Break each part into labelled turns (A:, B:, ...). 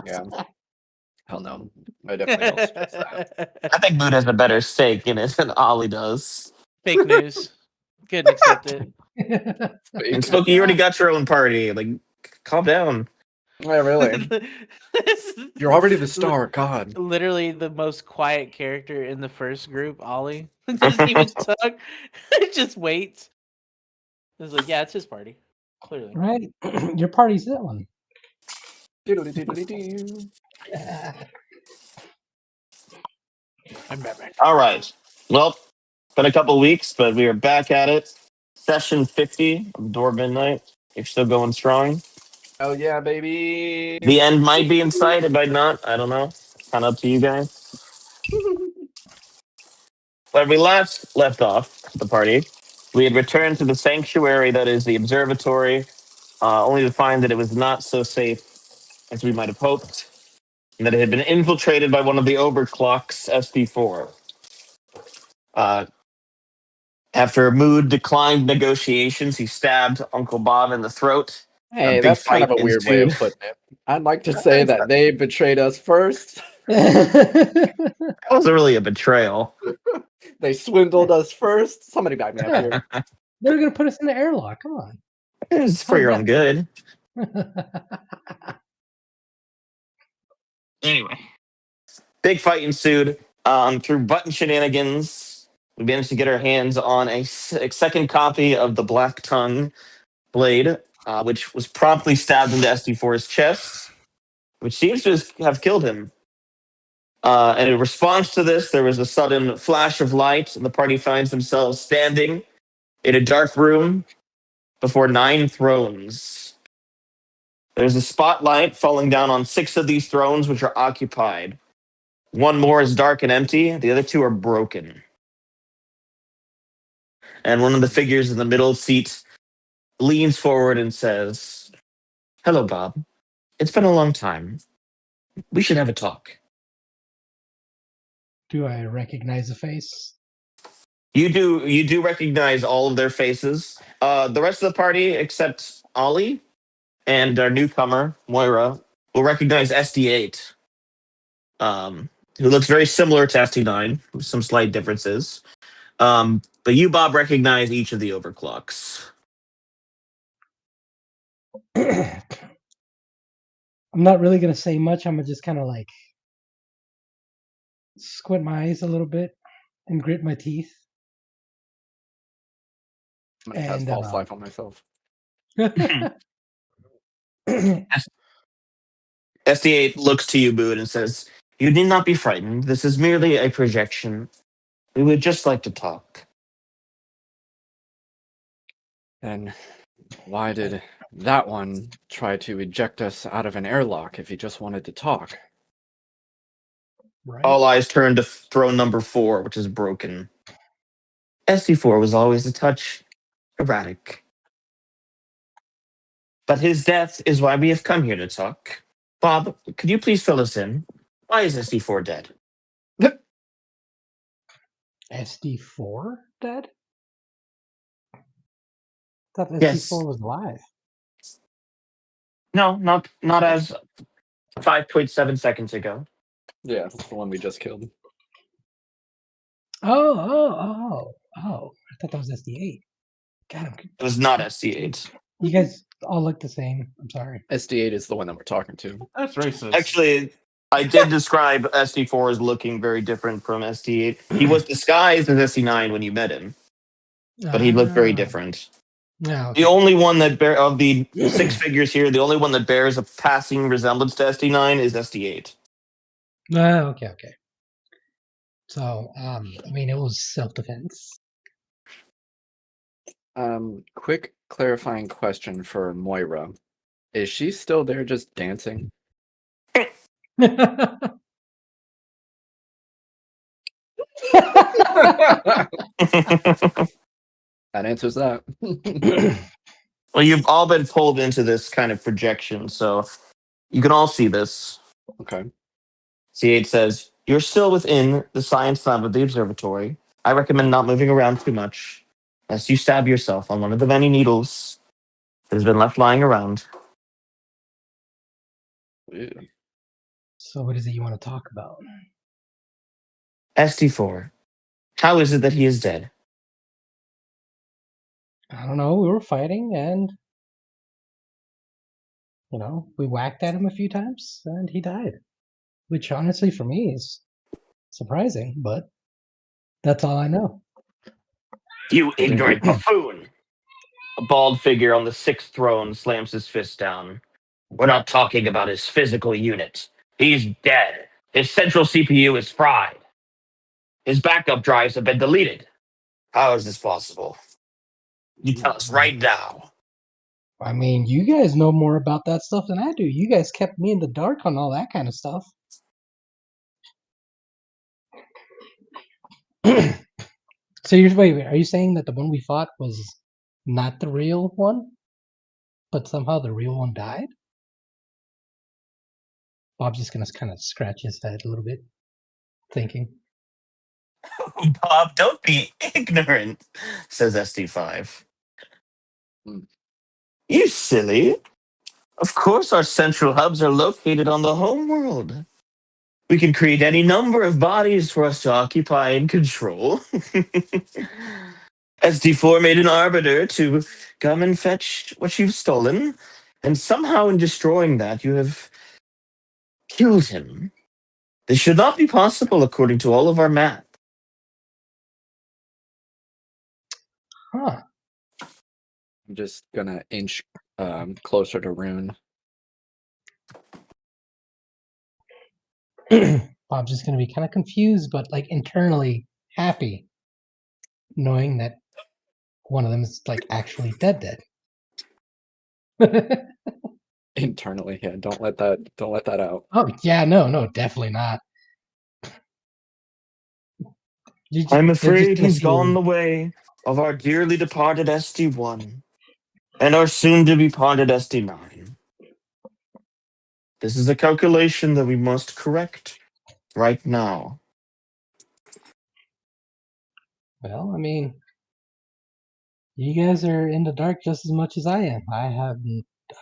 A: Yeah. Hell no. I definitely don't suggest that.
B: I think Mood has a better stake in it than Ollie does.
C: Fake news. Couldn't accept it.
B: And Smokey, you already got your own party. Like, calm down.
A: Yeah, really. You're already the star. God.
C: Literally the most quiet character in the first group, Ollie. Doesn't even talk. Just waits. It's like, yeah, it's his party. Clearly.
D: Right? Your party's that one.
A: Doodly-doodly-doo.
C: I'm Batman.
B: All right. Well, been a couple weeks, but we are back at it. Session 50 of Door Midnight. You're still going strong.
A: Oh yeah, baby.
B: The end might be in sight, it might not. I don't know. Kind of up to you guys. When we last left off the party, we had returned to the sanctuary that is the observatory, only to find that it was not so safe as we might have hoped, and that it had been infiltrated by one of the Overclocks, SP4. After Mood declined negotiations, he stabbed Uncle Bob in the throat.
A: Hey,
B: big
A: that's kind
B: fight
A: of a weird way of
B: ensued.
A: putting it. I'd like to say that they betrayed us first.
B: That wasn't really a betrayal.
A: They swindled us first. Somebody back me up here.
D: They're gonna put us in the airlock. Come on.
B: It's for your own good. Anyway, big fight ensued. Through button shenanigans, we managed to get our hands on a second copy of the Black Tongue blade, which was promptly stabbed into SD4's chest, which seems to have killed him. And in response to this, there was a sudden flash of light, and the party finds themselves standing in a dark room before 9 thrones. There's a spotlight falling down on 6 of these thrones, which are occupied. One more is dark and empty. The other 2 are broken. And one of the figures in the middle seat leans forward and says, "Hello, Bob. It's been a long time. We should have a talk."
D: Do I recognize the face?
B: You do recognize all of their faces. The rest of the party, except Ollie and our newcomer, Moira, will recognize SD8, who looks very similar to SD9, with some slight differences. But you, Bob, recognize each of the overclocks.
D: I'm not really gonna say much. I'm gonna just kind of like squint my eyes a little bit and grit my teeth.
A: I'm gonna cast false life on myself.
B: SD8 looks to you, Bood, and says, "You need not be frightened. This is merely a projection. We would just like to talk."
A: Then why did that one try to eject us out of an airlock if he just wanted to talk?
D: Right?
B: All eyes turn to throne number 4, which is broken. SD4 was always a touch erratic. But his death is why we have come here to talk. Bob, could you please fill us in? Why is SD4 dead?
D: SD4 dead? I thought SD4
B: Yes.
D: was alive.
B: No, not as 5.7 seconds ago.
A: Yeah, that's the one we just killed.
D: Oh. I thought that was SD8. God,
B: It was not SD8.
D: you guys all look the same. I'm sorry.
A: SD8 is the one that we're talking to.
E: That's racist.
B: Actually, I did describe SD4 as looking very different from SD8. He was disguised as SD9 when you met him, but he looked very different.
D: No.
B: The only one that of the 6 figures here, the only one that bears a passing resemblance to SD9 is SD8.
D: Okay. So, I mean, it was self-defense.
A: Quick clarifying question for Moira. Is she still there just dancing? That answers that.
B: Well, you've all been pulled into this kind of projection, so you can all see this.
A: Okay.
B: C8 says, "You're still within the science lab of the observatory. I recommend not moving around too much, lest you stab yourself on one of the many needles that has been left lying around."
A: Ew.
D: So what is it you want to talk about?
B: ST4. How is it that he is dead?
D: I don't know. We were fighting, and we whacked at him a few times, and he died. Which, honestly, for me, is surprising, but that's all I know.
B: You
A: Did it?
B: ignorant buffoon! A bald figure on the sixth throne slams his fist down. We're not talking about his physical unit. He's dead. His central CPU is fried. His backup drives have been deleted. How is this possible? You tell us right now.
D: I mean, you guys know more about that stuff than I do. You guys kept me in the dark on all that kind of stuff. So wait, are you saying that the one we fought was not the real one, but somehow the real one died? Bob's just gonna kind of scratch his head a little bit, thinking.
B: Bob, don't be ignorant, says ST5.
A: Hmm.
B: You silly. Of course our central hubs are located on the home world. We can create any number of bodies for us to occupy and control. SD4 made an arbiter to come and fetch what you've stolen, and somehow in destroying that, you have killed him. This should not be possible according to all of our math.
D: Huh.
A: I'm just gonna inch closer to Rune.
D: Bob's just gonna be kind of confused, but like internally happy, knowing that one of them is like actually dead.
A: Internally, yeah. Don't let that out.
D: Oh yeah, no, definitely not.
B: I'm
D: They're just
B: afraid
D: gonna
B: he's gone
D: feel.
B: the way of our dearly departed ST1 and our soon to be parted ST9. This is a calculation that we must correct right now.
D: Well, I mean, you guys are in the dark just as much as I am.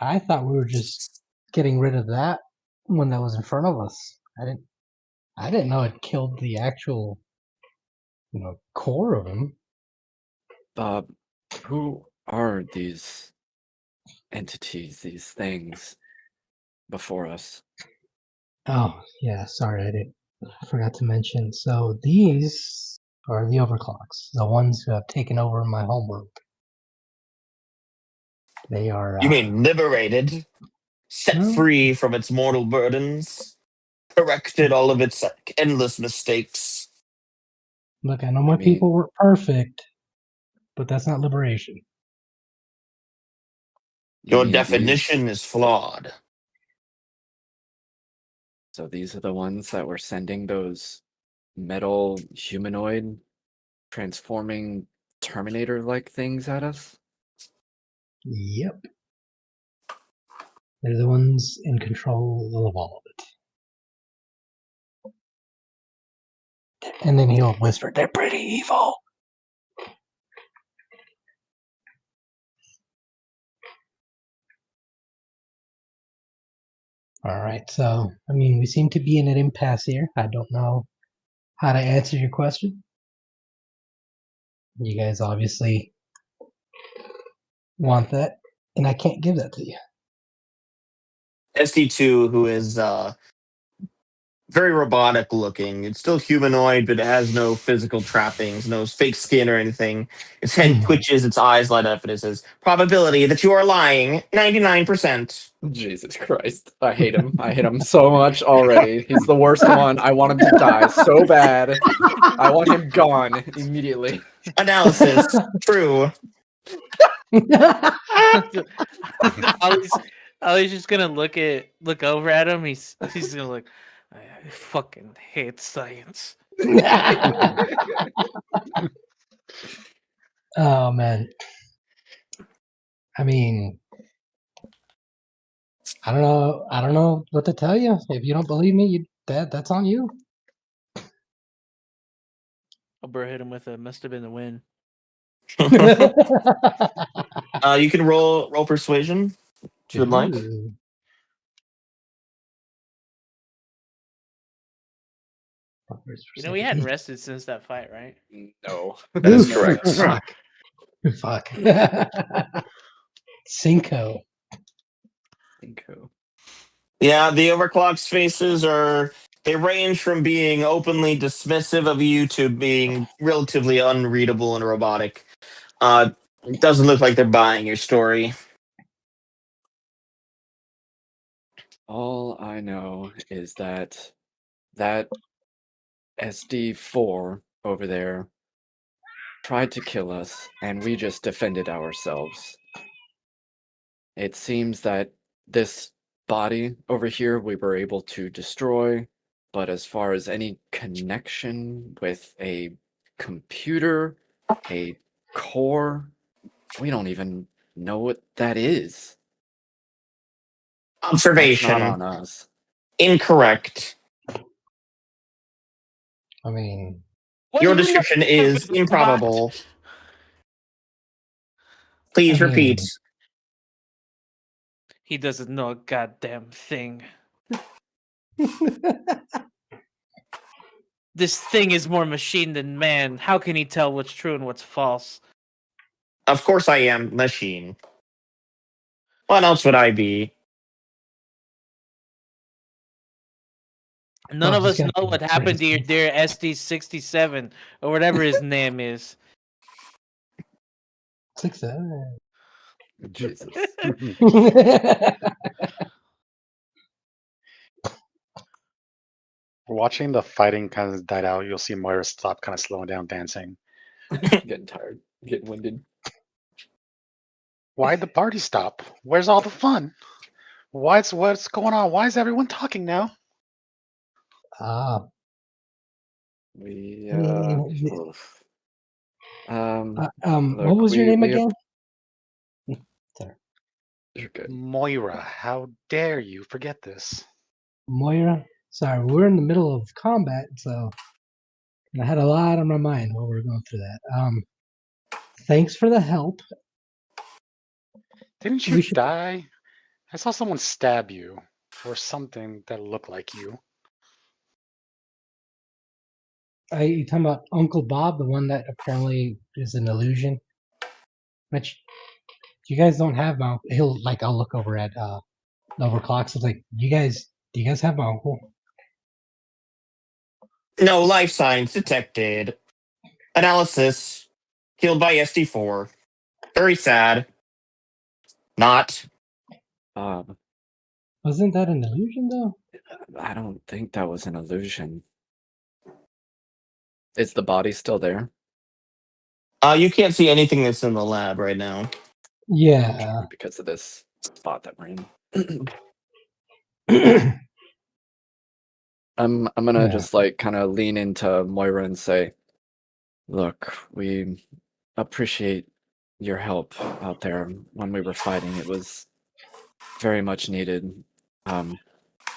D: I thought we were just getting rid of that one that was in front of us. I didn't know it killed the actual, core of him.
A: Bob, who are these entities, these things before us?
D: Oh, yeah, sorry, I forgot to mention. So these are the Overclocks, the ones who have taken over my homeworld. They are,
B: You mean liberated, set
D: well,
B: free from its mortal burdens, corrected all of its endless mistakes?
D: look, I know
A: I
D: my
A: mean,
D: people were perfect, but that's not liberation.
A: you
B: Your
A: mean these?
B: definition is flawed.
A: So these are the ones that were sending those metal humanoid transforming Terminator-like things at us?
D: Yep. They're the ones in control of all of it. And then he'll whisper, they're pretty evil. All right, so, I mean, we seem to be in an impasse here. I don't know how to answer your question. You guys obviously want that, and I can't give that to you.
B: SD2, who is very robotic looking. It's still humanoid, but it has no physical trappings, no fake skin or anything. Its head twitches, its eyes light up, and it says, "Probability that you are lying, 99%."
A: Jesus Christ. I hate him. I hate him so much already. He's the worst one. I want him to die so bad. I want him gone immediately.
B: Analysis, true.
C: Ollie's just gonna look over at him. He's gonna look. I fucking hate science.
D: Oh man. I mean, I don't know what to tell you. If you don't believe me, that's on you.
C: Bro hit him with a must have been the win.
B: You can roll persuasion if you would like.
D: Ooh.
C: You know, we hadn't rested since that fight, right?
A: No.
B: That is
D: Ooh,
B: correct.
D: Fuck. Fuck. Cinco.
A: Cinco.
B: Yeah, the Overclocks faces they range from being openly dismissive of you to being relatively unreadable and robotic. It doesn't look like they're buying your story.
A: All I know is that SD4 over there tried to kill us, and we just defended ourselves. It seems that this body over here we were able to destroy, but as far as any connection with a computer, a core, we don't even know what that is. That's
B: Observation.
A: not on us.
B: Incorrect.
D: I mean,
C: What
B: Your
C: do you know,
B: description is
C: Kevin?
B: improbable. Please
D: I
B: repeat.
D: mean,
C: He doesn't know a goddamn thing. This thing is more machine than man. How can he tell what's true and what's false?
B: Of course I am machine. What else would I be?
C: None
D: Bob's
C: of
D: just
C: us
D: gonna
C: know what
D: answer
C: happened
D: his
C: to your
D: face.
C: dear SD67 or whatever his name is.
D: 6-7.
A: Jesus.
E: Watching the fighting kind of died out, you'll see Moira stop kind of slowing down dancing.
A: Getting tired. Getting winded.
E: Why'd the party stop? Where's all the fun? What's going on? Why is everyone talking now?
D: Ah,
A: We
D: mm,
A: oof. Look,
D: what was your name
A: we
D: again? Sorry,
A: you're good.
E: Moira, how dare you forget this?
D: Moira. Sorry, we're in the middle of combat, so I had a lot on my mind while we were going through that. Thanks for the help.
E: Didn't you
D: We should.
E: die? I saw someone stab you, or something that looked like you.
D: You talking about Uncle Bob, the one that apparently is an illusion? Which you guys don't have my. He'll like. I'll look over at Overclocks. It's like, do you guys have my uncle?
B: No, life signs detected. Analysis. Killed by SD4. Very sad. Not.
D: Wasn't that an illusion though?
A: I don't think that was an illusion. Is the body still there?
B: You can't see anything that's in the lab right now.
D: Yeah.
A: Because of this spot that we're in. I'm gonna
D: Yeah.
A: just like kind of lean into Moira and say, look, we appreciate your help out there when we were fighting. It was very much needed.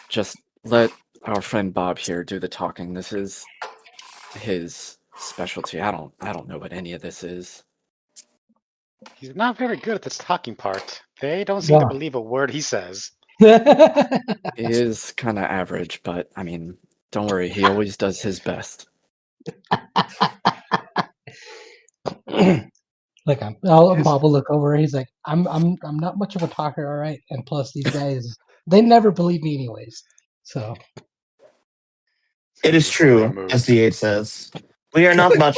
A: Just let our friend Bob here do the talking. This is his specialty. I don't know what any of this is.
E: He's not very good at this talking part. They don't seem to
D: No.
E: believe a word he says.
A: He is kind of average, but I mean, don't worry. He always does his best.
D: Like Bob will look over. He's like, I'm not much of a talker, all right. And plus, these guys, they never believe me, anyways. So
B: It is true, as
E: Removed.
B: D8 says. We are not much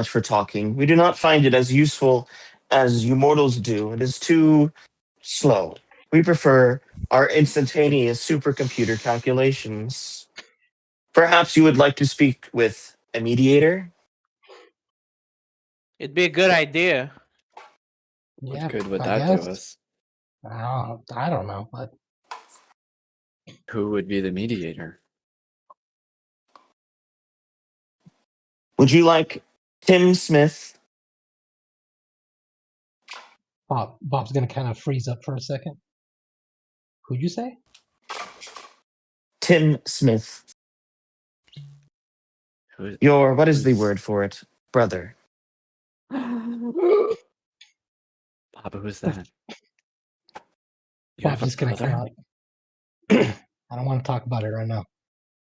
B: for talking. We do not find it as useful as you mortals do. It is too slow. We prefer our instantaneous supercomputer calculations. Perhaps you would like to speak with a mediator?
C: It'd be a good idea.
A: What
D: yeah,
A: good would
D: I
A: that do
D: guess.
A: us?
D: I don't know, but
A: Who would be the mediator?
B: Would you like Tim Smith?
D: Bob's gonna kind of freeze up for a second. Who'd you say?
B: Tim Smith. What is the
A: Who's-
B: word for it? Brother.
A: Bob, who's that? You
D: Bob's
A: have a
D: just gonna
A: brother?
D: kind of. I don't want to talk about it right now.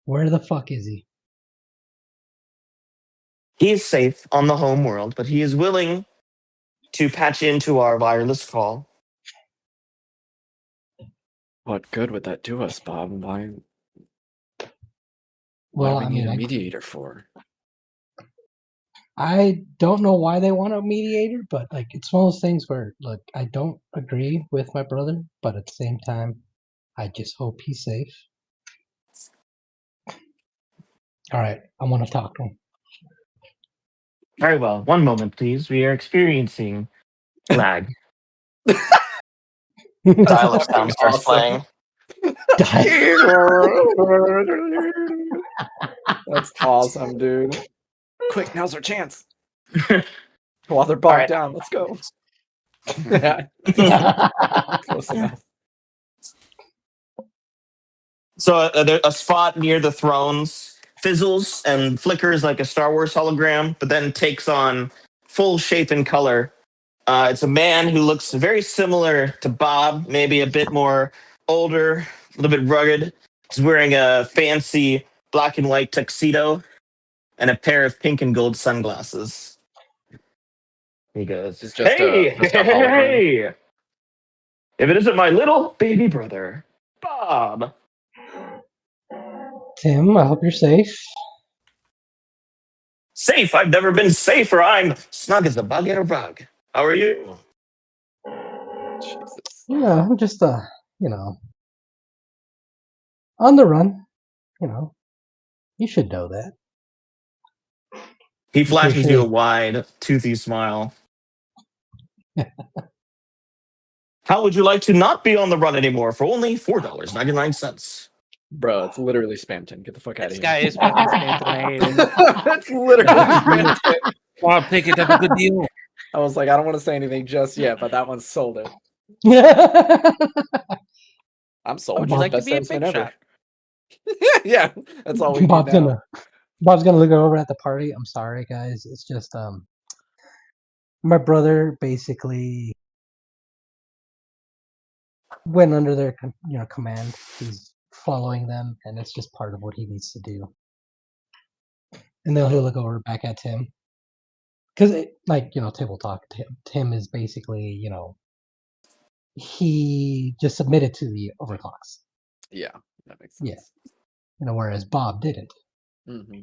D: Where the fuck is he?
B: He is safe on the home world, but he is willing to patch into our wireless call.
A: What good would that do us, Bob? Why? What
D: Well,
A: do we
D: I
A: need
D: mean,
A: a mediator for?
D: I don't know why they want a mediator, but like it's one of those things where look, I don't agree with my brother, but at the same time, I just hope he's safe. All right, I want to talk to him.
B: Very well. One moment, please. We are experiencing lag. Dial-up
A: fucking
B: sound starts
A: awesome.
B: playing.
A: That's awesome, dude. Quick, now's our chance. While they're
B: All
A: bogged
B: right.
A: down, let's go. Yeah, close enough.
B: So a spot near the thrones fizzles and flickers like a Star Wars hologram, but then takes on full shape and color. It's a man who looks very similar to Bob, maybe a bit more older, a little bit rugged. He's wearing a fancy black and white tuxedo and a pair of pink and gold sunglasses. He goes,
A: It's just a hologram.
B: hey! If it isn't my little baby brother, Bob.
D: Tim, I hope you're safe.
B: Safe. I've never been safer. I'm snug as a bug in a rug. How are you?
A: Jesus.
D: Yeah, I'm just on the run. You should know that.
B: He
D: In case
B: flashes you a wide, toothy smile. How would you like to not be on the run anymore for only $4.99?
A: Bro, it's literally Spamton. Get the fuck out of
C: This
A: here.
C: guy is fucking Spamton. I hate him.
A: That's literally Spamton.
F: I'll take it. That's a good deal.
A: I was like, I don't want to say anything just yet, but that one sold it. I'm sold.
C: Would you like to
A: Best
C: be a
A: salesman
C: big
A: ever.
C: shot?
A: Yeah, that's all we need
D: Bob's
A: now.
D: gonna look over at the party. I'm sorry, guys. It's just my brother basically went under their command. He's following them, and it's just part of what he needs to do. And then he'll look over back at Tim, because Tim will talk. Tim is basically he just submitted to the overclocks.
A: Yeah, that makes
D: Yeah.
A: sense.
D: Whereas Bob didn't.
A: Mm-hmm.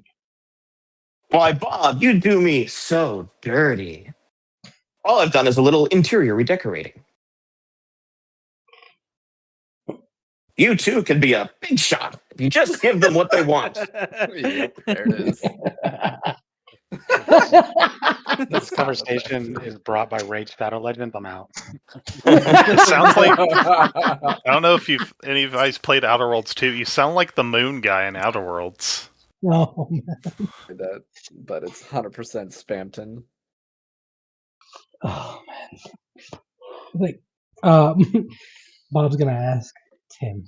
B: Why, Bob, you do me so dirty. All I've done is a little interior redecorating. You too can be a big shot if you just give them what they want.
A: Yep, there it is.
E: This conversation is brought by Rage Shadow Legends. I'm out.
G: It sounds like I don't know if any of you guys played Outer Worlds 2. You sound like the moon guy in Outer Worlds.
D: No,
A: that, but it's 100% Spamton.
D: oh man. Like, Bob's gonna ask Tim.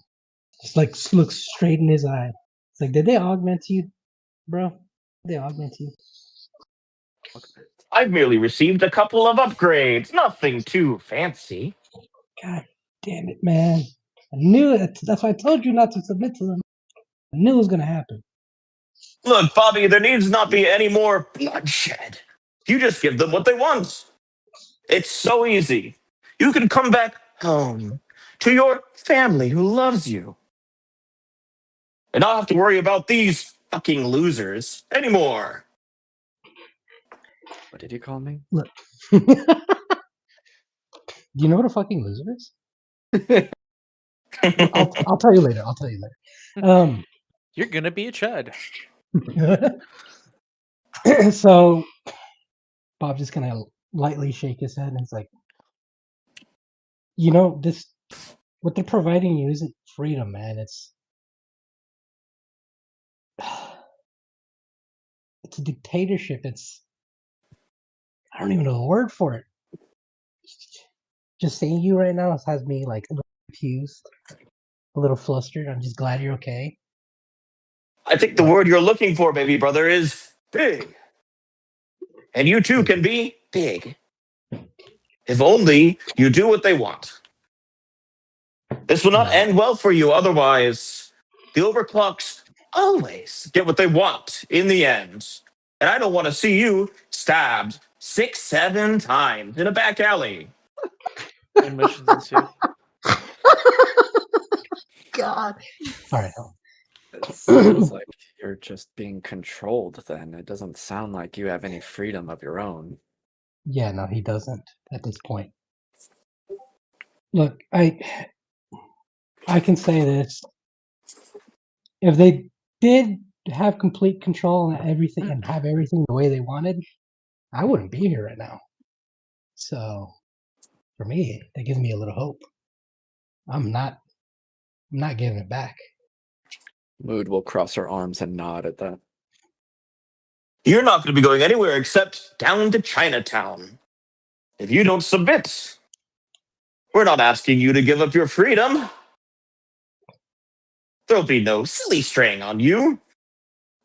D: Just like look straight in his eye. It's like, did they augment you, bro? Did they augment you?
B: I've merely received a couple of upgrades. Nothing too fancy.
D: God damn it, man. I knew it. That's why I told you not to submit to them. I knew it was gonna happen.
B: Look, Bobby, there needs not be any more bloodshed. You just give them what they want. It's so easy. You can come back home to your family who loves you. And not have to worry about these fucking losers anymore.
A: What did you call me?
D: Look. Do you know what a fucking loser is? I'll tell you later. I'll tell you later.
C: You're gonna be a chud.
D: So Bob just kind of lightly shake his head and it's like, this what they're providing you isn't freedom, man. It's a dictatorship. I don't even know the word for it. Just seeing you right now has me like a little confused, a little flustered. I'm just glad you're okay.
B: I think the word you're looking for, baby brother, is big. And you too can be big. If only you do what they want. This will not end well for you otherwise. The Overclocks always get what they want in the end. And I don't want to see you stabbed 6, 7 times in a back alley.
C: And missions ensue.
D: God. All right. Helen.
A: It sounds like you're just being controlled then. It doesn't sound like you have any freedom of your own.
D: Yeah, no, he doesn't at this point. Look, I can say this. If they did have complete control and everything and have everything the way they wanted, I wouldn't be here right now. So for me, that gives me a little hope. I'm not giving it back.
A: Mood will cross her arms and nod at that.
B: You're not going to be going anywhere except down to Chinatown. If you don't submit, we're not asking you to give up your freedom. There'll be no silly straying on you.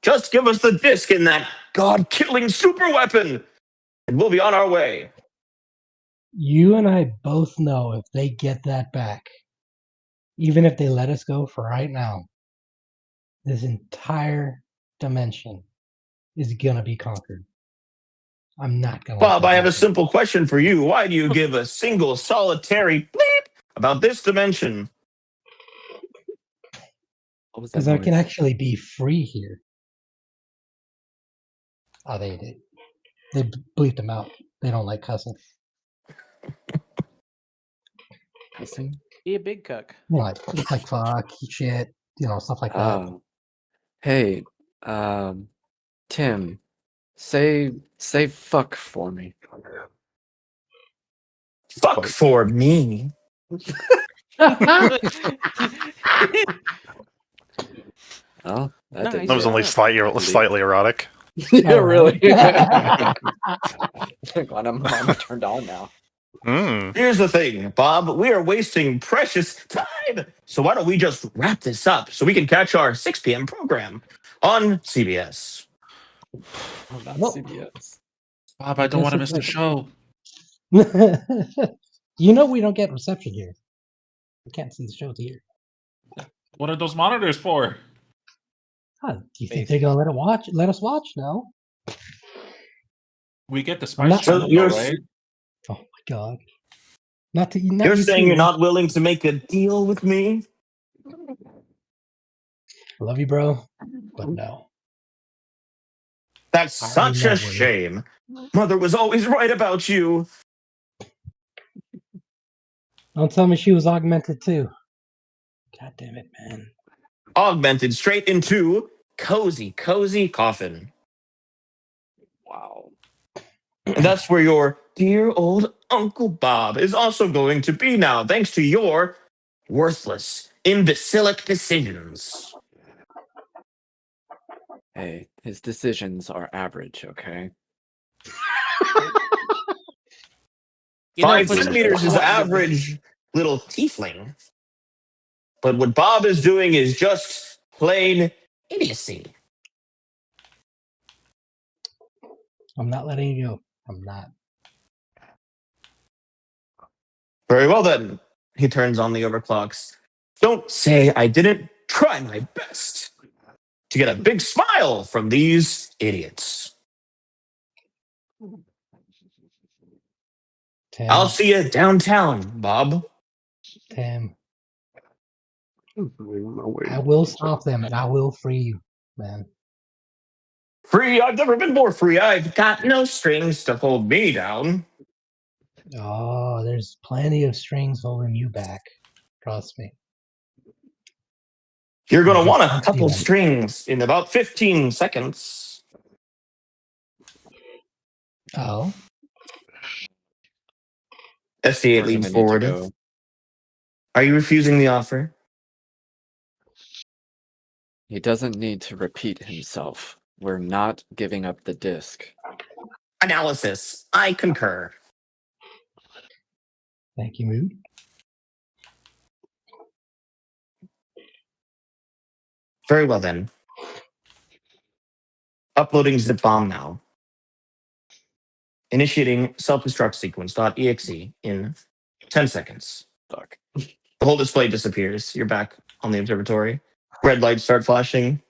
B: Just give us the disc in that god-killing super weapon, and we'll be on our way.
D: You and I both know if they get that back, even if they let us go for right now, this entire dimension is gonna be conquered. I'm not gonna let
B: Bob,
D: that
B: I have a
D: happen.
B: simple question for you. Why do you give a single solitary bleep about this dimension?
A: What was that
D: Because I can
A: noise?
D: actually be free here. Oh, they bleeped them out. They don't like cussing.
A: Cussing?
C: Be a big cuck.
D: You know, like fuck, shit, stuff like that.
A: Oh. Hey, Tim, say fuck for me.
B: Fuck
G: What?
B: for me.
A: Oh, that
C: Nice.
A: didn't
G: That was
A: get
G: only
C: Yeah.
G: slightly erotic.
A: yeah,
D: Oh,
A: really.
D: really?
A: Glad I'm turned on now.
B: Here's the thing, Bob. We are wasting precious time. So why don't we just wrap this up so we can catch our 6 p.m. program on CBS?
A: Oh, not
D: Well-
A: CBS.
F: Bob, I don't want to miss the show.
D: We don't get reception here. We can't see the shows here.
F: What are those monitors for?
D: Huh, do you think they're gonna let us watch? No.
F: We get the
D: I'm
F: Spice
D: not-
F: Channel,
B: You're-
F: though, right?
D: Oh my god. Not
B: You're
D: you
B: saying
D: too,
B: you're
D: man.
B: not willing to make a deal with me?
D: I love you, bro, but no.
B: That's
D: I
B: such a
D: never-
B: shame. Mother was always right about you.
D: Don't tell me she was augmented too. God damn it, man.
B: Augmented straight into cozy coffin.
A: Wow.
B: And that's where your dear old Uncle Bob is also going to be now, thanks to your worthless, imbecilic decisions.
A: Hey, his decisions are average, okay?
B: 5
C: for the-
B: centimeters is average little tiefling. But what Bob is doing is just plain idiocy.
D: I'm not letting you go. I'm not.
B: Very well then. He turns on the overclocks. Don't say I didn't try my best to get a big smile from these idiots.
D: Tim.
B: I'll see you downtown, Bob.
D: Tim. I will stop them and I will free you, man.
B: Free? I've never been more free. I've got no strings to hold me down.
D: Oh, there's plenty of strings holding you back. Trust me.
B: You're going to want a
D: Trust
B: couple
D: you, man.
B: strings in about 15 seconds.
D: Oh,
B: SDA
A: We're
B: leans
A: gonna need to
B: forward.
A: go.
B: Are you refusing the offer?
A: He doesn't need to repeat himself. We're not giving up the disc.
B: Analysis. I concur.
D: thank you, Mood.
B: Very well then. Uploading zip bomb now. Initiating self-destruct sequence.exe in 10 seconds.
A: Fuck.
B: The whole display disappears. You're back on the observatory. Red lights start flashing.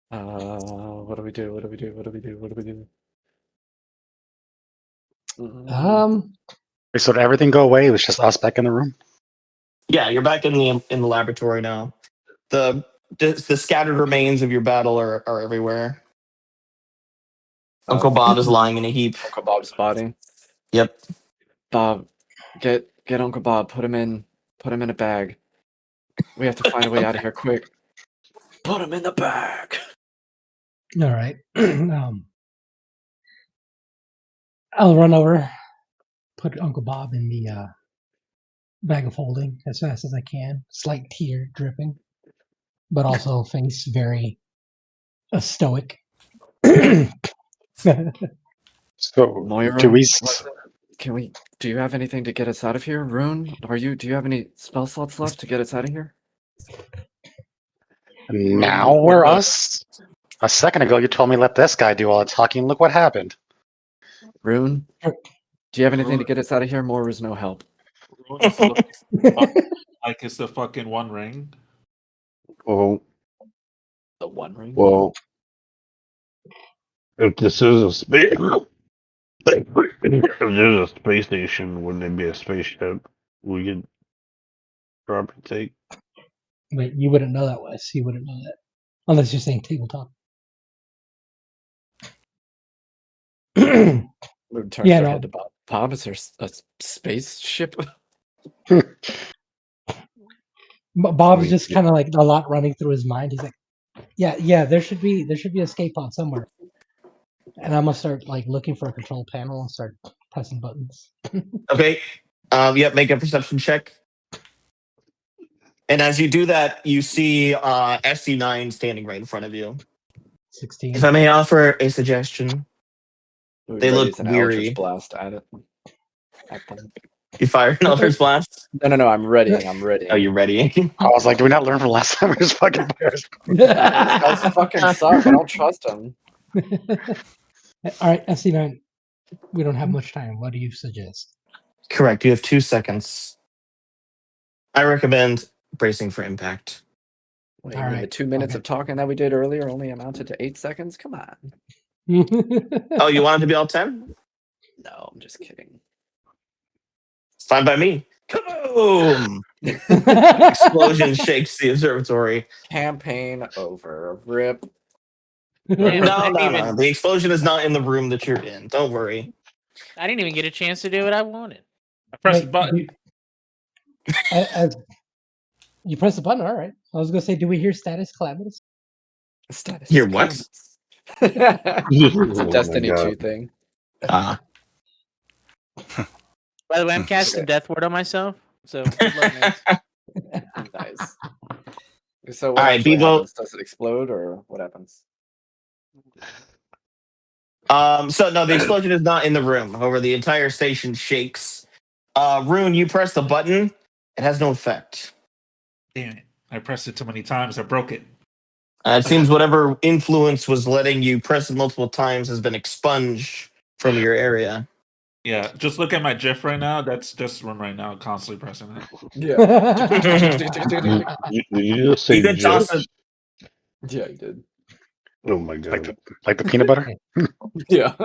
A: What do we do? What do we do? What do we do? What do we do?
E: Wait, so did everything go away? It was just us back in the room?
B: Yeah, you're back in the laboratory now. The scattered remains of your battle are everywhere. Uncle Bob is lying in a heap.
A: Uncle Bob's body.
B: Yep.
A: Bob, get Uncle Bob. Put him in a bag. We have to find a way out of here quick. Put him in the bag.
D: All right. I'll run over, put Uncle Bob in the bag of holding as fast as I can. Slight tear dripping, but also face very stoic.
E: So,
A: Moira,
E: do we...
A: do you have anything to get us out of here? Rune, do you have any spell slots left to get us out of here?
E: Now we're us? A second ago, you told me let this guy do all the talking. Look what happened.
A: Rune, do you have anything to get us out of here? More is no help.
F: Rune is looking like it's the fucking One Ring.
H: Well,
A: The One Ring?
H: well, if this is a space, if there's a space station, wouldn't it be a spaceship we could probably take?
D: But you wouldn't know that, Wes. You wouldn't know that. Unless you're saying tabletop.
A: Rune turns
D: Yeah,
A: her
D: no.
A: head to Bob. Bob, is there a spaceship?
D: Bob's
H: Wait,
D: just kind of like a lot running through his mind. He's like, yeah, there should be an escape pod somewhere. And I'm gonna start like looking for a control panel and start pressing buttons.
B: Okay. Yep. Make a perception check. And as you do that, you see SC9 standing right in front of you.
D: 16.
B: If I may offer a suggestion,
A: We
B: they look
A: raise an Eldritch
B: weary.
A: blast at it. At them.
B: You fire an Eldritch Blast.
A: No, I'm ready. I'm ready.
B: Oh, you're ready.
E: I was like, do we not learn from last time? We just fucking
A: These guys fucking suck. I don't trust them.
D: All right, SC9. We don't have much time. What do you suggest?
B: Correct. You have 2 seconds. I recommend bracing for impact.
A: Wait,
D: All
A: you mean
D: right,
A: the 2 minutes
D: okay.
A: of talking that we did earlier only amounted to 8 seconds? Come on.
B: Oh, you want it to be all 10?
A: No, I'm just kidding.
B: Fine by me. Kaboom! Explosion shakes the observatory.
A: Campaign over. Rip.
C: Damn,
B: No. The explosion is not in the room that you're in. Don't worry.
C: I didn't even get a chance to do what I wanted.
F: I pressed the
D: Wait,
F: button.
D: as you press the button, all right. I was gonna say, do we hear status calamitous?
A: Status.
B: Here, what?
A: It's a
H: Oh
A: Destiny
H: my
A: 2
H: God.
A: thing.
C: By the way, I'm casting
A: Okay.
C: Death Ward on myself. So good luck, mates.
A: Nice. So what
B: All right,
A: actually
B: Bevo.
A: happens? Does it explode or what happens?
B: So no, the explosion is not in the room. However, the entire station shakes. Rune, you press the button. It has no effect.
F: Damn it. I pressed it too many times. I broke it.
B: It seems whatever influence was letting you press it multiple times has been expunged from your area.
F: Yeah, just look at my GIF right now. That's just one right now, constantly pressing it.
A: Yeah.
H: Did you just say
B: You could toss
H: GIF?
B: it.
A: Yeah, you did.
H: Oh my God.
E: like the peanut butter?
A: Yeah.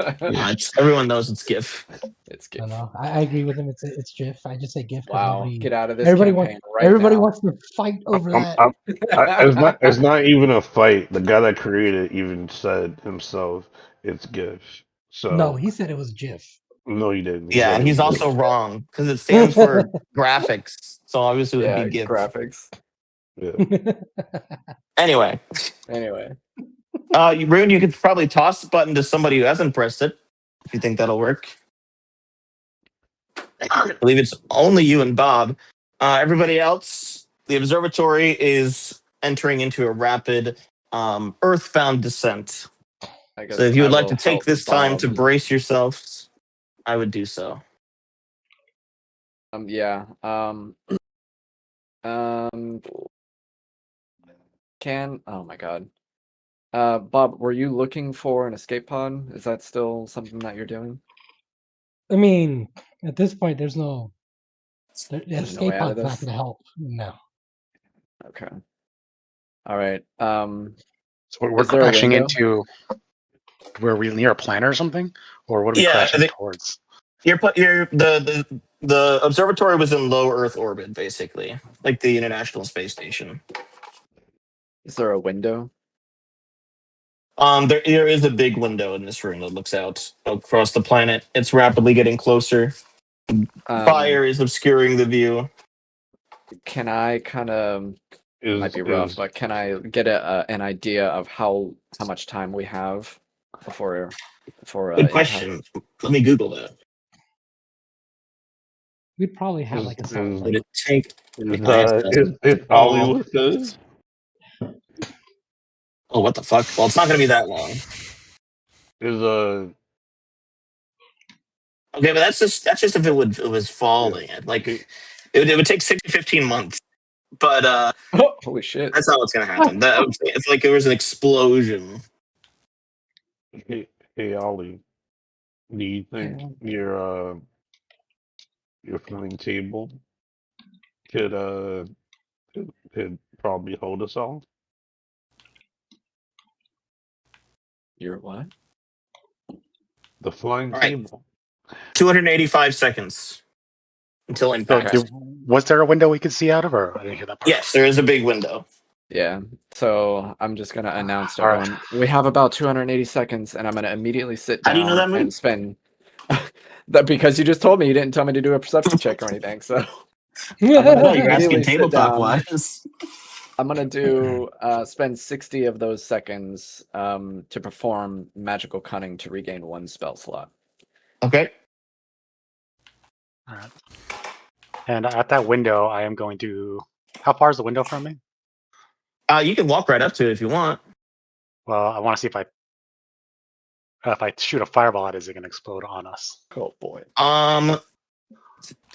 B: Everyone knows it's GIF.
A: It's
D: No,
A: GIF.
D: no, I agree with him. It's GIF. I just say GIF because
A: Wow. Get out of this
D: everybody
A: campaign
D: wants
A: right
D: everybody
A: now.
D: wants to fight over
H: I'm,
D: that.
H: it's not even a fight. The guy that created it even said himself it's GIF. So
D: No, he said it was GIF.
H: no, he didn't. He
B: Yeah,
H: said
B: and
H: it
B: he's
H: was
B: also
H: GIF.
B: wrong because it stands for graphics. So obviously it would
A: Yeah,
B: be GIF.
A: graphics.
H: Yeah.
B: Anyway,
A: Anyway.
B: Rune, you could probably toss the button to somebody who hasn't pressed it if you think that'll work. I believe it's only you and Bob. Everybody else, the observatory is entering into a rapid earthbound descent.
A: I guess
B: So if you
A: I
B: would like
A: will
B: to take
A: help
B: this time to
A: Bob.
B: brace yourselves, I would do so.
A: Yeah. Oh my God. Bob, were you looking for an escape pod? Is that still something that you're doing?
D: I mean, at this point, there's no
A: There's no
D: escape
A: way out of
D: pod's not
A: this?
D: going to help. No.
A: Okay. All right.
E: So we're
A: Is there a
E: crashing
A: window?
E: into. Were we near a planet or something, or what are we
B: Yeah,
E: crashing towards?
B: the observatory was in low Earth orbit, basically, like the International Space Station.
A: Is there a window?
B: There is a big window in this room that looks out across the planet. It's rapidly getting closer. Fire is obscuring the view.
A: Can I kind of? It might be rough, but can I get an idea of how much time we have before
B: Good
A: impact?
B: question. Let me Google that.
D: We'd probably have like a solid
B: Would
D: like
B: it take?
H: Is Ollie with us?
B: Oh, what the fuck? Well, it's not going to be that long.
H: Is
B: Okay, but that's just if it was falling. Like it would take 6 to 15 months. But
A: holy shit!
B: that's not what's going to happen. It's like there was an explosion.
H: Hey Ollie, do you think your flying table could probably hold us all?
A: Your what?
H: The flying
B: All right.
H: table.
B: 285 seconds until impact.
E: Was there a window we could see out of, or I didn't hear that part?
B: Yes, there is a big window.
A: Yeah. So I'm just gonna announce to
E: All right.
A: everyone we have about 280 seconds, and I'm gonna immediately sit
B: How do you know
A: down
B: that,
A: and spend. That because you just told me you didn't tell me to do a perception check or anything. So I'm gonna
B: Oh, you're asking
A: immediately sit
B: tabletop
A: down.
B: wise.
A: I'm gonna do spend 60 of those seconds to perform magical cunning to regain 1 spell slot.
B: Okay.
E: All right. And at that window, I am going to. How far is the window from me?
B: You can walk right up to it if you want.
E: Well, I want to see if I shoot a fireball at it, is it going to explode on us?
A: Oh boy.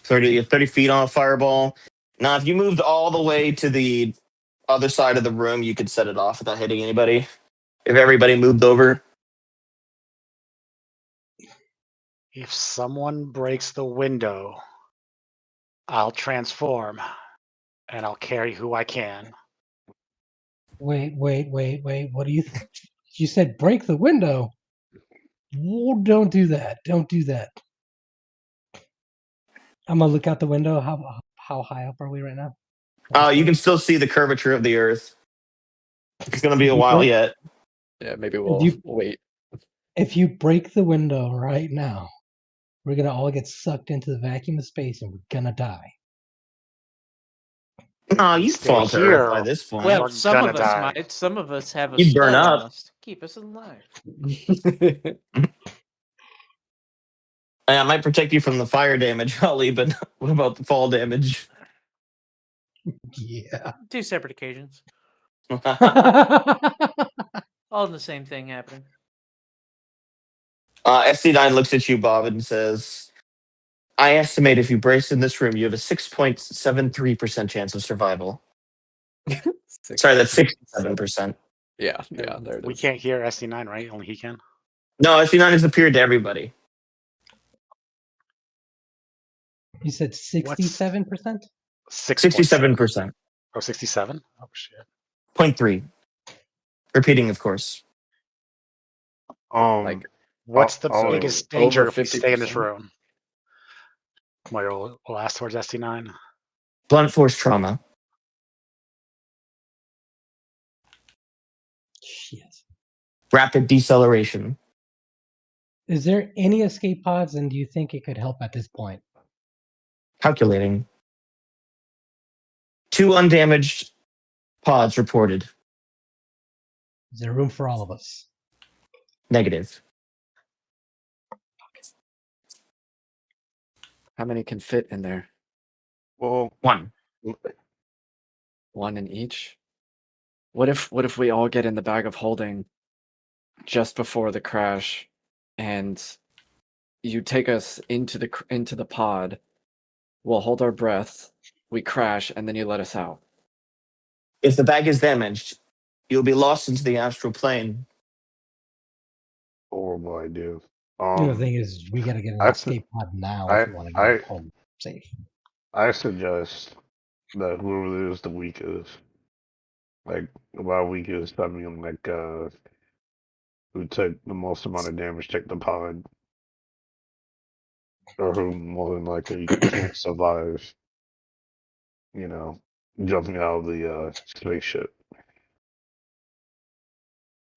B: 30 feet on a fireball. Now, if you moved all the way to the other side of the room, you could set it off without hitting anybody. If everybody moved over.
E: If someone breaks the window, I'll transform, and I'll carry who I can.
D: Wait. What do you think? You said break the window. Oh, don't do that. Don't do that. I'm gonna look out the window. How high up are we right now?
B: You can still see the curvature of the earth. It's going to be a
D: You
B: while
D: break-
B: yet.
A: Yeah, maybe we'll wait.
D: If you break the window right now, we're gonna all get sucked into the vacuum of space and we're gonna die.
B: No, you'd
E: Stay
B: fall to
E: here.
B: earth by this point.
C: Well,
E: We're
C: some
E: gonna
C: of us
E: die.
C: might. Some of us have a
B: You'd burn
C: spell
B: up.
C: on us to keep us alive.
B: I might protect you from the fire damage, Holly, but what about the fall damage?
D: Yeah.
C: 2 separate occasions. All the same thing happening.
B: SC9 looks at you, Bob, and says, I estimate if you brace in this room, you have a 6.73% chance of survival. Sorry, that's 67%.
A: Yeah, there it
E: We
A: is.
E: can't hear SC9, right? Only he can.
B: No, SC9 has appeared to everybody.
D: You said 67%?
B: 67%.
E: Oh, 67? Oh, shit.
B: 0.3. Repeating, of course.
A: Like
E: What's the
H: Ollie,
E: biggest danger
A: over
E: if we stay in this
A: 50%?
E: room? We'll ask towards SC9.
B: Blunt force trauma.
D: Shit.
B: Rapid deceleration.
D: Is there any escape pods, and do you think it could help at this point?
B: Calculating. 2 undamaged pods reported.
D: Is there room for all of us?
B: Negative.
A: How many can fit in there?
H: Well,
B: 1.
A: 1 in each? What if we all get in the bag of holding just before the crash, and you take us into the pod? We'll hold our breath, we crash, and then you let us out.
B: If the bag is damaged, you'll be lost into the astral plane.
H: horrible idea.
D: The thing is, we gotta get an
H: I
D: escape pod now if we want to get home safe.
H: I suggest that whoever is the weakest like while we use, I mean, like who took the most amount of damage take the pod, or who more than likely can't survive. You know, jumping out of the spaceship.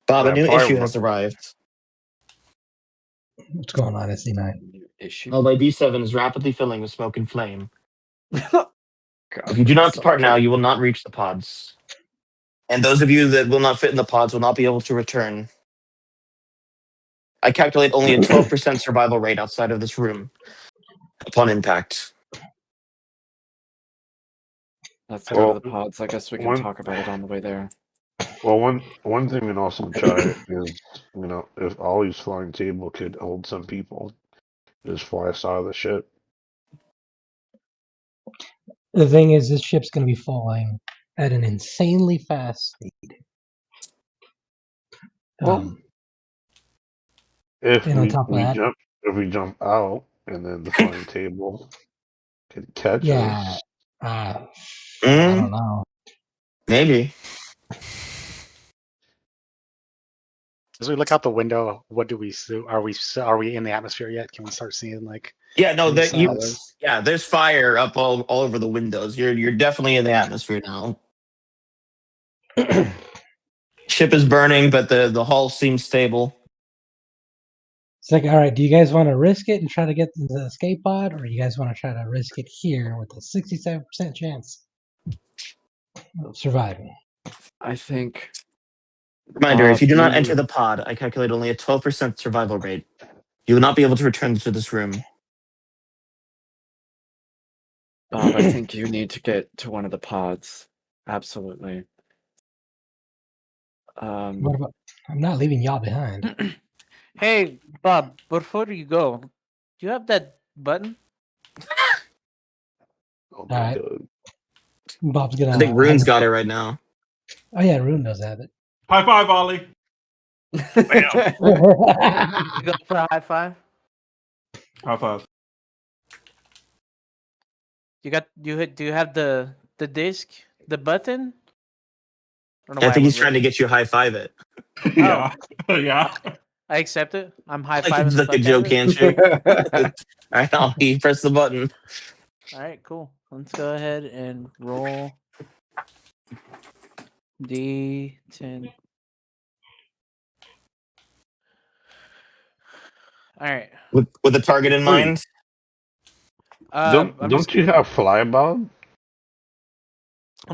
B: Bob, a
H: And
B: new issue
H: probably
B: has arrived.
D: What's going on, SC9?
A: Issue.
B: Hall by D7 is rapidly filling with smoke and flame.
A: God,
B: If you do not depart now,
A: suffocate.
B: you will not reach the pods. And those of you that will not fit in the pods will not be able to return. I calculate only a 12% survival rate outside of this room upon impact.
A: Let's go to the
H: well,
A: pods. I guess we can
H: one
A: talk about it on the way there.
H: well one thing we can also try is, you know, if Ollie's flying table could hold some people, just fly us out of the ship.
D: The thing is, this ship's going to be falling at an insanely fast speed.
H: Well, if
D: And on top of that,
H: if we jump out, and then the flying table could catch
D: yeah,
H: us.
D: I
B: Mm,
D: don't know.
B: maybe.
E: As we look out the window, what do we see? Are we in the atmosphere yet? Can we start seeing like
B: Yeah, no,
E: any
B: that you.
E: signs?
B: Yeah, there's fire up all over the windows. You're definitely in the atmosphere now. Ship is burning, but the hull seems stable.
D: It's like, all right, do you guys want to risk it and try to get to the escape pod, or you guys want to try to risk it here with a 67% chance of surviving?
A: I think
B: Reminder, if you do not enter
A: you,
B: the pod, I calculate only a 12% survival rate. You will not be able to return to this room.
A: Bob, I think you need to get to one of the pods. Absolutely.
D: What about? I'm not leaving y'all behind.
C: Hey, Bob, before you go, do you have that button?
H: Oh my
D: Alright.
H: god!
D: Bob's gonna.
B: I think Rune's got it right now.
D: Oh yeah, Rune does have it.
F: High five, Ollie. Bam.
C: You go for a high five.
F: High five.
C: Do you have the disc, the button? I don't know
B: I
C: why
B: think he's
C: was
B: trying to
C: looking.
B: get you high five it.
F: Yeah. Yeah.
C: I accept it. I'm high
B: Like
C: fiving
B: it's
C: the
B: like a
C: fuck out of
B: joke
C: it.
B: handshake. All right, Ollie, press the button.
C: All right, cool. Let's go ahead and roll D10. All right.
B: With a target in
H: Wait,
B: mind.
C: I'm
H: don't you have fly, Bob?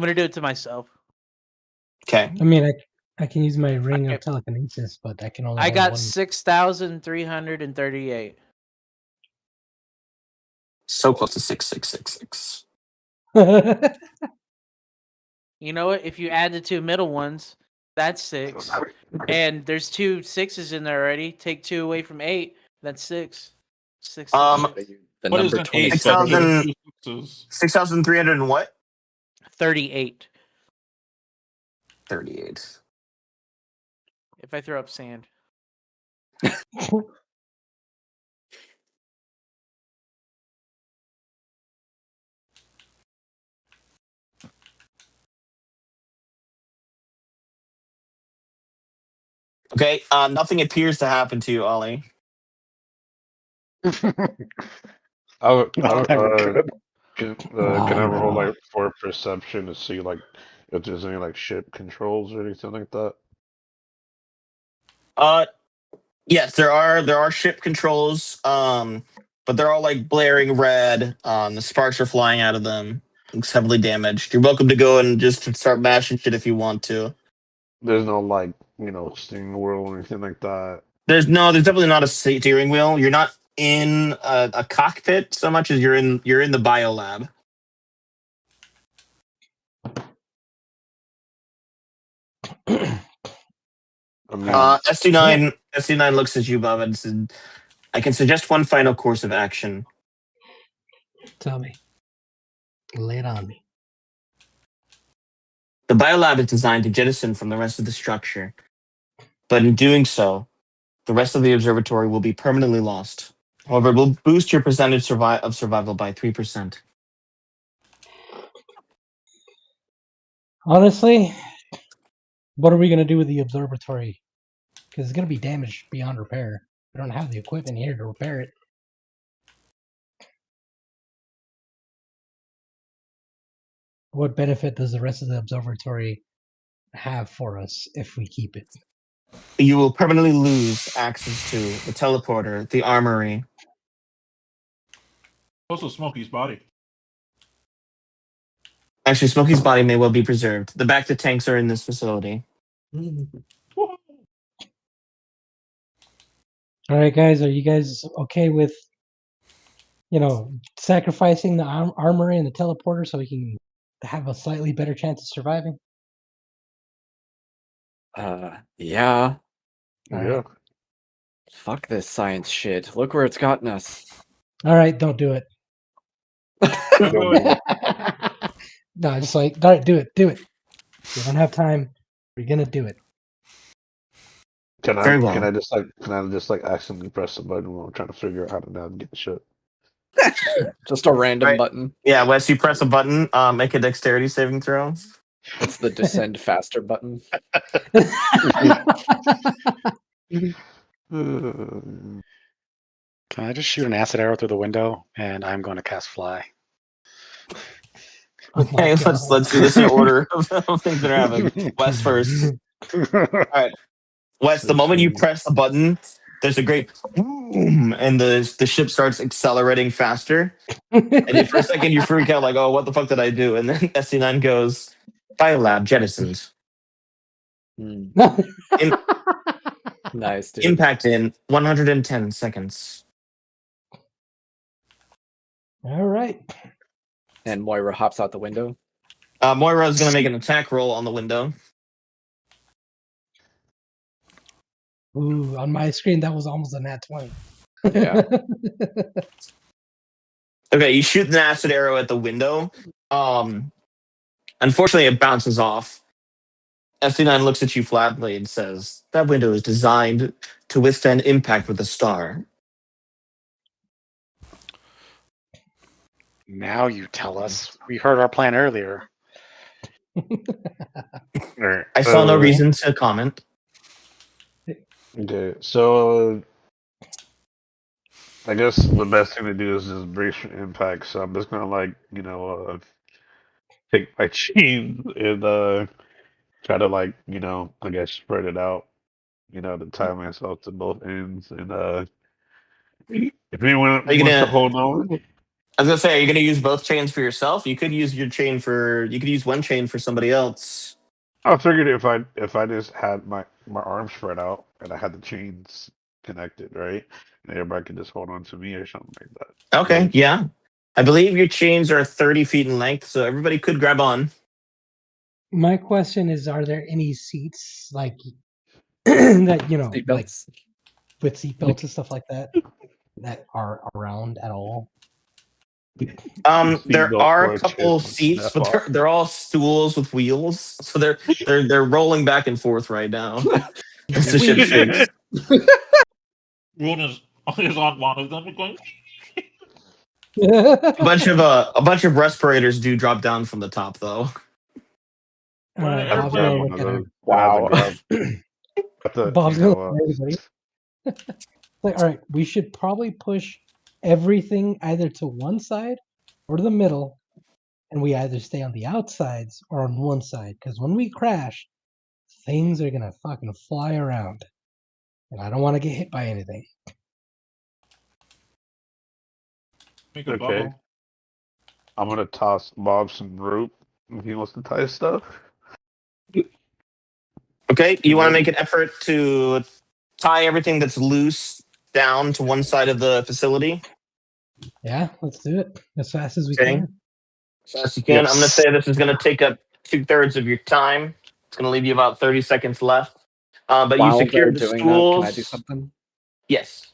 C: gonna do it to myself.
B: Okay.
D: I mean, I can use my ring
C: Okay.
D: of telekinesis, but I can only
C: I
D: hold
C: got
D: one.
C: 6,338.
B: So close to 6666.
C: You know what? If you add the two middle ones, that's 6. And there's 2 6s in there already. Take 2 away from 8. That's 6. 6, 6,
B: Um,
C: 6.
A: the
F: What is
A: number
F: an eight?
A: 27.
B: 6,300 and what?
C: 38.
B: 38.
C: If I throw up sand.
B: Okay. Nothing appears to happen to you, Ollie.
E: Not never good.
H: Can I
D: Oh,
H: roll
D: no.
H: like for perception to see like if there's any like ship controls or anything like that?
B: Yes, there are ship controls. But they're all like blaring red. The sparks are flying out of them. Looks heavily damaged. You're welcome to go and just start mashing shit if you want to.
H: There's no like, you know, steering wheel or anything like that.
B: There's definitely not a steering wheel. You're not in a cockpit so much as you're in the biolab.
H: I mean,
B: SD9 looks at you, Bob, and said, "I can suggest one final course of action.
D: Tell me. Lay it on me.
B: The biolab is designed to jettison from the rest of the structure, but in doing so, the rest of the observatory will be permanently lost. However, it will boost your percentage of survival by 3%.
D: Honestly, What are we gonna do with the observatory? Because it's gonna be damaged beyond repair. We don't have the equipment here to repair it. What benefit does the rest of the observatory have for us if we keep it?
B: You will permanently lose access to the teleporter, the armory.
F: Also, Smokey's body.
B: Actually, Smokey's body may well be preserved. The back to tanks are in this facility.
D: All right, guys, are you guys okay with, sacrificing the armory and the teleporter so we can have a slightly better chance of surviving?
A: Yeah.
D: All
H: Yeah.
D: right.
A: Fuck this science shit. Look where it's gotten us.
D: All right, don't do it.
H: Don't do it.
D: No, just like, all right, do it. We don't have time. We're gonna do it.
B: Very well.
H: Can I just accidentally press the button while I'm trying to figure out how to navigate the shit?
A: Just a random
B: Right.
A: button.
B: Yeah, Wes, you press a button, make a dexterity saving throw.
A: It's the descend faster button.
E: Can I just shoot an acid arrow through the window? And I'm going to cast fly.
D: Oh my
B: Okay,
D: God.
B: let's do this in order of things that are happening. Wes first. All right, Wes. The moment you press the button, there's a great boom, and the ship starts accelerating faster. And for a second, you freak out, like, "Oh, what the fuck did I do?" And then SC9 goes, "Biolab jettisoned.
A: Hmm. Nice, dude.
B: Impact in 110 seconds."
D: All right.
A: And Moira hops out the window.
B: Moira is going to make an attack roll on the window.
D: Ooh, on my screen, that was almost a nat 20.
A: Yeah.
B: Okay, you shoot an acid arrow at the window. Unfortunately, it bounces off. SC9 looks at you flatly and says, "That window is designed to withstand impact with a star."
E: Now you tell us. We heard our plan earlier.
H: Alright,
B: I saw no reason to comment.
H: Okay, so I guess the best thing to do is just brace for impact. So I'm just gonna take my chain and try to I guess spread it out. To tie myself to both ends and if anyone
B: Are you
H: wants to
B: gonna?
H: hold on.
B: I was gonna say, are you gonna use both chains for yourself? You could use your chain for. You could use one chain for somebody else.
H: I figured if I just had my arms spread out and I had the chains connected, right, and everybody could just hold on to me or something like that.
B: Okay,
H: Right?
B: yeah. I believe your chains are 30 feet in length, so everybody could grab on.
D: My question is, are there any seats like that, like
A: Seatbelts.
D: with seatbelts and stuff like that are around at all?
B: There
H: Seatbelt
B: are
H: for
B: a
H: a
B: couple
H: chip,
B: seats,
H: snap
B: but
H: off.
B: they're all stools with wheels, so they're rolling back and forth right now. As the ship shakes.
F: Rune is on one of them. Going.
B: A bunch of respirators do drop down from the top, though.
D: All right,
H: I have to
D: Bob's
H: grab
D: gonna
H: one
D: look
H: of
D: at her.
H: those.
A: Wow.
H: I have to,
D: Bob's gonna look at everybody. Like, all right, we should probably push everything either to one side or to the middle, and we either stay on the outsides or on one side. Because when we crash, things are gonna fucking fly around, and I don't want to get hit by anything.
F: Make a
H: Okay.
F: bubble.
H: I'm gonna toss Bob some rope if he wants to tie stuff.
B: Okay, you
H: And
B: want to
H: then
B: make an effort to tie everything that's loose down to one side of the facility?
D: Yeah, let's do it as fast as we
B: Okay.
D: can.
B: As fast as you can. I'm going to
E: Yes.
B: say this is going to take up 2/3 of your time. It's going to leave you about 30 seconds left. But you
A: While
B: secure
A: they're
B: the
A: doing that, can I do
B: stools.
A: something?
B: Yes.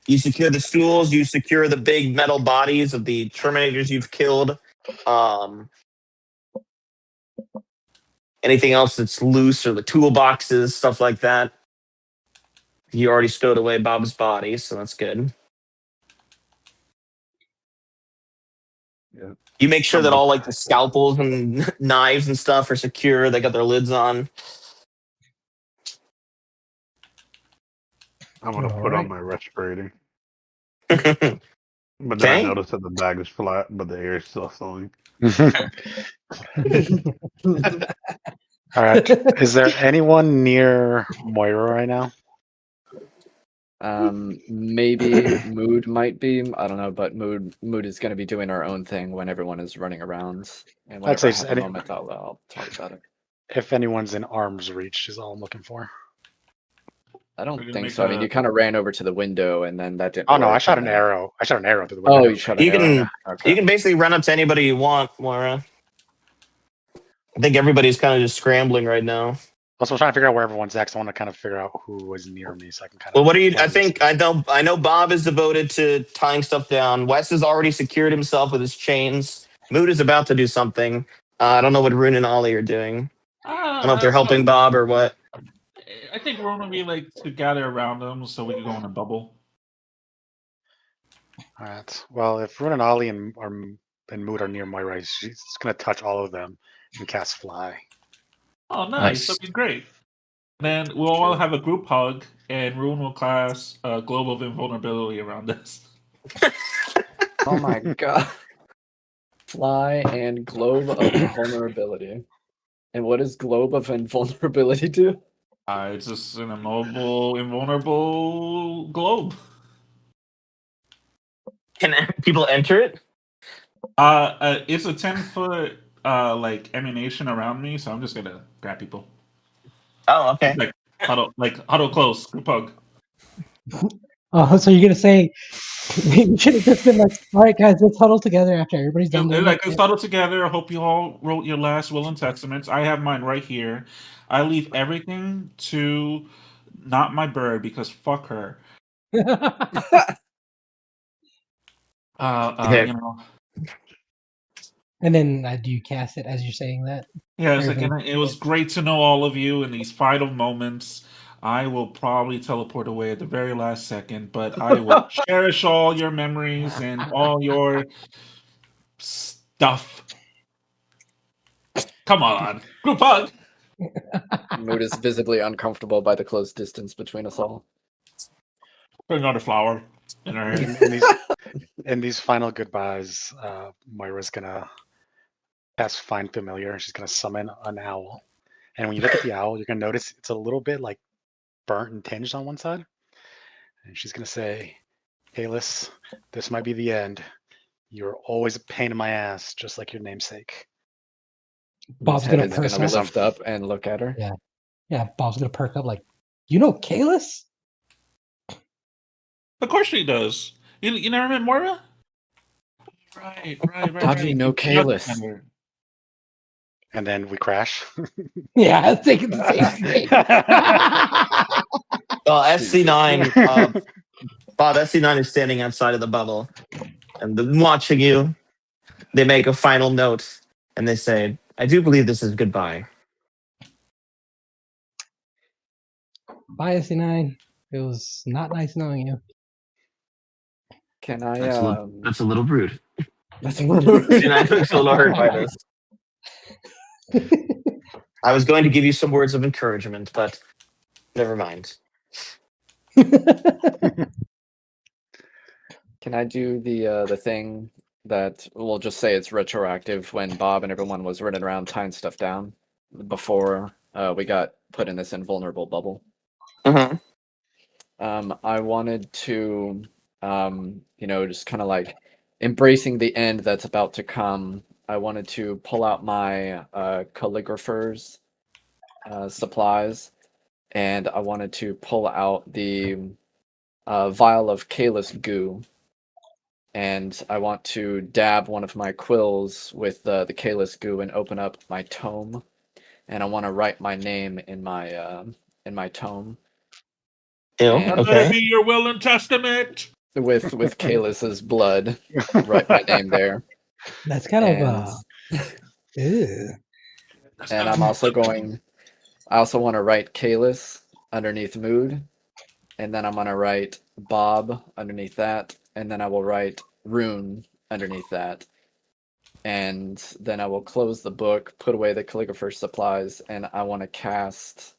B: You secure the stools. You secure the big metal bodies of the Terminators you've killed. Anything else that's loose or the toolboxes, stuff like that. You already stowed away Bob's body, so that's good.
H: Yeah.
B: You make sure
H: I'm
B: that
H: gonna
B: all like the scalpels and knives and stuff are secure. They got their lids on.
H: I'm gonna put
D: Alright.
H: on my respirator.
B: Okay.
H: But then I noticed that the bag is flat, but the air is still flowing.
E: All right. Is there anyone near Moira right now?
A: Maybe Mood might be. I don't know, but Mood is going to be doing our own thing when everyone is running around. And
E: I'd
A: whenever I
E: say
A: have a moment, I'll talk about it.
E: if anyone's in arm's reach is all I'm looking for.
A: I
F: We're
A: don't
F: gonna
A: think
F: make
A: so. I mean, you kind of ran over to the window, and then that didn't
E: Oh no, I
A: work.
E: shot
A: and
E: an
A: then-
E: arrow. I shot an arrow through the
A: Oh,
E: window.
A: you shot an
B: You
A: arrow.
B: can
A: Yeah. Okay.
B: you can basically run up to anybody you want, Moira. I think everybody's kind of just scrambling right now.
E: Also, I'm trying to figure out where everyone's at. 'Cause I want to kind of figure out who was near me, so I can kind of.
B: Well, what are you?
E: play
B: I think
E: this.
B: I know Bob is devoted to tying stuff down. Wes has already secured himself with his chains. Mood is about to do something. I don't know what Rune and Ollie are doing. I don't know if they're helping Bob or what.
F: I think we're gonna be like to gather around them so we can go in a bubble.
E: All right. Well, if Rune and Ollie and Mood are near Moira, she's gonna touch all of them and cast Fly.
F: Oh, nice.
B: Nice.
F: That'd be great. Then we'll all have a group hug, and Rune will cast a globe of invulnerability around us.
A: Oh my god. Fly and Globe of Invulnerability. And what does Globe of Invulnerability do?
F: It's just an immobile, invulnerable globe.
B: Can people enter it?
F: It's a 10-foot like emanation around me, so I'm just gonna grab people.
B: Oh, okay.
F: Huddle close, group hug.
D: Oh, so you're gonna say you should have just been like, all right, guys, let's huddle together after everybody's done doing
F: Like
D: that.
F: let's huddle together. I hope you all wrote your last will and testaments. I have mine right here. I leave everything to not my bird because fuck her.
B: Okay.
F: You know.
D: And then do you cast it as you're saying that?
F: Yeah, it's
D: Everything-
F: like, and it was great to know all of you in these final moments. I will probably teleport away at the very last second, but I will cherish all your memories and all your stuff. Come on, group hug.
A: Mood is visibly uncomfortable by the close distance between us all.
F: Put another flower in her hand.
E: In these final goodbyes, Moira's gonna cast Find Familiar. She's gonna summon an owl, and when you look at the owl, you're gonna notice it's a little bit like burnt and tinged on one side. And she's gonna say, "Kalis, this might be the end. You're always a pain in my ass, just like your namesake."
D: Bob's
A: His head
D: gonna
A: is
D: perk
A: gonna
D: up.
A: lift up and look at her.
D: Yeah, Bob's gonna perk up like, you know, Kalis?
F: Of course she does. You never met Moira? Right.
A: How do you know Kalis?
E: And then we crash.
D: Yeah, I was thinking the same thing.
B: Well, SC9, Bob, SC9 is standing outside of the bubble and watching you. They make a final note and they say, I do believe this is goodbye.
D: Bye, SC9. It was not nice knowing you.
A: Can I?
B: That's a little rude.
A: That's a little.
B: SC9 looks a little hurt by this. I was going to give you some words of encouragement, but never mind.
A: Can I do the thing that we'll just say it's retroactive when Bob and everyone was running around tying stuff down before we got put in this invulnerable bubble?
B: Uh-huh.
A: I wanted to, just kind of like embracing the end that's about to come. I wanted to pull out my calligrapher's supplies, and I wanted to pull out the vial of Kalis goo, and I want to dab one of my quills with the Kalis goo and open up my tome, and I want to write my name in my tome.
B: Ew,
A: And
F: Let it
B: okay.
F: be your will and testament.
A: with Kalis's blood, write my name there.
D: That's kind
A: And
D: of ew.
A: and I'm also going. I also want to write Kalis underneath Mood, and then I'm gonna write Bob underneath that, and then I will write Rune underneath that, and then I will close the book, put away the calligrapher's supplies, and I want to cast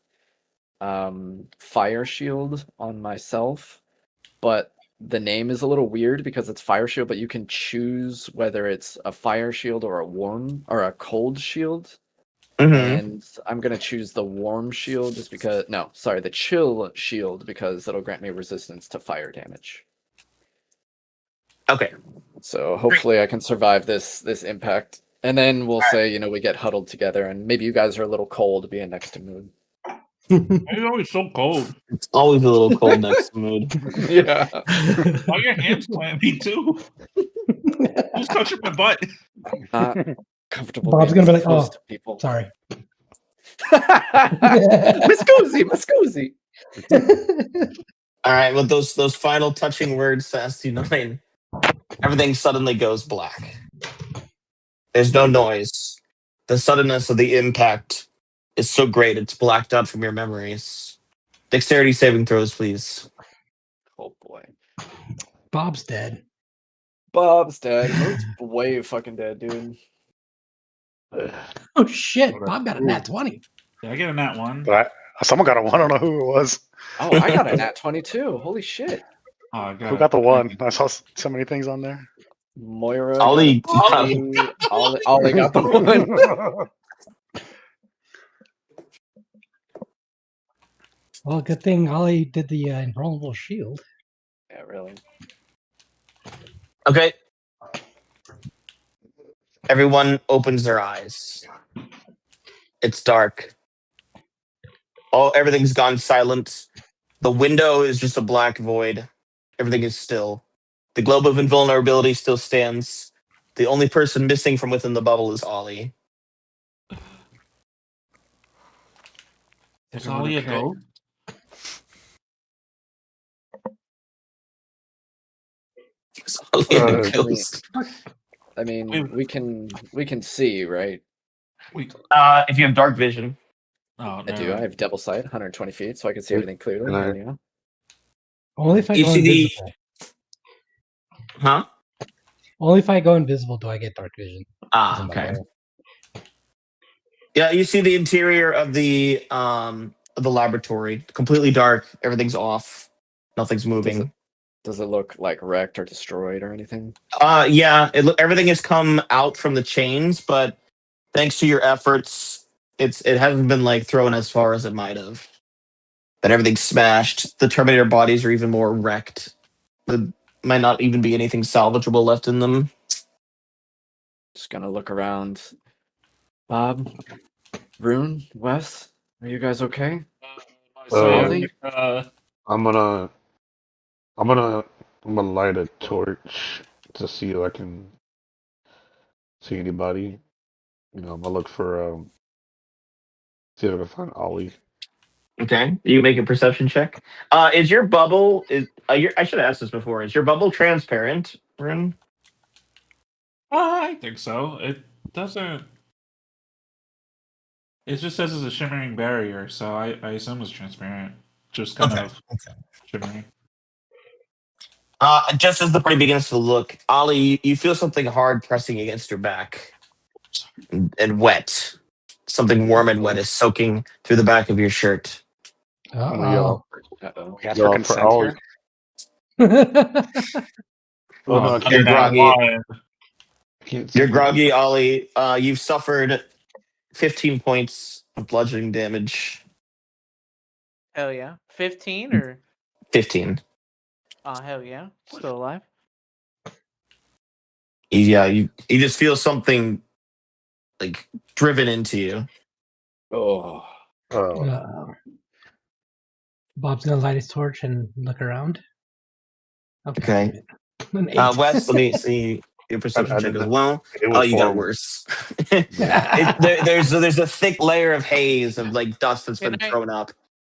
A: fire shield on myself, but the name is a little weird because it's fire shield, but you can choose whether it's a fire shield or a warm or a cold shield. And I'm gonna choose the warm shield just because the chill shield because it'll grant me resistance to fire damage.
B: Okay.
A: So hopefully I can survive this impact. And then we'll say, we get huddled together and maybe you guys are a little cold being next to Moon.
F: It's always so cold.
B: It's always a little cold next to Mood.
A: Yeah.
F: Why your hands clammy too? Who's touching my butt?
A: Not comfortable
D: Bob's
A: being
D: gonna be like,
A: close
D: "Oh,
A: to people.
D: sorry."
A: Muscozy.
B: All right, with those final touching words to ST9, everything suddenly goes black. There's no noise. The suddenness of the impact is so great it's blacked out from your memories. Dexterity saving throws, please.
A: Oh boy.
D: Bob's dead.
A: Bob's dead. Moon's way fucking dead, dude.
D: Oh shit! Bob got a nat 20.
F: Did I get a nat 1?
E: But someone got a 1. I don't know who it was.
A: Oh, I got a nat 22. Holy shit.
F: Oh, I
E: Who got the 1? I saw so many things on there.
A: Moira
B: Ollie
A: got a 2. Ollie got the 1.
D: Well, good thing Ollie did the invulnerable shield.
A: Yeah, really.
B: Okay. Everyone opens their eyes. It's dark. Everything's gone silent. The window is just a black void. Everything is still. The globe of invulnerability still stands. The only person missing from within the bubble is Ollie.
F: Is Ollie a ghost?
B: Is Ollie a ghost?
A: I mean, we can see, right?
B: If you have dark vision.
F: Oh,
A: I do. I have double sight, 120 feet, so I can see everything clearly. Yeah.
D: Only if I
B: You
D: go
B: see the-
D: invisible.
B: Huh?
D: Only if I go invisible do I get dark vision.
B: Ah, okay. Yeah, you see the interior of the laboratory, completely dark. Everything's off. Nothing's moving.
A: Does it look like wrecked or destroyed or anything?
B: Yeah. Everything has come out from the chains, but thanks to your efforts, it hasn't been like thrown as far as it might have. But everything's smashed. The Terminator bodies are even more wrecked. There might not even be anything salvageable left in them.
A: Just gonna look around. Bob, Rune, Wes, are you guys okay?
H: I'm gonna light a torch to see if I can see anybody. I'm gonna look for see if I can find Ollie.
B: Okay, you make a perception check. Is your bubble? I should have asked this before. Is your bubble transparent, Rune?
F: I think so. It doesn't. It just says it's a shimmering barrier, so I assume it's transparent. Just kind of shimmering.
B: Just as the party begins to look, Ollie, you feel something hard pressing against your back, and wet. Something warm and wet is soaking through the back of your shirt.
H: I'm gonna yell.
E: We asked for consent
H: Ollie.
E: here.
H: Oh no, I
B: You're
H: can't.
B: groggy.
H: Can't see
B: You're
H: my-
B: groggy, Ollie. You've suffered 15 points of bludgeoning damage.
C: Hell yeah. 15 or?
B: 15.
C: Oh, hell yeah. Still alive.
B: Yeah, you just feel something like driven into you.
A: Oh.
D: Bob's gonna light his torch and look around.
B: Okay.
D: An 8.
B: Wes, let me see your perception check as well.
H: It
B: Oh,
H: was
B: you got
H: horrible.
B: worse. There's a thick layer of haze of like dust that's been thrown up.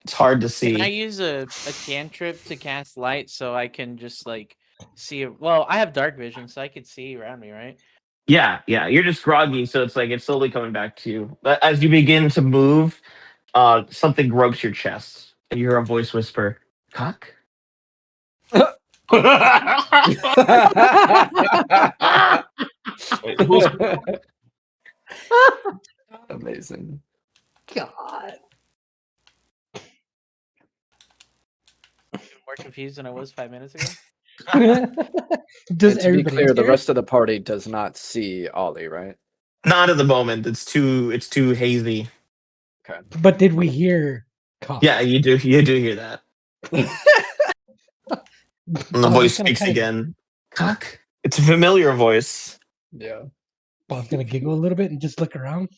B: It's hard to see.
C: Can I use a cantrip to cast light so I can just like see it? Well, I have dark vision, so I can see around me, right?
B: Yeah. You're just groggy, so it's like it's slowly coming back to you. But as you begin to move, something gropes your chest, and you hear a voice whisper, "Cock."
A: Amazing.
D: God.
C: more confused than I was 5 minutes ago.
D: Does
A: And to be
D: everybody
A: clear,
D: else
A: the
D: hear it?
A: rest of the party does not see Ollie, right?
B: Not at the moment. It's too hazy.
A: Okay.
D: But did we hear cough?
B: Yeah, you do hear that. And the
D: Bob's
B: voice
D: just gonna
B: speaks
D: kinda,
B: again. Cock. It's a familiar voice.
A: Yeah.
D: Bob's gonna giggle a little bit and just look around,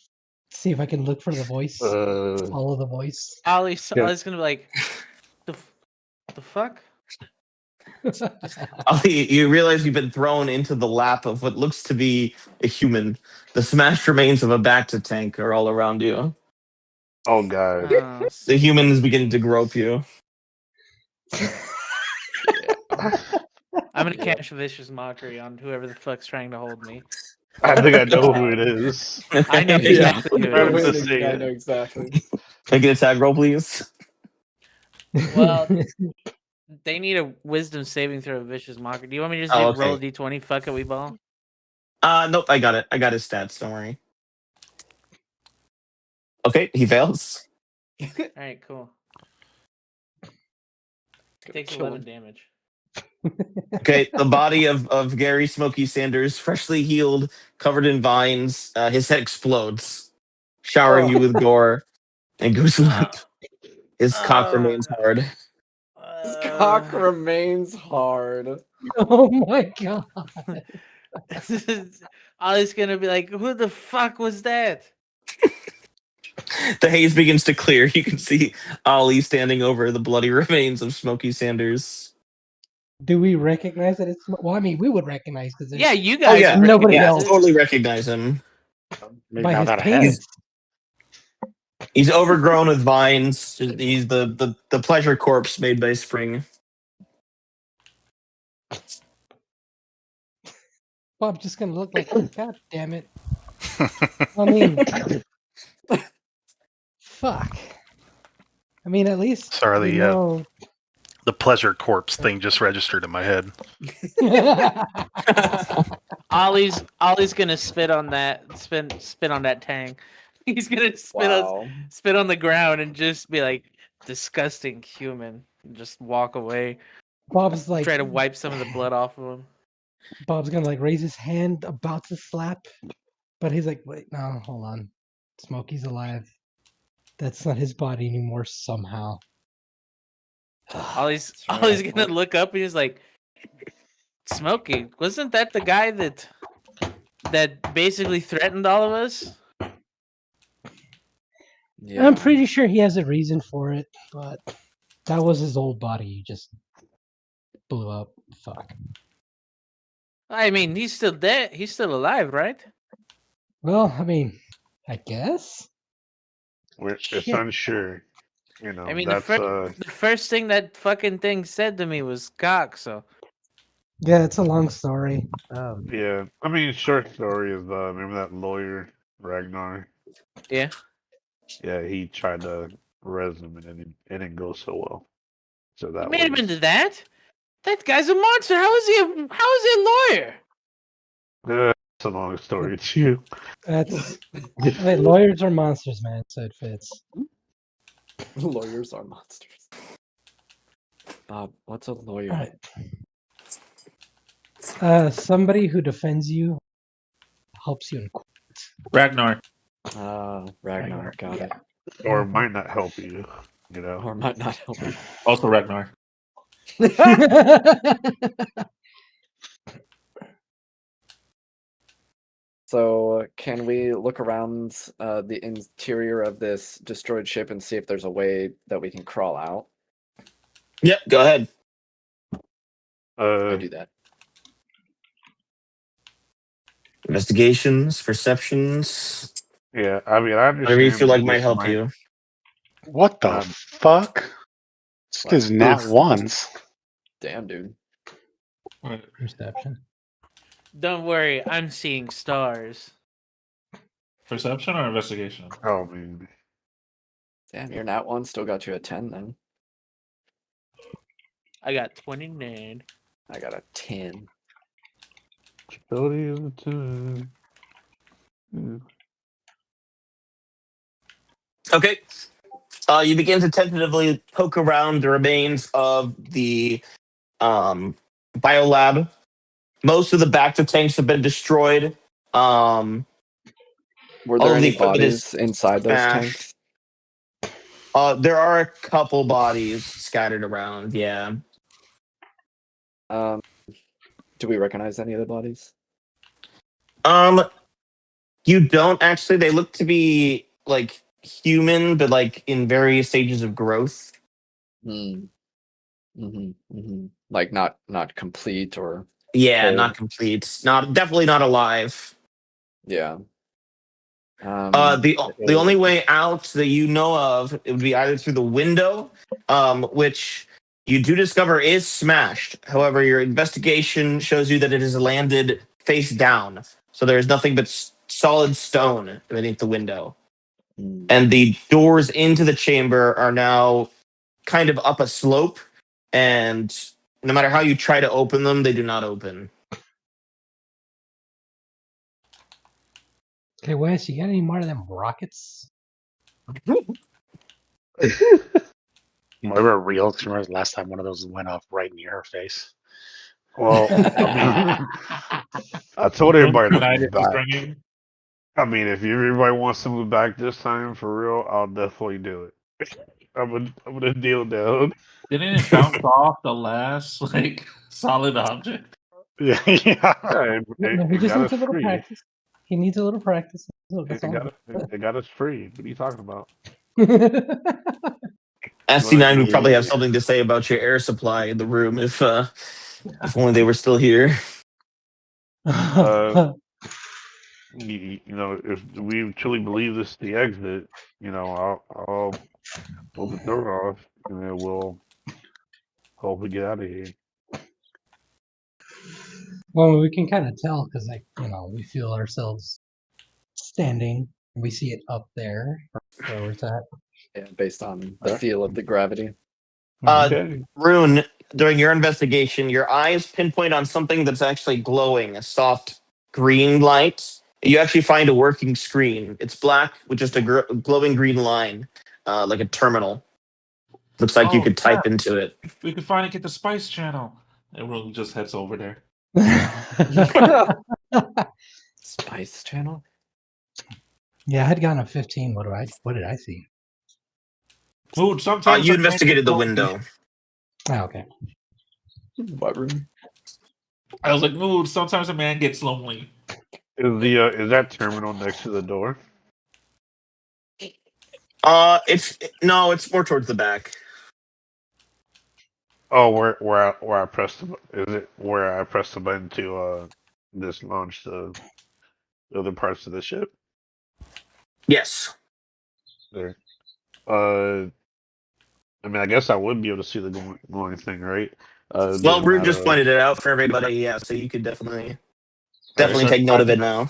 D: see if I can look for the voice.
H: Uh,
D: Follow the voice.
C: Ollie's
H: Yeah.
C: gonna be like, the fuck?
B: Ollie, you realize you've been thrown into the lap of what looks to be a human. The smashed remains of a Bacta tank are all around you.
H: oh god.
B: The human is beginning to grope you.
C: I'm gonna
A: Yep.
C: cash a vicious mockery on whoever the fuck's trying to hold me.
H: I think I know who it is.
C: I know
A: Yeah.
C: exactly who
H: I'm
C: it
H: gonna
C: is.
H: say
A: I
H: it.
A: know exactly.
B: Make an attack roll, please.
C: Well, they need a wisdom saving throw of vicious mockery. Do you want me to just
B: Oh,
C: roll a
B: okay.
C: d20? Fuck it, we ball.
B: Nope, I got it. I got his stats, don't worry. Okay, he fails.
C: All right, cool. Takes
A: Kill
C: 11
A: him.
C: damage.
B: Okay, the body of Gary Smoky Sanders, freshly healed, covered in vines, his head explodes, showering you with gore, and goes limp. His cock remains hard.
A: His cock remains hard.
D: Oh my god.
C: Ollie's gonna be like, who the fuck was that?
B: The haze begins to clear. You can see Ollie standing over the bloody remains of Smoky Sanders.
D: Do we recognize that it's? Well, I mean, we would recognize because
C: Yeah, you
B: Oh
C: guys
B: yeah,
D: nobody
B: yeah,
C: recognize
D: else.
C: it.
B: totally recognize him.
E: Maybe
D: by
E: not
D: his
E: that ahead.
D: pants.
B: He's overgrown with vines. He's the pleasure corpse made by spring.
D: Bob's just gonna look like, God damn it. I mean, fuck. I mean, at least
G: Sorry,
D: we know.
G: the pleasure corpse thing just registered in my head.
C: Ollie's gonna spit on that spit on that tang. He's gonna
A: Wow.
C: spit on the ground and just be like, disgusting human. And just walk away.
D: Bob's like,
C: Try to wipe some of the blood off of him.
D: Bob's gonna like raise his hand about to slap, but he's like, wait, no, hold on. Smokey's alive. That's not his body anymore somehow.
C: Ollie's
A: That's
C: Ollie's
A: right.
C: gonna look up and he's like, Smokey, wasn't that the guy that basically threatened all of us?
A: Yeah.
D: I'm pretty sure he has a reason for it, but that was his old body. He just blew up. Fuck.
C: I mean, he's still dead. He's still alive, right?
D: Well, I mean, I guess.
H: It's
D: Shit.
H: unsure. You know,
C: I mean,
H: that's
C: the first thing that fucking thing said to me was cock. So
D: Yeah, it's a long story.
H: yeah. I mean, short story is remember that lawyer Ragnar?
C: yeah.
H: Yeah, he tried to res him and it didn't go so well. So
C: You
H: that
C: made him
H: was
C: into that? That guy's a monster. How is he a lawyer?
H: it's a long story too.
D: That's hey, lawyers are monsters, man. So it fits.
A: Lawyers are monsters. Bob, what's a lawyer?
D: All right. Somebody who defends you, helps you in court.
F: Ragnar.
A: Ragnar, got it.
H: Or might not help you, you know.
A: Or might not help you.
F: Also Ragnar.
A: So, can we look around the interior of this destroyed ship and see if there's a way that we can crawl out?
B: Yep, go ahead.
A: I do that.
B: Investigations, perceptions.
H: Yeah, I mean, I understand.
B: Whatever you feel like might
H: this
B: help you.
E: What the fuck? This is nat ones.
A: Damn, dude.
D: Perception.
C: Don't worry, I'm seeing stars.
F: Perception or investigation?
H: Oh man,
A: Damn, your nat one still got you a 10 then.
C: I got 29.
A: I got a 10.
H: ability is a 10.
B: Okay. You begin to tentatively poke around the remains of the biolab. Most of the Bacta tanks have been destroyed.
A: Were
B: All
A: there
B: of the
A: any
B: equipment is
A: bodies inside those
B: smashed.
A: tanks?
B: There are a couple bodies scattered around. Yeah.
A: Do we recognize any of the bodies?
B: You don't actually. They look to be like human, but like in various stages of growth.
A: Hmm. Like not complete or
B: Yeah,
A: whole.
B: not complete. Not definitely not alive.
A: Yeah.
B: The only way out that you know of it would be either through the window, which you do discover is smashed. However, your investigation shows you that it has landed face down, so there is nothing but solid stone beneath the window, and the doors into the chamber are now kind of up a slope, and no matter how you try to open them, they do not open.
D: Okay, Wes, you got any more of them rockets?
E: Moira real. She remembers last time one of those went off right near her face.
H: Well, I mean, I told everybody to move
F: United is
H: back.
F: ringing.
H: I mean, if everybody wants to move back this time for real, I'll definitely do it. I'm gonna deal down.
F: Didn't it bounce off the last like solid object?
E: Yeah.
H: Yeah,
D: No, he
H: it
D: just
H: got
D: needs
H: us
D: a little
H: free.
D: practice. He needs a little practice. That's
H: It
D: all.
H: got it got us free. What are you talking about?
B: SC9 would probably have
H: Yeah.
B: something to say about your air supply in the room if only they were still here.
H: Uh, you know, if we truly believe this is the exit, you know, I'll pull the door off, and then we'll hopefully get out of here.
D: Well, we can kind of tell because, like, we feel ourselves standing. And we see it up there where it's at.
A: Yeah, based on the
H: Okay.
A: feel of the gravity.
H: Okay.
B: Rune, during your investigation, your eyes pinpoint on something that's actually glowing, a soft green light. You actually find a working screen. It's black with just a glowing green line, like a terminal. Looks like you
F: Oh,
B: could type into it.
F: we could finally get the Spice Channel. Everyone just heads over there.
A: Spice Channel?
D: Yeah, I had gotten a 15. What did I see?
F: Mood, sometimes
B: You
F: a man gets
B: investigated the
F: lonely.
B: window.
D: Oh, okay.
A: What room?
F: I was like, Mood, sometimes a man gets lonely.
H: Is that terminal next to the door?
B: It's more towards the back.
H: Oh, where I pressed is it where I pressed the button to just launch the other parts of the ship?
B: Yes.
H: There. I mean, I guess I would be able to see the glowing thing, right? It'd be
B: Well,
H: a
B: Rune just
H: matter of.
B: pointed it out for everybody. Yeah, so you could definitely
H: All right.
B: take note of it now.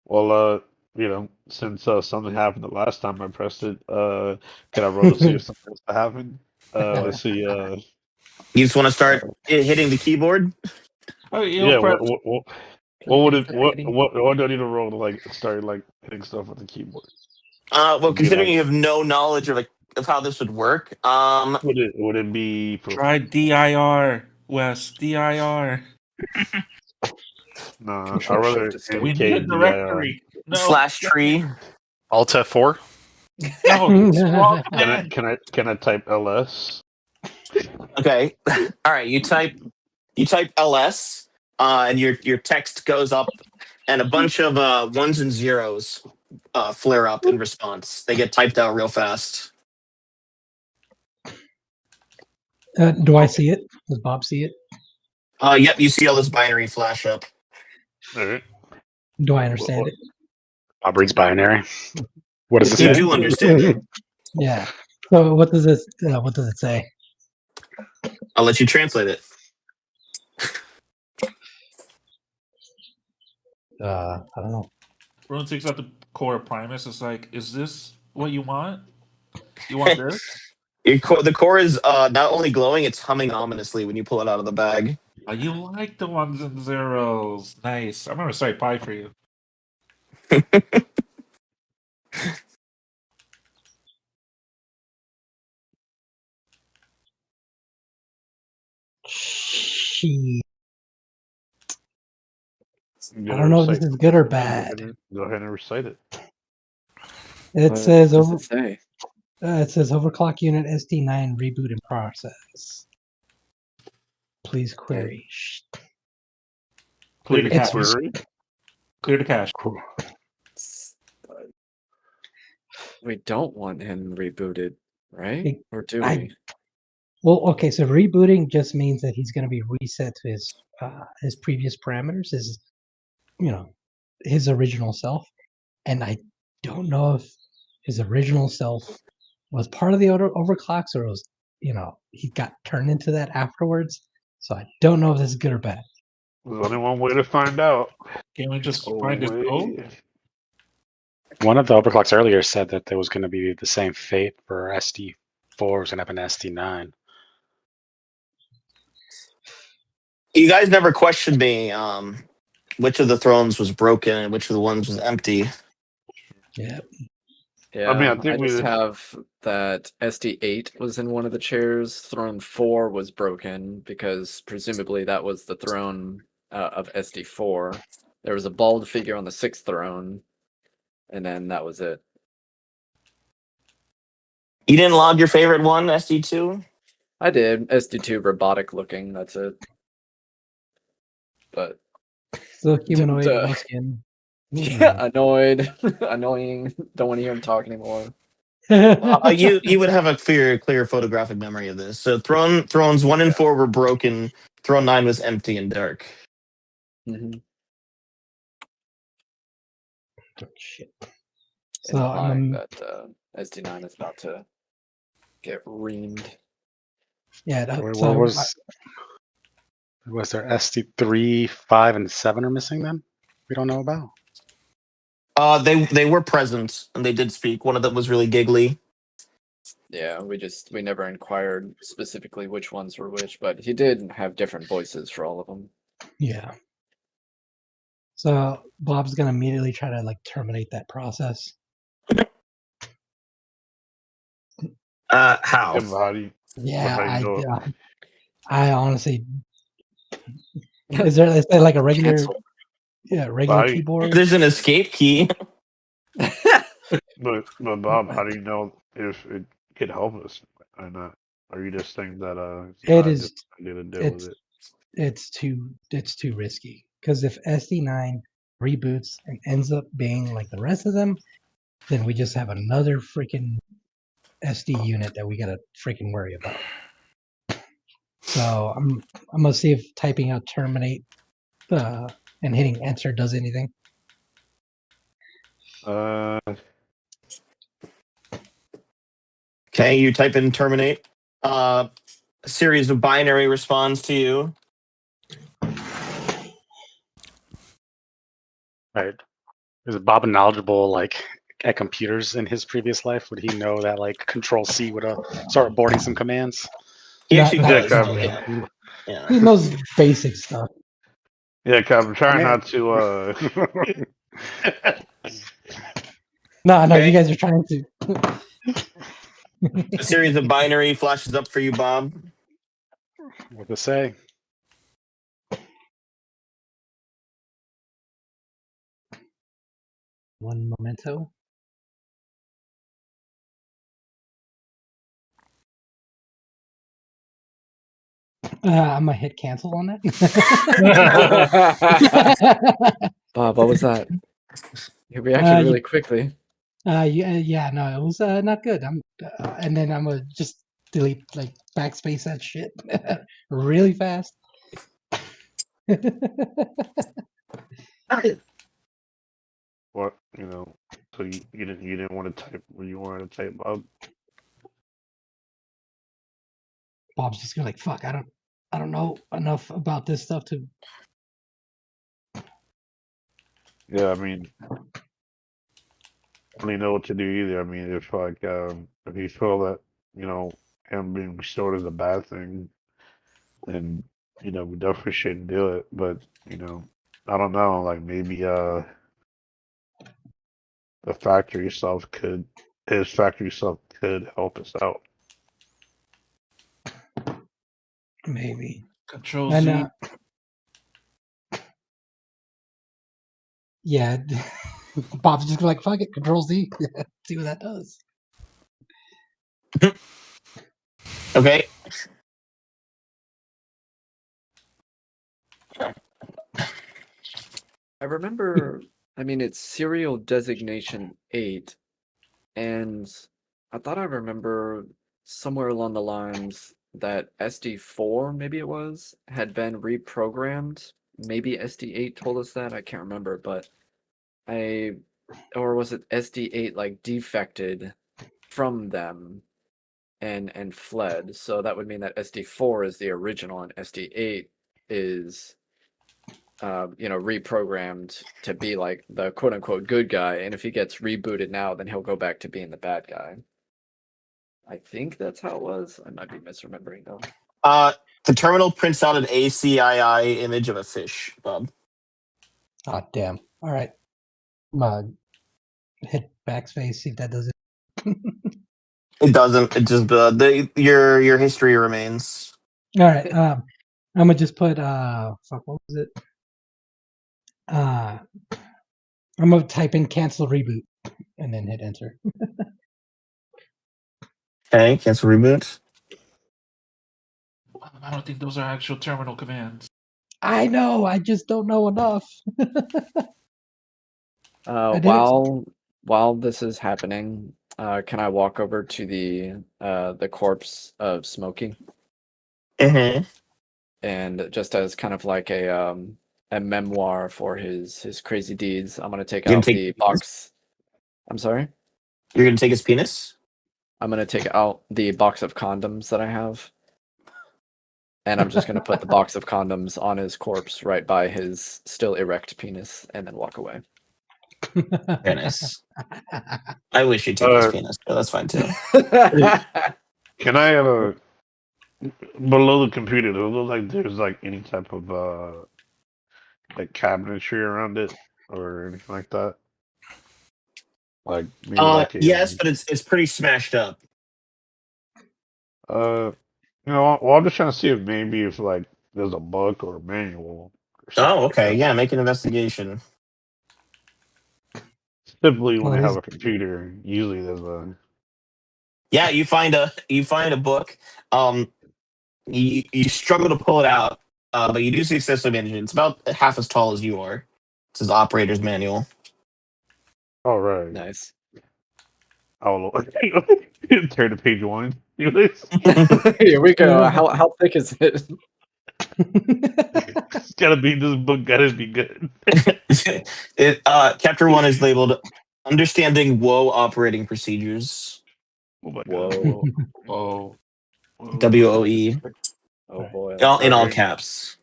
H: Well, you know, since something happened the last time I pressed it, can I roll to see if something else happened? Let's see.
B: You just want to start hitting the keyboard?
F: Oh,
H: Yeah.
F: press.
H: What would it? What do I need to roll to like start like hitting stuff with the keyboard?
B: Well,
H: It'd be
B: considering
H: like,
B: you have no knowledge of how this would work,
H: would it be?
F: Try DIR, Wes. DIR.
H: No, I'd
A: Control Shift
H: rather
A: Escape.
F: We need a
H: indicate DIR.
F: directory. No.
B: /tree.
G: Alt F4.
F: No, it's the wrong command.
H: Can I type LS?
B: Okay. All right. You type ls, and your text goes up, and a bunch of ones and zeros flare up in response. They get typed out real fast.
D: Do I see it? Does Bob see it?
B: Yep. You see all this binary flash up.
H: All right.
D: Do I understand it?
E: Bob reads binary. What does it
B: You
E: say?
B: do understand it.
D: Yeah. So what does this? What does it say?
B: I'll let you translate it.
D: I don't know.
F: Rune takes out the core of Primus. It's like, is this what you want? You want this?
B: The core is not only glowing; it's humming ominously when you pull it out of the bag.
F: Oh, you like the ones and zeros. Nice. I'm gonna cite pie for you.
D: She.
H: You
D: I
H: gotta
D: don't know if this
H: recite
D: is good or
H: something.
D: bad.
H: Go ahead and recite it.
D: It
A: What
D: says
A: does it say?
D: overclock unit SD9 reboot in process. Please query.
F: Clear the
D: It's
F: cache. Clear the cache.
E: Cool.
A: We don't want him rebooted, right?
D: It-
A: Or do
D: I-
A: we?
D: Well, okay, so rebooting just means that he's going to be reset to his previous parameters, his original self. And I don't know if his original self was part of the overclocks or was, he got turned into that afterwards. So I don't know if this is good or bad.
H: There's only one way to find out.
F: Can we just
H: Oh,
F: find his code?
H: wait.
E: One of the overclocks earlier said that there was going to be the same fate for SD4 was going to happen to SD9.
B: You guys never questioned me which of the thrones was broken and which of the ones was empty.
D: Yeah.
A: Yeah,
H: I mean, I
A: I
H: think
A: just
H: we.
A: have that SD8 was in one of the chairs. Throne 4 was broken because presumably that was the throne of SD4. There was a bald figure on the 6th throne, and then that was it.
B: You didn't log your favorite one, SD2?
A: I did. SD2 robotic looking, that's it. But
D: So humanoid,
A: Dude,
D: no skin.
A: yeah, annoyed, annoying. Don't want to hear him talk anymore.
B: You would have a clear photographic memory of this. So thrones 1 and 4 were broken. Throne 9 was empty and dark.
A: Mm-hmm.
D: Oh, shit. So
A: Implying that SD9 is about to get reamed.
D: yeah.
E: Where
D: So
E: was there SD3, 5, and 7 are missing then? We don't know about.
B: They were present and they did speak. One of them was really giggly.
A: Yeah, we never inquired specifically which ones were which, but he did have different voices for all of them.
D: yeah. So Bob's gonna immediately try to terminate that process.
B: How?
H: How do you?
D: Yeah,
H: How you do it?
D: I honestly, is there like a regular,
A: Cancel.
D: regular
H: How do you-
D: keyboard?
B: There's an escape key.
H: But Bob, how do you know if it could help us or not? Or you just think that it's
D: It
H: not a
D: is.
H: good idea to deal with it?
D: It's too risky because if SD9 reboots and ends up being like the rest of them, then we just have another freaking SD unit that we gotta freaking worry about. So I'm gonna see if typing out terminate and hitting enter does anything.
H: Uh,
B: Okay, you type in terminate. A series of binary responds to you.
E: Right. Is Bob knowledgeable at computers in his previous life? Would he know that Control C would start boarding some commands?
B: He actually
D: Not
B: does.
H: Kevin.
D: yet.
B: Yeah.
D: He knows basic stuff.
H: yeah, Kev, I'm trying
E: Man.
H: not to.
D: No,
B: Okay.
D: you guys are trying to.
B: A series of binary flashes up for you, Bob.
E: What to say?
D: One memento. I'm gonna hit cancel on that.
A: Bob, what was that? You reacted really quickly.
D: Yeah, no, it was not good. And then I'm gonna just delete backspace that shit really fast.
H: What So you didn't want to type when you wanted to type Bob.
D: Bob's just gonna fuck. I don't know enough about this stuff to.
H: Yeah, I mean, I don't really know what to do either. I mean, if if you feel that him being restored is a bad thing, then we definitely shouldn't do it. But I don't know. Like maybe the factory stuff his factory stuff could help us out.
D: Maybe.
F: Control
D: And
F: Z.
D: yeah, Bob's just like, fuck it, Control Z. See what that does.
B: Okay.
A: I remember, I mean, it's serial designation 8, and I thought I remember somewhere along the lines that SD4, maybe it was, had been reprogrammed. Maybe SD8 told us that, I can't remember, but or was it SD8 like defected from them and fled? So that would mean that SD4 is the original and SD8 is reprogrammed to be like the quote unquote good guy. And if he gets rebooted now, then he'll go back to being the bad guy. I think that's how it was. I might be misremembering though.
B: The terminal prints out an ACII image of a fish, Bob.
D: Oh, damn. All right. Hit backspace, see if that does it.
B: It doesn't. It just your history remains.
D: All right. I'm gonna just put fuck. What was it? I'm gonna type in cancel reboot and then hit enter.
B: Okay, cancel reboot.
F: I don't think those are actual terminal commands.
D: I know. I just don't know enough. I did it.
A: While this is happening, can I walk over to the corpse of Smokey?
B: Mm-hmm.
A: And just as kind of like a memoir for his crazy deeds, I'm gonna take
B: You're gonna
A: out
B: take
A: the box. I'm sorry.
B: You're gonna take his penis.
A: I'm gonna take out the box of condoms that I have, and I'm just gonna put the box of condoms on his corpse right by his still erect penis, and then walk away.
B: Very nice. I wish you'd take his
H: Uh,
B: penis, but that's fine too.
H: Can I have a below the computer? Does it look like there's like any type of like cabinetry around it or anything like that? Like maybe like a
B: Yes, but it's pretty smashed up.
H: well, I'm just trying to see if maybe if like there's a book or a manual or something
B: Oh,
H: like
B: okay.
H: that.
B: Yeah, make an investigation.
H: Typically, when
D: Well,
H: they
D: it
H: have
D: is-
H: a computer, usually there's a.
B: Yeah, you find a book. You struggle to pull it out, but you do successfully manage it. It's about half as tall as you are. It says operator's manual.
H: All right.
A: Nice.
H: I'll turn to page 1. Anyways,
A: Here we go. How thick is it?
H: it's gotta be this book. Gotta be good.
B: Chapter 1 is labeled "Understanding WoE Operating Procedures."
H: Oh my god.
A: Whoa.
F: Oh.
B: WOE.
A: Oh boy.
B: All, in all
H: Alright.
B: caps.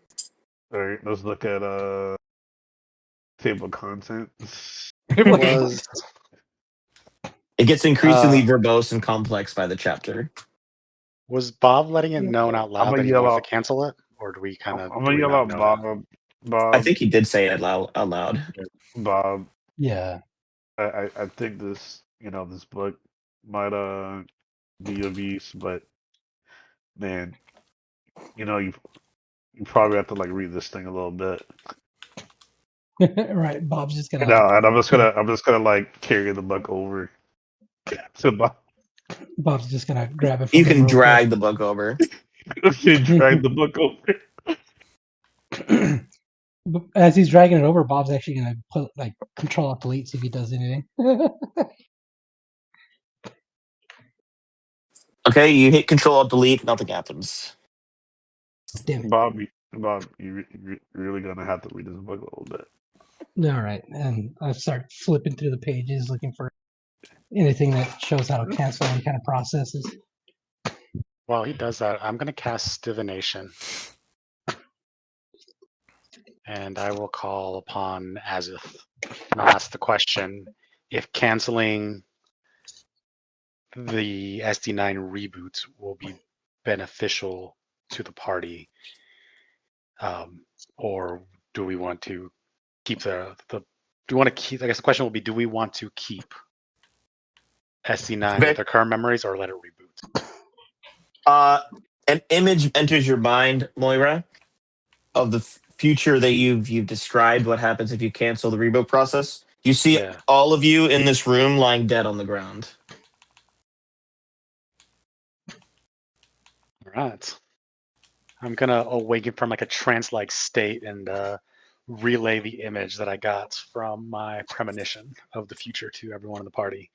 H: All right. Let's look at table of contents.
E: Was
B: It gets increasingly verbose and complex by the chapter.
E: was Bob letting it known out
H: I'm
E: loud
H: gonna
E: that he
H: yell
E: wants to
H: out.
E: cancel it, or do we kind of
H: I'm
E: do
H: gonna
E: we
H: yell
E: not
H: out,
E: know that?
H: Bob.
B: I think he did say it out loud.
H: Bob.
D: yeah.
H: I think this this book might be of use, but man, you probably have to like read this thing a little bit.
D: Right. Bob's just gonna.
H: And I'm just gonna like carry the book over to Bob.
D: Bob's just gonna grab it from
B: You
D: him
B: can
D: real
B: drag the book over.
H: Drag the book over.
D: quick. But as he's dragging it over, Bob's actually gonna put like Control Alt Delete, see if he does anything.
B: Okay, you hit Control Alt Delete, nothing happens.
D: Damn it.
H: Bob, you really gonna have to read this book a little bit.
D: All right, and I start flipping through the pages looking for anything that shows how to cancel any kind of processes.
E: While he does that, I'm going to cast Divination, and I will call upon Azith, and I'll ask the question: if canceling the SD9 reboot will be beneficial to the party, or do we want to keep do we want to keep? I guess the question will be: do we want to keep SD9
B: Okay.
E: with their current memories, or let it reboot?
B: An image enters your mind, Moira. of the future that you've described, what happens if you cancel the reboot process, you see
E: Yeah.
B: all of you in this room lying dead on the ground.
E: All right. I'm gonna awaken from like a trance-like state and relay the image that I got from my premonition of the future to everyone in the party.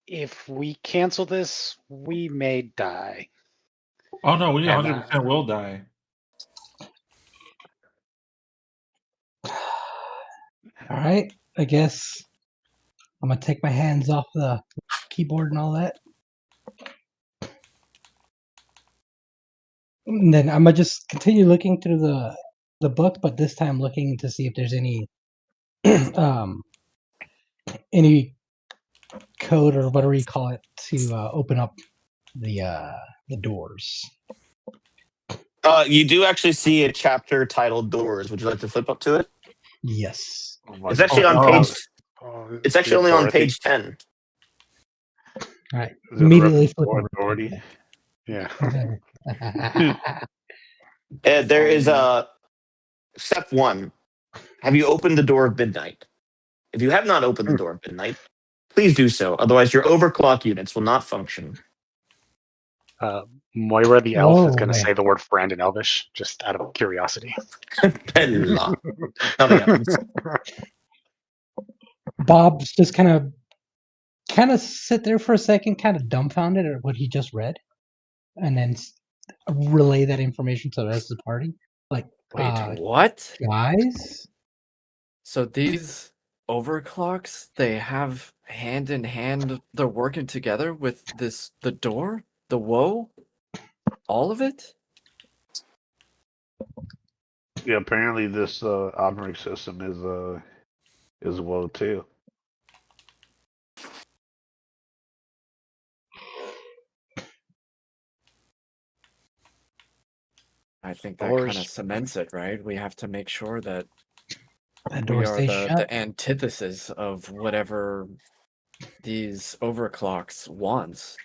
E: If we cancel this, we may die.
F: Oh no, we
E: And
F: 100% will die.
D: All right, I guess I'm gonna take my hands off the keyboard and all that. And then I'm gonna just continue looking through the book, but this time looking to see if there's any any code or whatever you call it to open up the doors.
B: You do actually see a chapter titled "Doors." Would you like to flip up to it?
D: Yes.
H: Oh my
B: It's actually on
H: God.
B: page. It's actually only on page 10.
D: All right.
H: Is it a
D: Immediately
H: reference to
D: flip over.
H: authority?
E: Yeah.
B: There is a step 1. Have you opened the door of midnight? If you have not opened the door of midnight, please do so. Otherwise, your overclock units will not function.
E: Moira the elf is
D: Oh,
E: gonna
D: man.
E: say the word friend in Elvish, just out of curiosity.
B: Bella. Nothing happens.
D: Bob's just kind of sit there for a second, kind of dumbfounded at what he just read, and then relay that information to the rest of the party. Like,
A: Wait, what?
D: guys,
A: So these overclocks, they have hand in hand, they're working together with the door, the woe, all of it?
H: Yeah, apparently this operating system is woe too.
A: I think that kind of
E: Doors.
A: cements it, right? We have to make sure that
D: that
A: we
D: door
A: are
D: stays
A: the
D: shut.
A: antithesis of whatever these overclocks wants.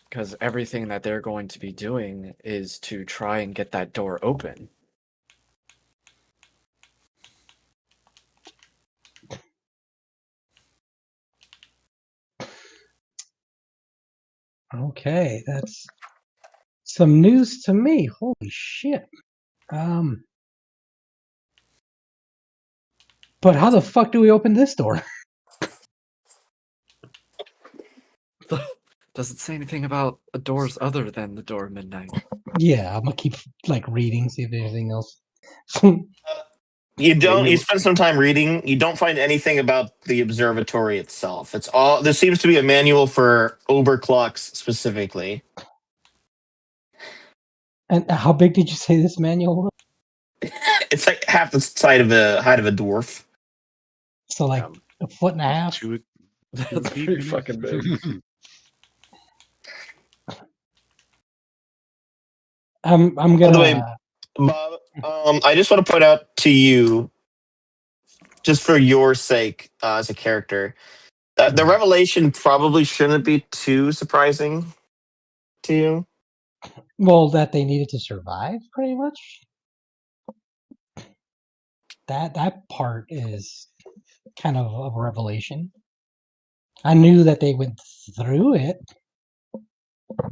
A: Because everything that they're going to be doing is to try and get that door open.
D: Okay, that's some news to me. Holy shit. But how the fuck do we open this door?
A: Does it say anything about doors other than the door of midnight?
D: Yeah, I'm gonna keep like reading, see if there's anything else.
B: You don't.
E: Maybe
B: You spend some time reading. You don't find anything about the observatory itself. It's all. There seems to be a manual for overclocks specifically.
D: And how big did you say this manual was?
B: It's like half the height of a dwarf.
D: So like a foot and a half.
E: two.
A: That's pretty fucking big.
D: I'm
B: By the
D: gonna.
B: way, Bob, I just want to point out to you, just for your sake as a character, that the revelation probably shouldn't be too surprising to you.
D: Well, that they needed to survive, pretty much. That part is kind of a revelation. I knew that they went through it.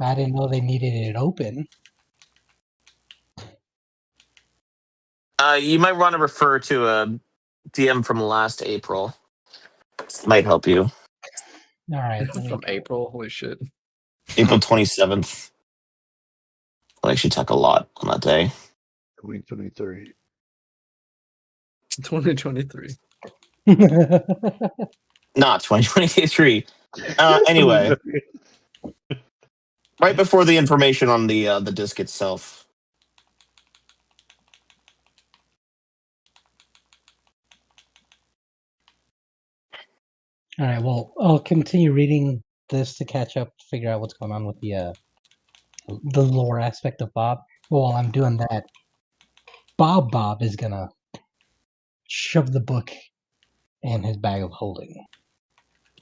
D: I didn't know they needed it open.
B: You might want to refer to a DM from last April. Might help you.
D: All right.
A: From April, holy shit.
B: April 27th. I actually took a lot on that day.
H: 2023.
A: 2023.
B: Not 2023. Anyway, right before the information on the disc itself.
D: All right. Well, I'll continue reading this to catch up, figure out what's going on with the lore aspect of Bob. Well, while I'm doing that, Bob is gonna shove the book in his bag of holding.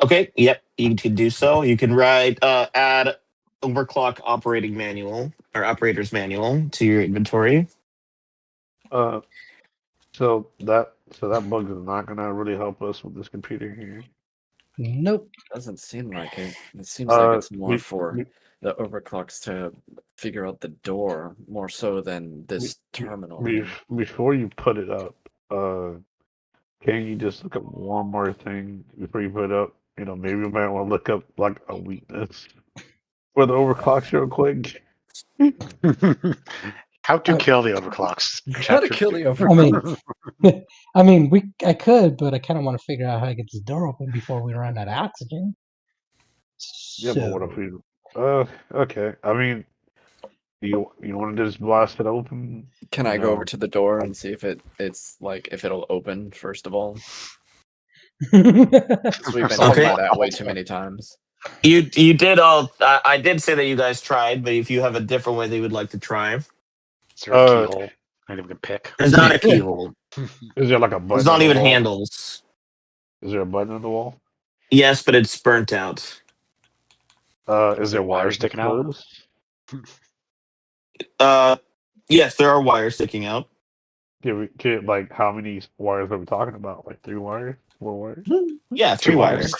B: Okay, yep, you can do so. You can add overclock operating manual or operator's manual to your inventory.
H: So that bug is not gonna really help us with this computer here.
D: Nope.
A: Doesn't seem like it. It seems like it's more
H: we-
A: for
H: we-
A: the overclocks to figure out the door more so than this terminal. here.
H: Before you put it up, can you just look up one more thing before you put it up? You know, maybe you might want to look up like a weakness for the overclocks real quick.
E: How to kill the overclocks?
A: How to
E: Chapter
A: kill
E: 2.
A: the overclocks.
D: I mean, I could, but I kind of want to figure out how to get this door open before we run out of oxygen.
H: Yeah, but what if we? Okay. I mean, you want to just blast it open?
A: Can I go over
H: No.
A: to the door and see if it's like if it'll open first of all?
D: so?
A: 'Cause we've been hit
B: Okay.
A: by that way too many times.
B: You did all. I did say that you guys tried, but if you have a different way that you would like to try,
E: Is there a keyhole? Anything we can pick?
B: there's not a keyhole.
H: Is there like a button?
B: There's
H: on
B: not
H: the
B: even
H: wall?
B: handles.
H: Is there a button on the wall?
B: Yes, but it's burnt out.
H: Is
E: there
H: there
E: wires
H: wires
E: sticking out?
H: exposed?
B: Yes, there are wires sticking out.
H: Like how many wires are we talking about? Like 3 wires? 4 wires?
B: Yeah, 3
E: Two
B: wires.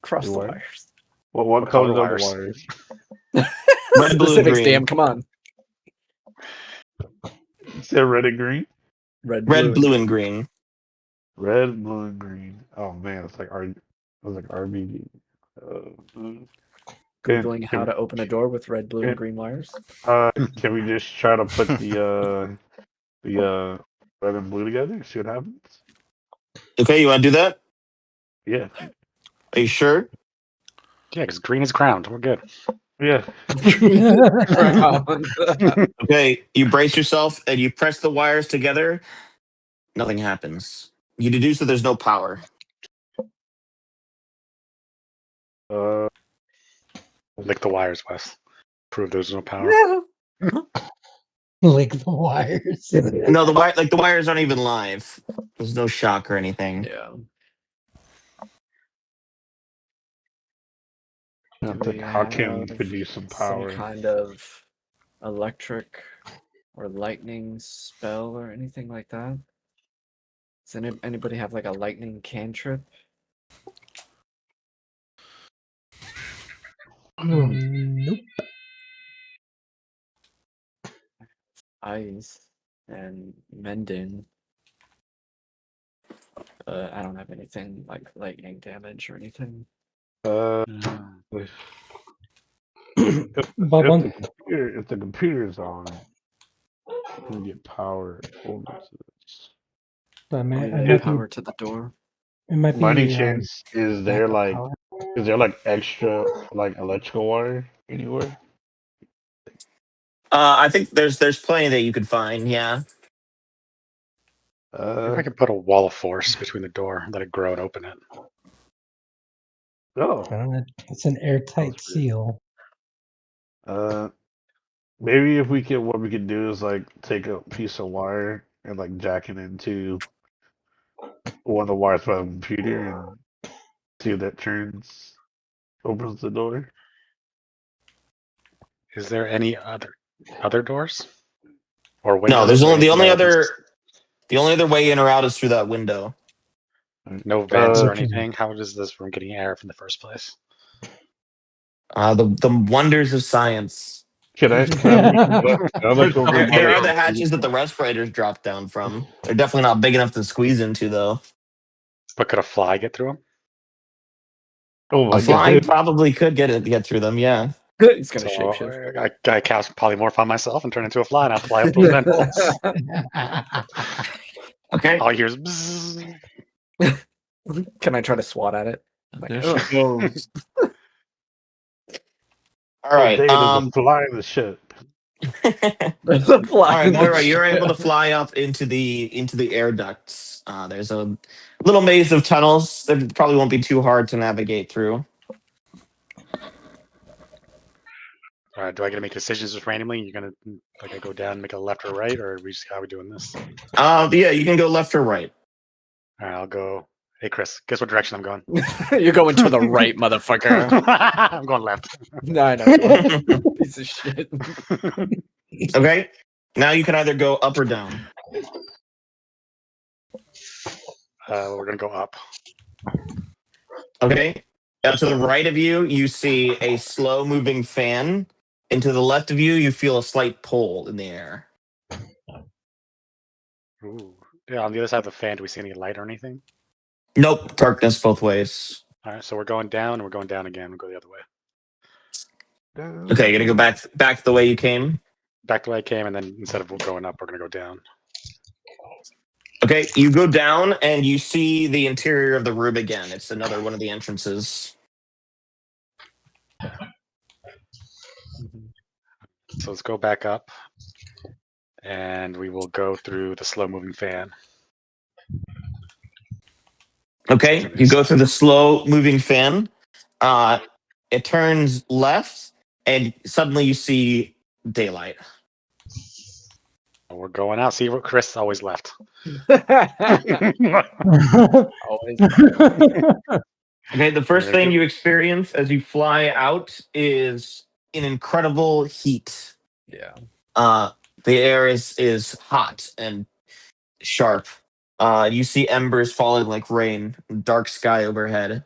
A: Cross
H: Two
A: the
H: wires?
A: wires.
H: What
E: color
H: colors are the
E: wires?
H: wires?
B: Red, blue, and
A: Specifics,
B: green.
A: damn, come on.
H: Is there red and green?
A: Red,
B: Red, blue, and green.
H: Red, blue, and green. Oh man, it's like RBG.
A: Googling how
H: can,
A: to open a door with red, blue,
H: can-
A: and green wires.
H: can we just try to put the red and blue together? See what happens?
B: Okay, you want to do that?
H: Yeah.
B: Are you sure?
E: Yeah, because green is ground. We're good.
H: Yeah.
B: Okay, you brace yourself and you press the wires together. Nothing happens. You deduce that there's no power.
E: Lick the wires, Wes. Prove there's no power.
D: Lick the wires.
B: No, the wires aren't even live. There's no shock or anything.
A: Yeah.
H: I
A: Do
H: think
A: we
H: how can we
A: have
H: produce some
A: some
H: power?
A: kind of electric or lightning spell or anything like that? Does anybody have like a lightning cantrip?
D: Nope.
A: Ice and mending. I don't have anything like lightning damage or anything.
H: If
D: But one,
H: if the computer is on, we get power over to this.
D: but
A: Oh,
D: man,
A: yeah,
D: it might
A: power to the door.
H: By any
D: be
H: chance, is there
D: backup
H: like
D: power.
H: extra like electrical wire anywhere?
B: I think there's plenty that you could find. Yeah.
E: If I could put a wall of force between the door, let it grow and open it.
D: I don't know. It's an airtight
H: Sounds weird.
D: seal.
H: Maybe if what we could do is like take a piece of wire and like jack it into one of the wires by the computer and see if that opens the door.
E: Is there any other doors or windows?
B: No, there's
E: or
B: only the
E: anything
B: only other way in or out is through that window.
E: no vents or
D: Okay.
E: anything. How is this room getting air from the first place?
B: The wonders of science.
H: Can I look over
B: There are the
H: my-
B: hatches that the respirators drop down from. They're definitely not big enough to squeeze into, though.
E: But could a fly get through them?
H: Oh my
B: A fly
H: god!
B: probably could get through them. Yeah.
A: He's gonna
E: So
A: shapeshift.
E: I cast polymorph on myself and turn into a fly, and I'll fly up those vent holes.
B: Okay.
E: All I hear is bzzz.
A: Can I try to swat at it? Like,
F: There
A: ugh.
F: she goes.
B: All right.
H: Dave, there's a fly in the ship.
A: There's a fly.
B: All right,
A: in the
B: Moira, you're
A: ship.
B: able to fly up into the air ducts. There's a little maze of tunnels that probably won't be too hard to navigate through.
E: Do I get to make decisions just randomly? You're gonna like I go down, and make a left or right, or how are we doing this?
B: Yeah, you can go left or right.
E: All right, I'll go. Hey, Chris, guess what direction I'm going?
A: You're going to the right, motherfucker.
E: I'm going left.
A: No, I know. Piece of shit.
B: Okay. Now you can either go up or down.
E: We're gonna go up.
B: Okay. To the right of you, you see a slow-moving fan, and to the left of you, you feel a slight pull in the air.
E: Ooh. Yeah, on the other side of the fan, do we see any light or anything?
B: Nope, darkness both ways.
E: All right, so we're going down, and we're going down again. We'll go the other way.
B: Okay, you're gonna go back the way you came.
E: Back the way I came, and then instead of going up, we're gonna go down.
B: Okay, you go down and you see the interior of the room again. It's another one of the entrances.
E: So let's go back up, and we will go through the slow-moving fan.
B: Okay, you go through the slow-moving fan. It turns left, and suddenly you see daylight.
E: We're going out. See, Chris always left.
A: Always.
B: Okay, the first thing you experience as you fly out is an incredible heat.
A: Yeah.
B: The air is hot and sharp. You see embers falling like rain, dark sky overhead.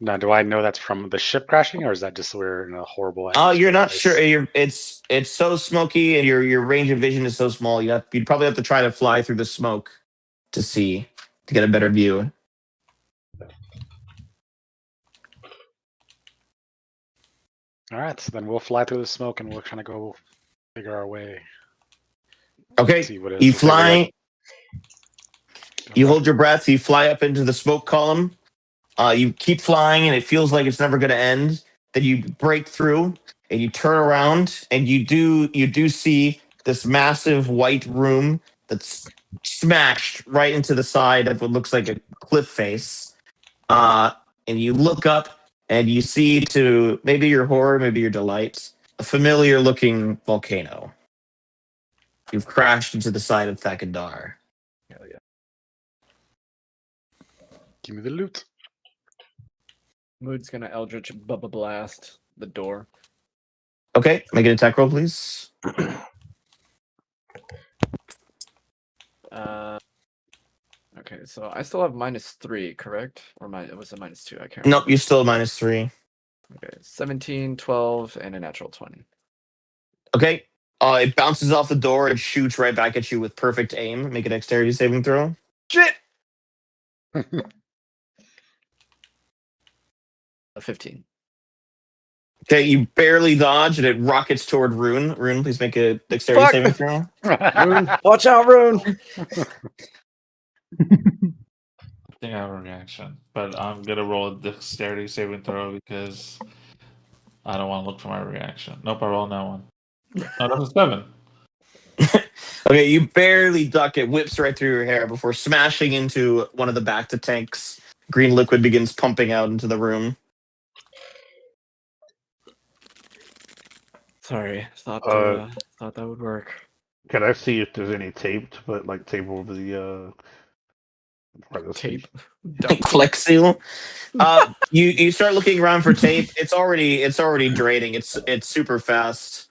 E: Now, do I know that's from the ship crashing, or is that just we're in a horrible?
B: Oh, you're not
E: atmosphere?
B: sure. It's so smoky, and your range of vision is so small. You'd probably have to try to fly through the smoke to get a better view.
E: All right, so then we'll fly through the smoke, and we'll kind of go figure our way.
B: Okay,
E: See what
B: you
E: is there
B: fly.
E: like-
B: You hold your breath. You fly up into the smoke column. You keep flying, and it feels like it's never going to end. Then you break through, and you turn around, and you do see this massive white room that's smashed right into the side of what looks like a cliff face. And you look up, and you see, to maybe your horror, maybe your delight, a familiar-looking volcano. You've crashed into the side of Thakandar.
A: Hell yeah.
E: Give me the loot.
A: Mood's gonna Eldritch Bubba Blast the door.
B: Okay, make an attack roll, please.
A: Okay, so I still have -3, correct? Or was it -2? I can't
B: Nope,
A: remember.
B: you're still -3.
A: Okay, 17, 12, and a natural 20.
B: Okay. It bounces off the door and shoots right back at you with perfect aim. Make a dexterity saving throw.
A: Shit! A 15.
B: Okay, you barely dodge and it rockets toward Rune. Rune, please make a dexterity
A: Fuck!
B: saving throw.
A: Rune, watch out, Rune!
F: I think I have a reaction, but I'm gonna roll a dexterity saving throw because I don't want to look for my reaction. Nope, I rolled that one. Oh, that's a 7.
B: Okay, you barely duck. It whips right through your hair before smashing into one of the Bacta tanks. Green liquid begins pumping out into the room.
A: Sorry, thought that would work.
H: Can I see if there's any tape to put like tape over the part of the
A: Tape.
B: Flex seal. You start looking around for tape. It's already draining. It's super fast.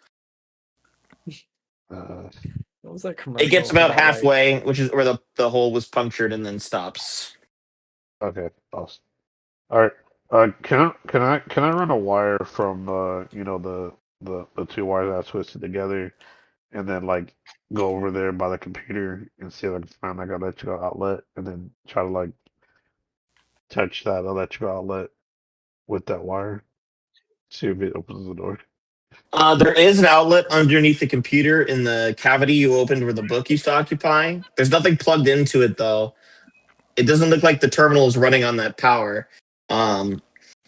A: What was that commercial?
B: It gets about
A: like-
B: halfway, which is where the hole was punctured, and then stops.
H: Okay, awesome. All right. Can I run a wire from the two wires I twisted together, and then like go over there by the computer and see if I can find like an electrical outlet, and then try to like touch that electrical outlet with that wire, see if it opens the door.
B: There is an outlet underneath the computer in the cavity you opened where the book used to occupy. There's nothing plugged into it though. It doesn't look like the terminal is running on that power.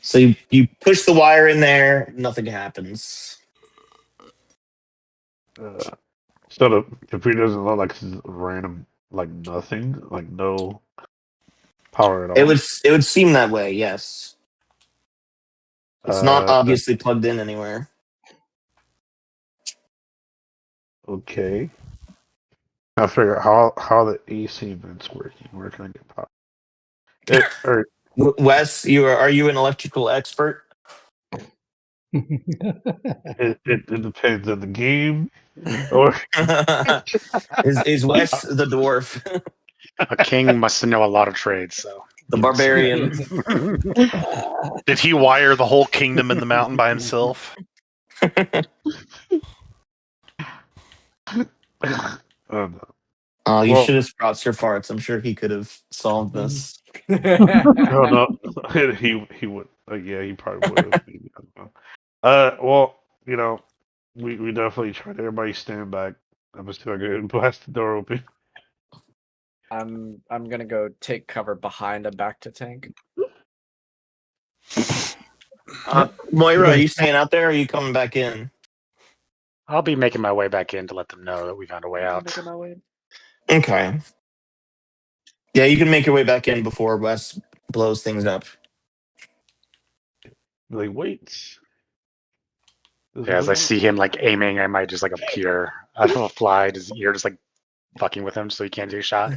B: So you push the wire in there, nothing happens.
H: So the computer doesn't look like it's random, like nothing, like no power at all.
B: It would seem that way, yes. It's not obviously plugged in anywhere.
H: Okay. I figure out how the AC vent's working. Where can I get power?
B: Wes, are you an electrical expert?
H: It depends on the game. Or
B: is Wes the dwarf,
E: A king must know a lot of trades, so.
B: the barbarian?
G: Did he wire the whole kingdom in the mountain by himself?
H: oh no.
B: Oh, you
H: Well-
B: should have brought Sir Farts. I'm sure he could have solved this.
H: Oh no, he would. Yeah, he probably would have. I don't know. Well, you know, we definitely tried. Everybody stand back. I'm just gonna blast the door open.
A: I'm gonna go take cover behind a back to tank.
B: Moira, are you staying out there or are you coming back in?
E: I'll be making my way back in to let them know that we found a way out.
A: Making my way.
B: Okay. Yeah, you can make your way back in before Wes blows things up.
H: Like, wait.
E: Yeah, as I see him like aiming, I might just like appear out of a fly, his ear just like fucking with him so he can't do a shot.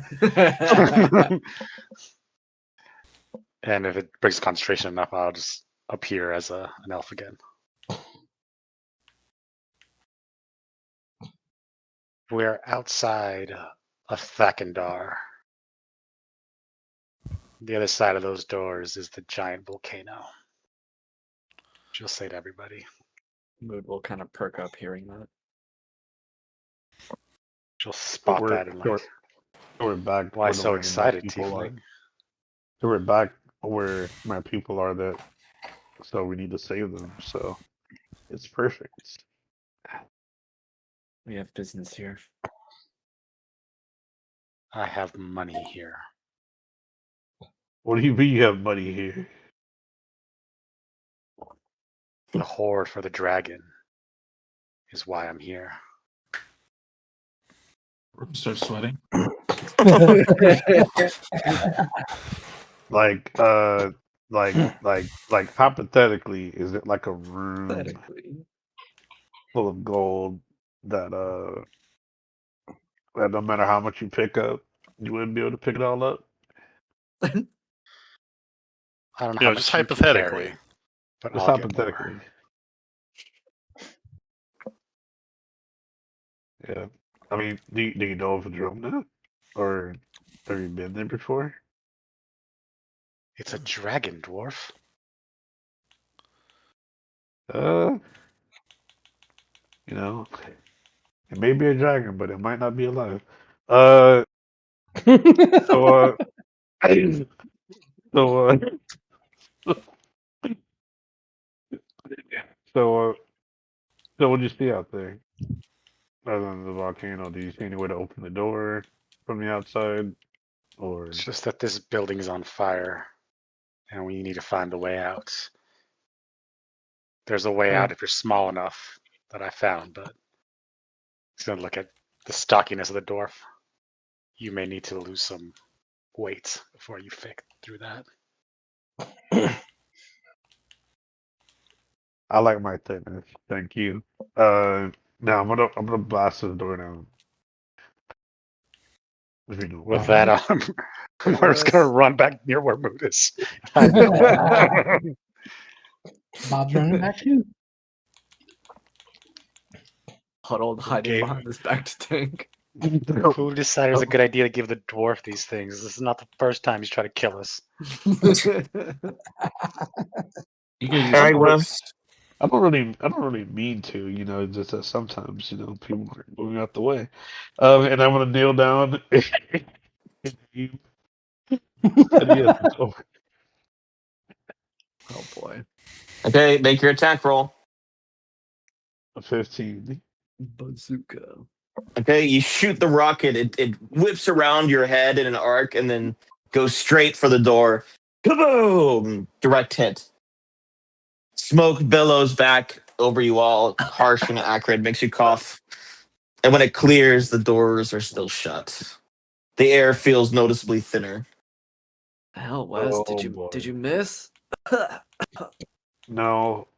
E: And if it breaks concentration enough, I'll just appear as an elf again. We're outside of Thakandar. The other side of those doors is the giant volcano. She'll say to everybody.
A: Mood will kind of perk up hearing that.
E: She'll spot that and like,
H: we're back.
E: why
H: where
E: so
H: my
E: excited,
H: people are.
E: tiefling?
H: So we're back where my people are. That so we need to save them. So it's perfect.
A: We have business here.
E: I have money here.
H: What do you mean you have money here?
E: The hoard for the dragon is why I'm here.
F: Start sweating.
H: Like hypothetically, is it like a room
A: Pathetically.
H: full of gold that that no matter how much you pick up, you wouldn't be able to pick it all up?
E: I don't know
G: You
E: how
G: know,
E: much
G: just
E: you can
G: hypothetically.
E: carry, but
H: Just
E: I'll get more.
H: hypothetically. Yeah. I mean, do you know if it's room now? Or have you been there before?
E: It's a dragon, dwarf.
H: You know, it may be a dragon, but it might not be alive. So, so, so, so what do you see out there? Other than the volcano, do you see any way to open the door from the outside? Or
E: It's just that this building is on fire, and we need to find the way out. There's a way out if you're small enough that I found, but it's gonna look at the stockiness of the dwarf. You may need to lose some weight before you fit through that.
H: I like my thickness. Thank you. Now I'm gonna blast this door down. If you don't
E: With
H: mind.
E: that, we're just gonna run back near where Mood is.
D: Bob's running back too.
A: Huddled, hiding
E: Okay.
A: behind this back to tank.
E: Who decided it was a good idea to give the dwarf these things? This is not the first time he's tried to kill us.
F: You can use
B: All right,
F: it.
B: Wes.
H: I don't really mean to, you know, just that sometimes, you know, people are moving out the way. And I'm gonna kneel down and you
A: Oh boy.
B: Okay, make your attack roll.
H: 15.
A: Bazooka.
B: Okay, you shoot the rocket. It whips around your head in an arc and then goes straight for the door. Kaboom! Direct hit. Smoke billows back over you all, harsh and acrid, makes you cough. And when it clears, the doors are still shut. The air feels noticeably thinner.
A: Hell, Wes,
H: Oh,
A: did
H: boy.
A: you miss?
H: No,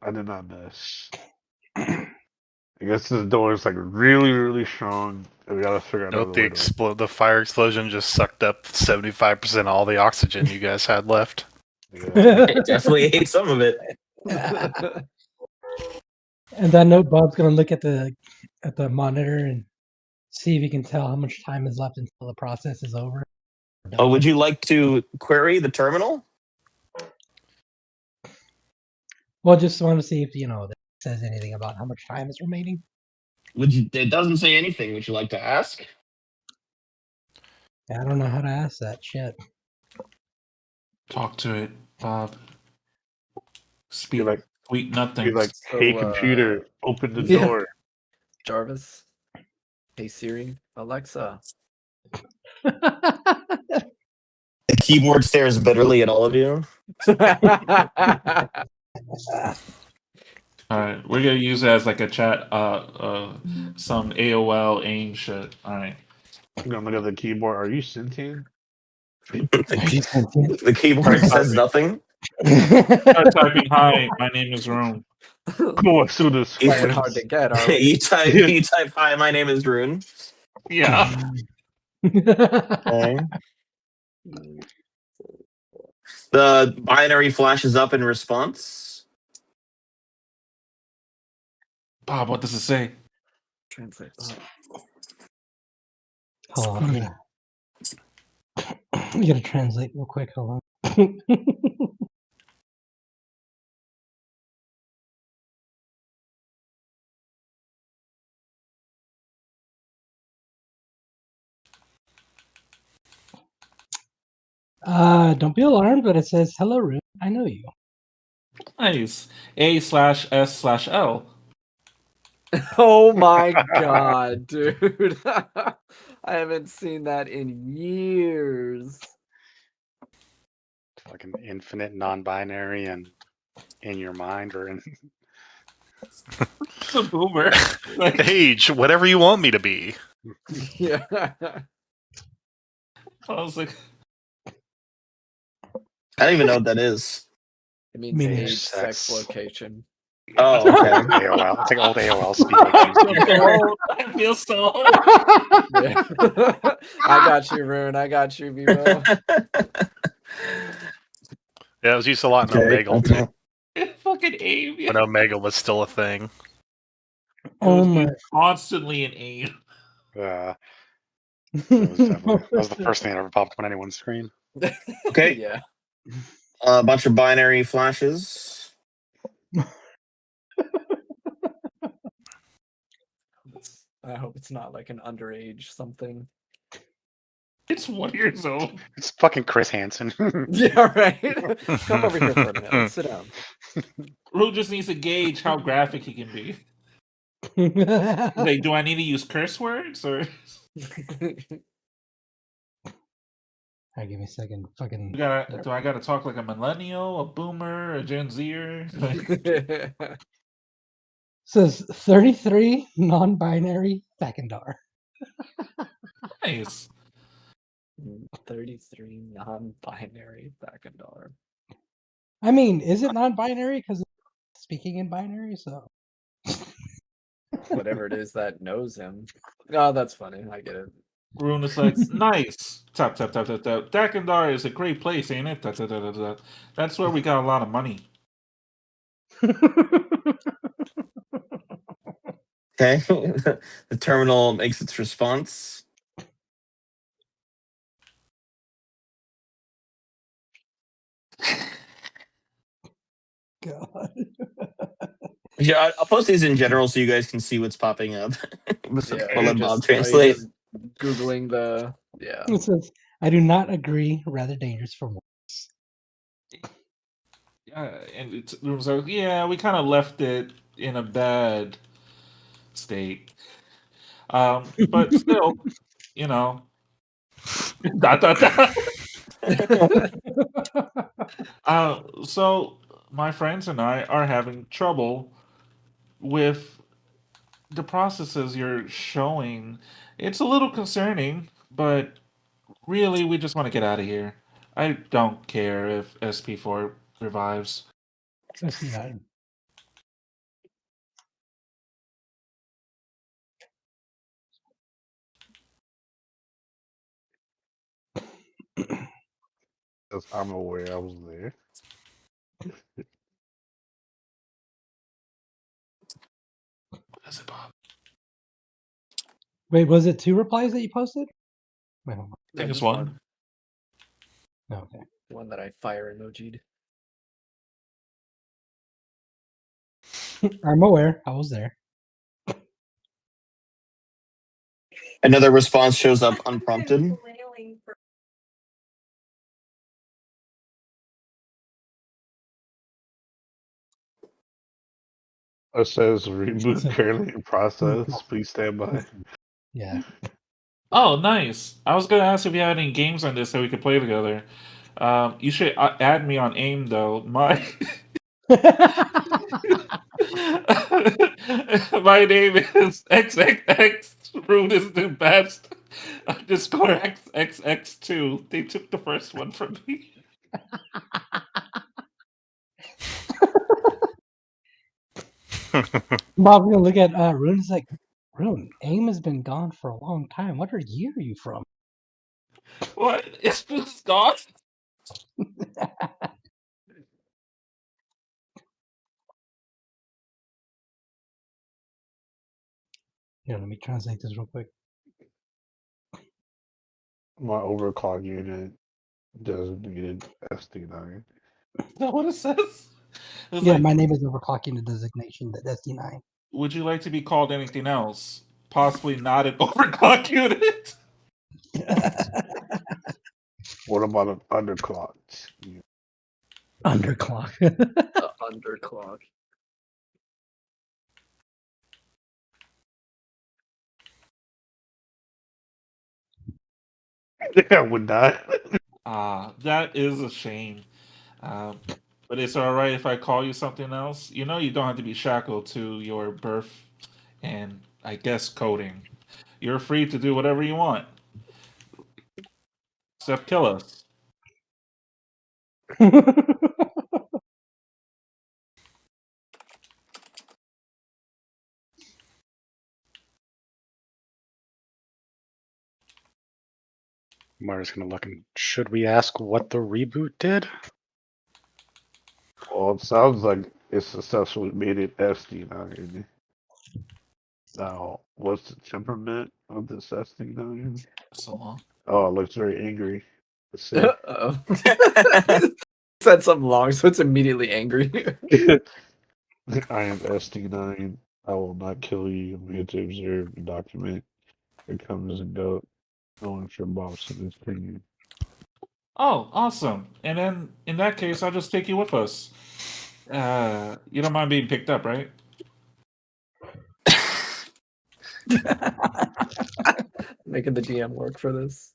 H: I did not miss. I guess this door is like really, really strong. And we gotta figure out
G: Note
H: another way to
G: the fire explosion just sucked up 75% of all the oxygen you guys had left.
H: yeah.
B: It definitely ate some of it.
D: And I know Bob's gonna look at the monitor and see if he can tell how much time is left until the process is over.
B: Oh, would you like to query the terminal?
D: Well, just want to see if that says anything about how much time is remaining.
B: It doesn't say anything. Would you like to ask?
D: I don't know how to ask that shit.
F: Talk to it, Bob. Speak
H: You're like,
F: sweet nothings.
H: you're like,
A: So,
H: hey computer, open the
A: yeah.
H: door.
A: Jarvis. Hey Siri, Alexa.
B: The keyboard stares bitterly at all of you.
F: All right, we're gonna use it as like a chat. Some AOL AIM shit. All right.
H: You're gonna look at the keyboard. Are you sentient?
B: The keyboard says nothing.
F: Start typing. Hi, my name is Rome.
H: Go as soon as
A: Playing hard to get, are we?
B: you type. Hi, my name is Rune.
F: Yeah.
B: Okay. The binary flashes up in response.
F: Bob, what does it say?
A: Translate.
D: Hold on. You gotta translate real quick. Hold on. Don't be alarmed, but it says, "Hello, Rune. I know you."
F: Nice. A/S/L.
A: Oh my god, dude. I haven't seen that in years.
E: Fucking infinite non-binary and in your mind or in.
F: It's a boomer. Like,
G: Age, whatever you want me to be.
A: Yeah.
F: I was like,
B: I don't even know what that is.
A: It means
D: Meaning
A: age, sex,
E: sex.
A: location.
B: Oh, okay.
E: AOL. It's like old AOL speak. Like GC.
F: I feel so old.
A: Yeah. I got you, Rune. I got you, Vivo.
G: Yeah, it was used a lot in
B: Okay.
G: Omegle too.
F: Fucking AIM.
G: When Omegle was still a thing.
F: It
D: Oh
F: was
D: my!
F: used constantly in AIM.
E: That was the first thing that ever popped up on anyone's screen.
B: Okay.
A: Yeah.
B: A bunch of binary flashes.
A: I hope it's not like an underage something.
F: It's 1 year old.
E: It's fucking Chris Hansen.
A: Yeah, right. Come over here for a minute. Let's sit down.
F: Ru just needs to gauge how graphic he can be. Like, do I need to use curse words or?
D: Alright, give me a second. Fucking.
F: Do I gotta talk like a millennial, a boomer, a Gen Zer? Like,
D: Says 33 non-binary Thakandar.
F: nice.
A: 33 non-binary Thakandar.
D: I mean, is it non-binary because it's speaking in binary? So
A: Whatever it is that knows him. Oh, that's funny. I get it.
F: Rune is like, nice. Tap, tap, tap, tap, tap. Dakandar is a great place, ain't it? Da, da, da, da, da. That's where we got a lot of money.
B: Okay. The terminal makes its response.
D: God.
B: Yeah, I'll post these in general so you guys can see what's popping up.
A: Yeah,
B: I'll
A: you
B: let Bob
A: just, are you
B: translate.
A: just Googling the, yeah.
D: It says, "I do not agree. Rather dangerous for worse."
F: And it was like, yeah, we kind of left it in a bad state. But still, you know, dot, dot, dot. So my friends and I are having trouble with the processes you're showing. It's a little concerning, but really, we just want to get out of here. I don't care if SP4 revives.
D: Let's see that.
H: Because I'm aware I was there.
F: That's it, Bob.
D: Wait, was it 2 replies that you posted? Wait, hold
F: I think it's
A: just
F: one.
D: on. Okay.
A: One that I fire emoji'd.
D: I'm aware. I was there.
B: Another response shows up unprompted.
H: It says reboot
D: Said-
H: currently in process. Please stand by.
D: Yeah.
F: Oh, nice. I was gonna ask if you had any games on this that we could play together. You should add me on AIM though. My my name is XXX. Root is the best. Underscore XXX2. They took the first one from me.
D: Bob's gonna look at Rune. It's like, Rune, AIM has been gone for a long time. What year are you from?
F: What? It's just gone?
D: Here, let me translate this real quick.
H: My overclock unit designated SD9.
F: Is that what it says? It's
D: Yeah,
F: like,
D: my name is overclocking the designation that SD9.
F: would you like to be called anything else? Possibly not an overclock unit?
H: What about an underclocked? unit?
D: Underclock.
A: Underclock.
H: I would not.
F: Ah, that is a shame. But it's all right if I call you something else. You know, you don't have to be shackled to your birth and, I guess, coding. You're free to do whatever you want, except kill us.
E: Mara's gonna look and should we ask what the reboot did?
H: Well, it sounds like it successfully made it SD9. Now, what's the temperament of this SD9?
F: So long.
H: Oh, it looks very angry. Let's see.
A: Oh. Said something long, so it's immediately angry.
H: I am SD9. I will not kill you. I'm here to observe and document. Here comes a goat. No one from Boston is opinion.
F: Oh, awesome. And then, in that case, I'll just take you with us. You don't mind being picked up, right?
A: Making the DM work for this.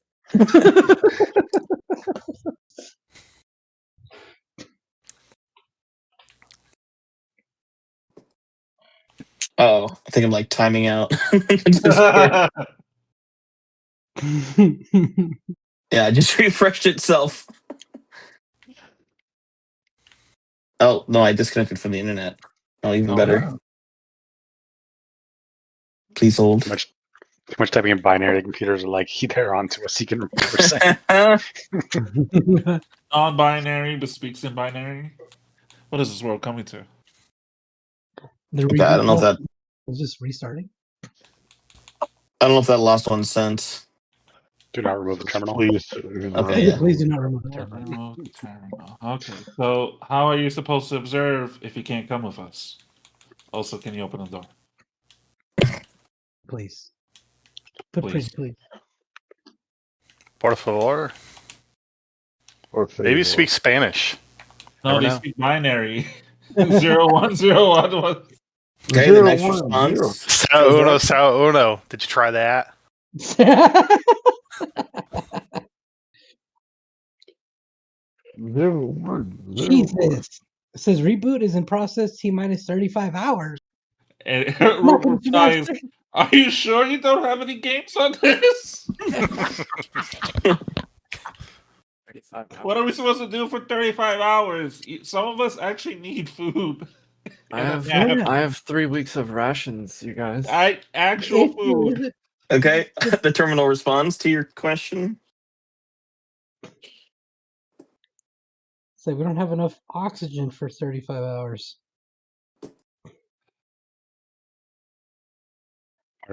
B: Oh, I think I'm like timing out. Discord. Yeah, it just refreshed itself. Oh no, I disconnected from the internet. Oh, even
F: Oh.
B: better. Please hold.
E: Too much typing in binary. Computers are like, they're onto us. He can read what we're saying.
F: Non-binary, but speaks in binary. What is this world coming to?
D: The
B: Okay, I don't know if that.
D: was just restarting.
B: I don't know if that last one sent.
E: Do not remove the terminal.
H: Please.
B: Okay, yeah.
D: Please do not remove the terminal.
F: Terminal, terminal. Okay, so how are you supposed to observe if you can't come with us? Also, can you open the door?
D: Please.
F: Please.
D: Please.
G: Por favor.
H: Or
G: Maybe you
H: favor.
G: speak Spanish.
F: No,
G: Never
F: they
G: know.
F: speak binary. 01011.
B: Okay, the
H: 010.
B: next response.
G: Sao
B: shows
G: uno,
B: up.
G: sao uno. Did you try that?
H: Zero one.
D: Jesus. It says reboot is in process T minus 35 hours.
F: And
D: Not gonna
F: replies,
D: finish.
F: are you sure you don't have any games on this?
A: 35
F: What are we
A: hours.
F: supposed to do for 35 hours? Some of us actually need food.
A: I
F: And a
A: have
F: nap.
A: I have 3 weeks of rations, you guys.
F: Actual food.
B: Okay, the terminal responds to your question.
D: So we don't have enough oxygen for 35 hours.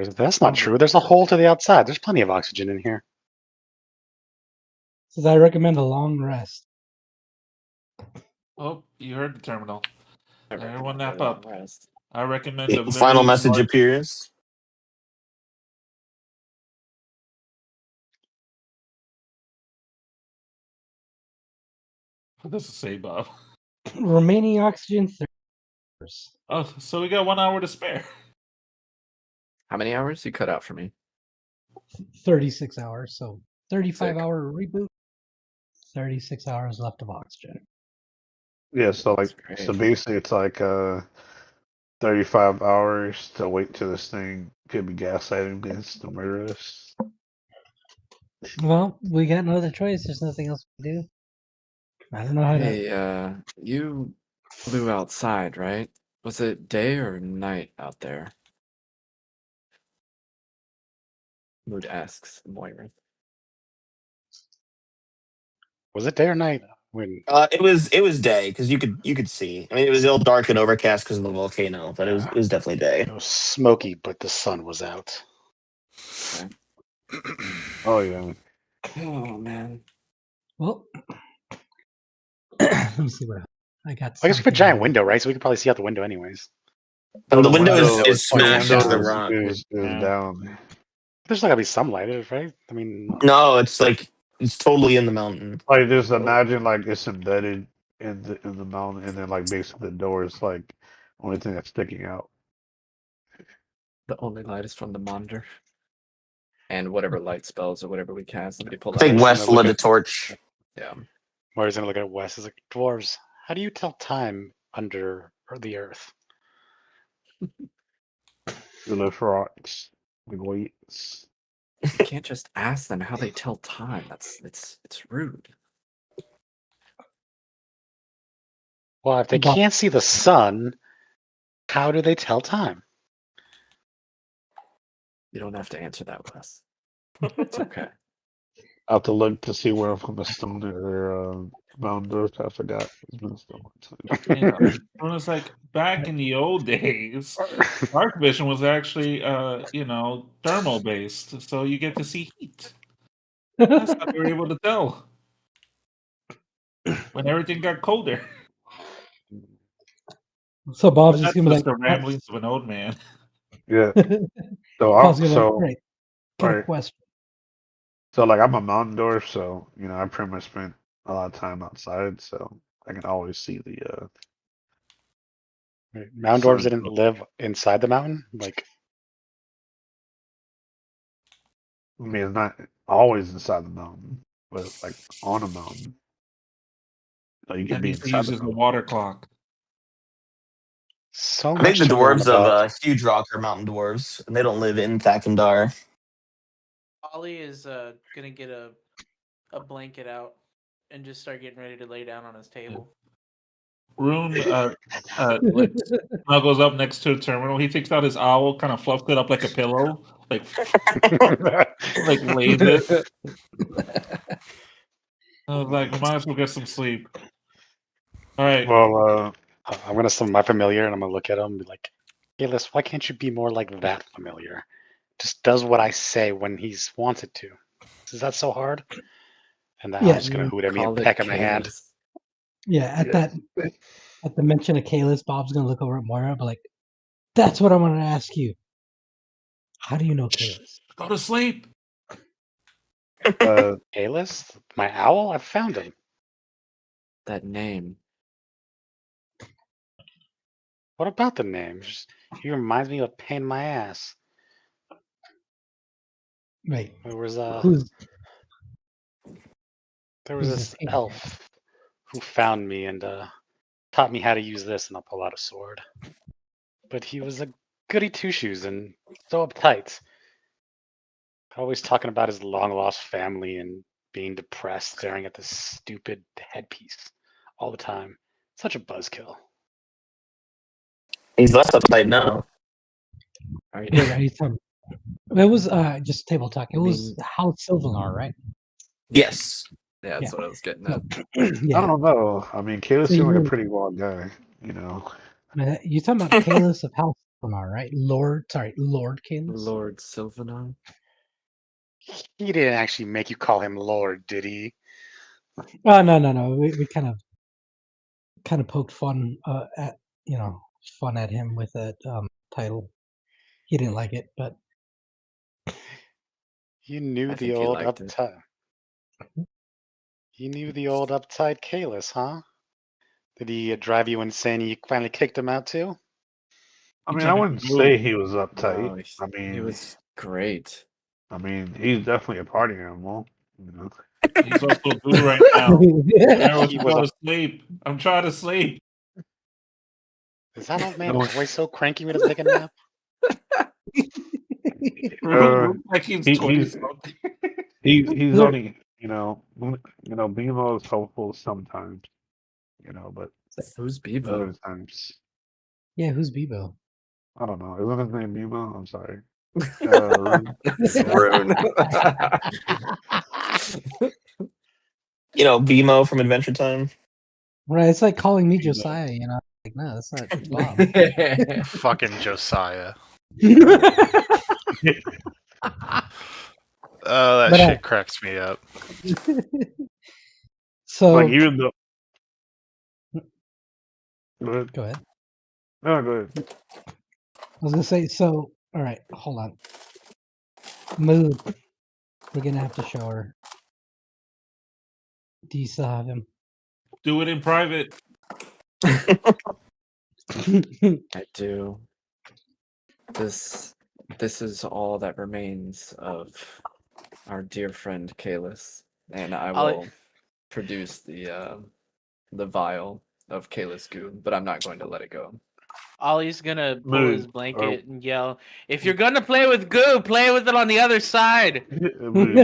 E: That's not true. There's a hole to the outside. There's plenty of oxygen in here.
D: Says I recommend a long rest.
F: Oh, you heard the terminal.
A: I
F: Everyone
A: recommend
F: nap
A: a long
F: up.
A: rest.
F: I recommend a
B: Final
F: very
B: message
F: large-
B: appears.
F: What does it say, Bob?
D: Remaining oxygen 30 hours.
F: Oh, so we got 1 hour to spare.
A: How many hours? You cut out for me.
D: 36 hours. So 35-hour
A: Sick.
D: reboot. 36 hours left of oxygen.
H: Yeah, so
A: That's
H: like, so
A: great.
H: basically, it's like 35 hours to wait till this thing could be gaslighting this to murder us.
D: Well, we got no other choice. There's nothing else we can do. I don't know how to.
A: Hey, you flew outside, right? Was it day or night out there? Mood asks Moira.
E: Was it day or night? When
B: It was day because you could see. I mean, it was all dark and overcast because of the volcano, but it was definitely day.
E: it was smoky, but the sun was out.
A: Okay.
H: Oh yeah.
A: Oh man.
D: Well, let me see what I got.
E: I guess we have a
D: something
E: giant
D: here.
E: window, right? So we could probably see out the window anyways.
B: And the window
A: window
B: is
A: is
B: smashed
A: pointing
B: into the
A: down.
B: rock.
H: is
E: Yeah.
H: down.
E: There's not gotta be some light, right? I mean,
B: No, it's like it's totally in the mountain.
H: Like just imagine like it's embedded in the mountain, and then like basically the door is like only thing that's sticking out.
A: The only light is from the monitor. And whatever light spells or whatever we cast, somebody pull
B: I
A: that
B: think
A: out.
E: Wes-
B: Wes
E: look
B: lit a
E: at-
B: torch.
A: Yeah.
E: Moira's gonna look at Wes. He's like, dwarves, how do you tell time under the earth?
H: We lift rocks, we weights.
A: You can't just ask them how they tell time. It's rude.
E: Well, if they
D: Bob.
E: can't see the sun, how do they tell time?
A: You don't have to answer that, Wes. It's okay.
H: I have to look to see where I'm from the stone or mountain dwarf. I forgot. It's been so long time.
F: And it was like back in the old days, dark vision was actually thermal based, so you get to see heat. That's how we were able to tell when everything got colder.
D: So Bob's
F: But
D: just
F: that's
D: gonna be
F: just
D: like,
F: the ramblings of an old man.
H: Yeah. So
D: Bob's
H: I'm
D: gonna be like,
H: so
D: great. Got a
H: right.
D: question.
H: So like I'm a mountain dwarf, so I pretty much spent a lot of time outside, so I can always see the
E: Mound dwarves
H: sun.
E: didn't live inside the mountain. Like,
H: I mean, it's not always inside the mountain, but like on a mountain. So you
F: That
H: can be
F: means he
H: inside the
F: uses the
H: mountain.
F: water clock.
E: so
B: I think
E: much
B: the
E: to learn
B: dwarves of
E: about.
B: Huge Rock are mountain dwarves, and they don't live in Thakandar.
C: Ollie is gonna get a blanket out and just start getting ready to lay down on his table.
F: Rune like snuggles up next to a terminal. He takes out his owl, kind of fluffs it up like a pillow, like lays it. I was like, we might as well get some sleep. All right.
H: Well,
E: I'm gonna summon my familiar, and I'm gonna look at him and be like, "Kalis, why can't you be more like that familiar? Just does what I say when he's wanted to. Is that so hard?" And the owl's just gonna hoot at me and
A: Call it
E: peck at my hand.
A: Kalis.
D: Yeah,
H: yeah.
D: at the mention of Kalis, Bob's gonna look over at Moira, but like, that's what I wanted to ask you. How do you know Kalis?
F: Go to sleep.
E: Kalis, my owl, I found him.
A: That name.
E: What about the name? He reminds me of a pain in my ass.
D: Right.
E: There was
D: Who's
E: this
D: this pain?
E: elf who found me and taught me how to use this, and I'll pull out a sword. But he was a goody two shoes and so uptight. Always talking about his long lost family and being depressed, staring at this stupid headpiece all the time. Such a buzzkill.
B: He's less uptight now.
A: Are you,
D: Wait, are you talking? It was just table talk. It
A: I
D: was
A: mean-
D: House Silvenar, right?
B: Yes.
A: Yeah, that's
D: Yeah.
A: what I was getting
D: So,
A: at.
H: I
D: yeah.
H: don't know. I mean, Caleb
D: So
H: seemed like a
D: you're-
H: pretty wild guy.
D: You talking about Kalis of House right? Lord Kalis.
A: Lord Sylvanar.
E: He didn't actually make you call him Lord, did he?
D: Oh no. We kind of poked fun at fun at him with that title. He didn't like it, but
E: You knew
A: I
E: the
A: think he
E: old
A: liked it.
E: uptight. You knew the old uptight Kalis, huh? Did he drive you insane? You finally kicked him out too.
H: I
F: He
H: mean, I
F: tended
H: wouldn't
F: to move.
H: say he was uptight.
A: No,
H: I
A: he
H: mean,
A: was great.
H: he's definitely a party animal. You know.
F: He's also blue right now. I was
E: He was
F: go
E: a.
F: to sleep. I'm trying to sleep.
E: Is that old man
H: No,
E: always so cranky when he's taking a nap?
F: Looks like he's
H: he
F: 20
H: he's
F: something.
H: he's only Bimo is helpful sometimes, but
A: Who's Bebo?
H: other times
D: yeah, who's Bebo?
H: I don't know. Isn't his name Bimo? I'm sorry. Rune.
A: It's Rune.
B: BMO from Adventure Time.
D: Right, it's like calling me
H: Bimo.
D: Josiah. Like no, that's not Bob.
G: Fucking Josiah.
D: But
G: Oh, that shit cracks me up.
D: so
H: Like even though. Go ahead.
D: go ahead.
H: No, go ahead.
D: I was gonna say so. All right, hold on. Mood. We're gonna have to show her. Do you still have him?
F: Do it in private.
A: I do. This is all that remains of our dear friend Kalis, and I
C: Ollie-
A: will produce the vial of Kalis goo, but I'm not going to let it go.
C: Ollie's gonna pull his
H: Mood.
C: blanket and yell, "If you're gonna play with goo, play with it on the other side."
H: Mood.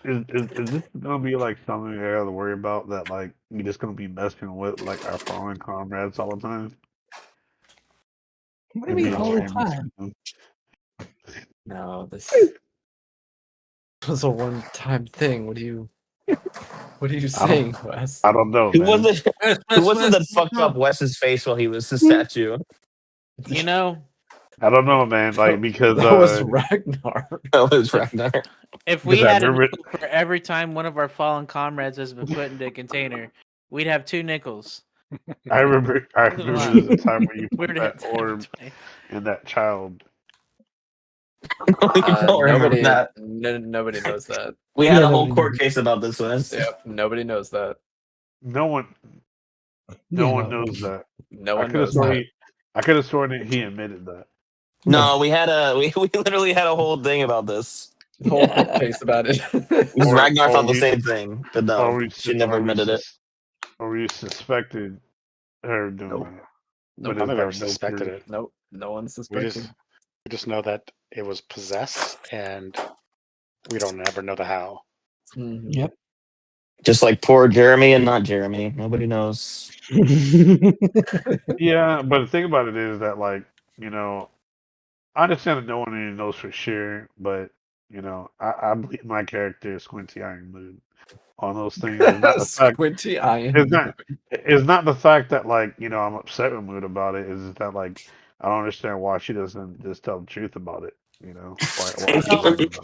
H: Is this gonna be like something I gotta worry about that like we just gonna be messing with like our fallen comrades all the time?
D: What do you mean
H: Maybe
D: all the
H: just
D: time?
A: No, this was a one-time thing. What are you saying, Wes?
H: I don't know,
B: Who
H: man.
B: was it? Who was it that fucked up Wes's face while he was the statue?
C: You know,
H: I don't know, man. Like because
A: that was Ragnar.
B: That was Ragnar.
C: if we
H: Because I
C: had a
H: remember-
C: nickel for every time one of our fallen comrades has been put into a container, we'd have 2 nickels.
H: I remember
C: Wow.
H: the time where you
C: We're
H: put
C: at
H: that orb in that child.
B: You don't remember that.
A: Nobody knows that.
B: We had
D: Yeah,
B: a whole
D: nobody
B: court
D: knows.
B: case about this, Wes.
A: Yep, nobody knows that.
H: No one
D: Yeah,
H: one knows that.
A: No
H: I
A: one
H: could have
A: knows
H: sworn
A: that.
H: I could have sworn that he admitted that.
B: No, we literally had a whole thing about this.
A: Whole court case about it.
B: Because
H: Or-
B: Ragnar
H: or
B: thought the
H: we-
B: same thing, but no, she never admitted it.
H: Or we suspected her doing
A: Nope.
H: it.
A: Nope.
H: But
E: None
H: it's
E: of
H: like
E: ever suspected
H: proof.
E: it.
A: Nope. No one
E: We
A: suspected.
E: just know that it was possessed, and we don't ever know the how.
A: Mhm.
D: Yep.
B: Just like poor Jeremy and not Jeremy. Nobody knows.
H: Yeah, but the thing about it is that like, I understand that no one really knows for sure, but I believe my character is Squinty Ironmoon on those things. It's not the fact
A: Squinty eye.
H: it's not the fact that like, I'm upset with Mood about it, is that like I don't understand why she doesn't just tell the truth about it, Why she lies about it.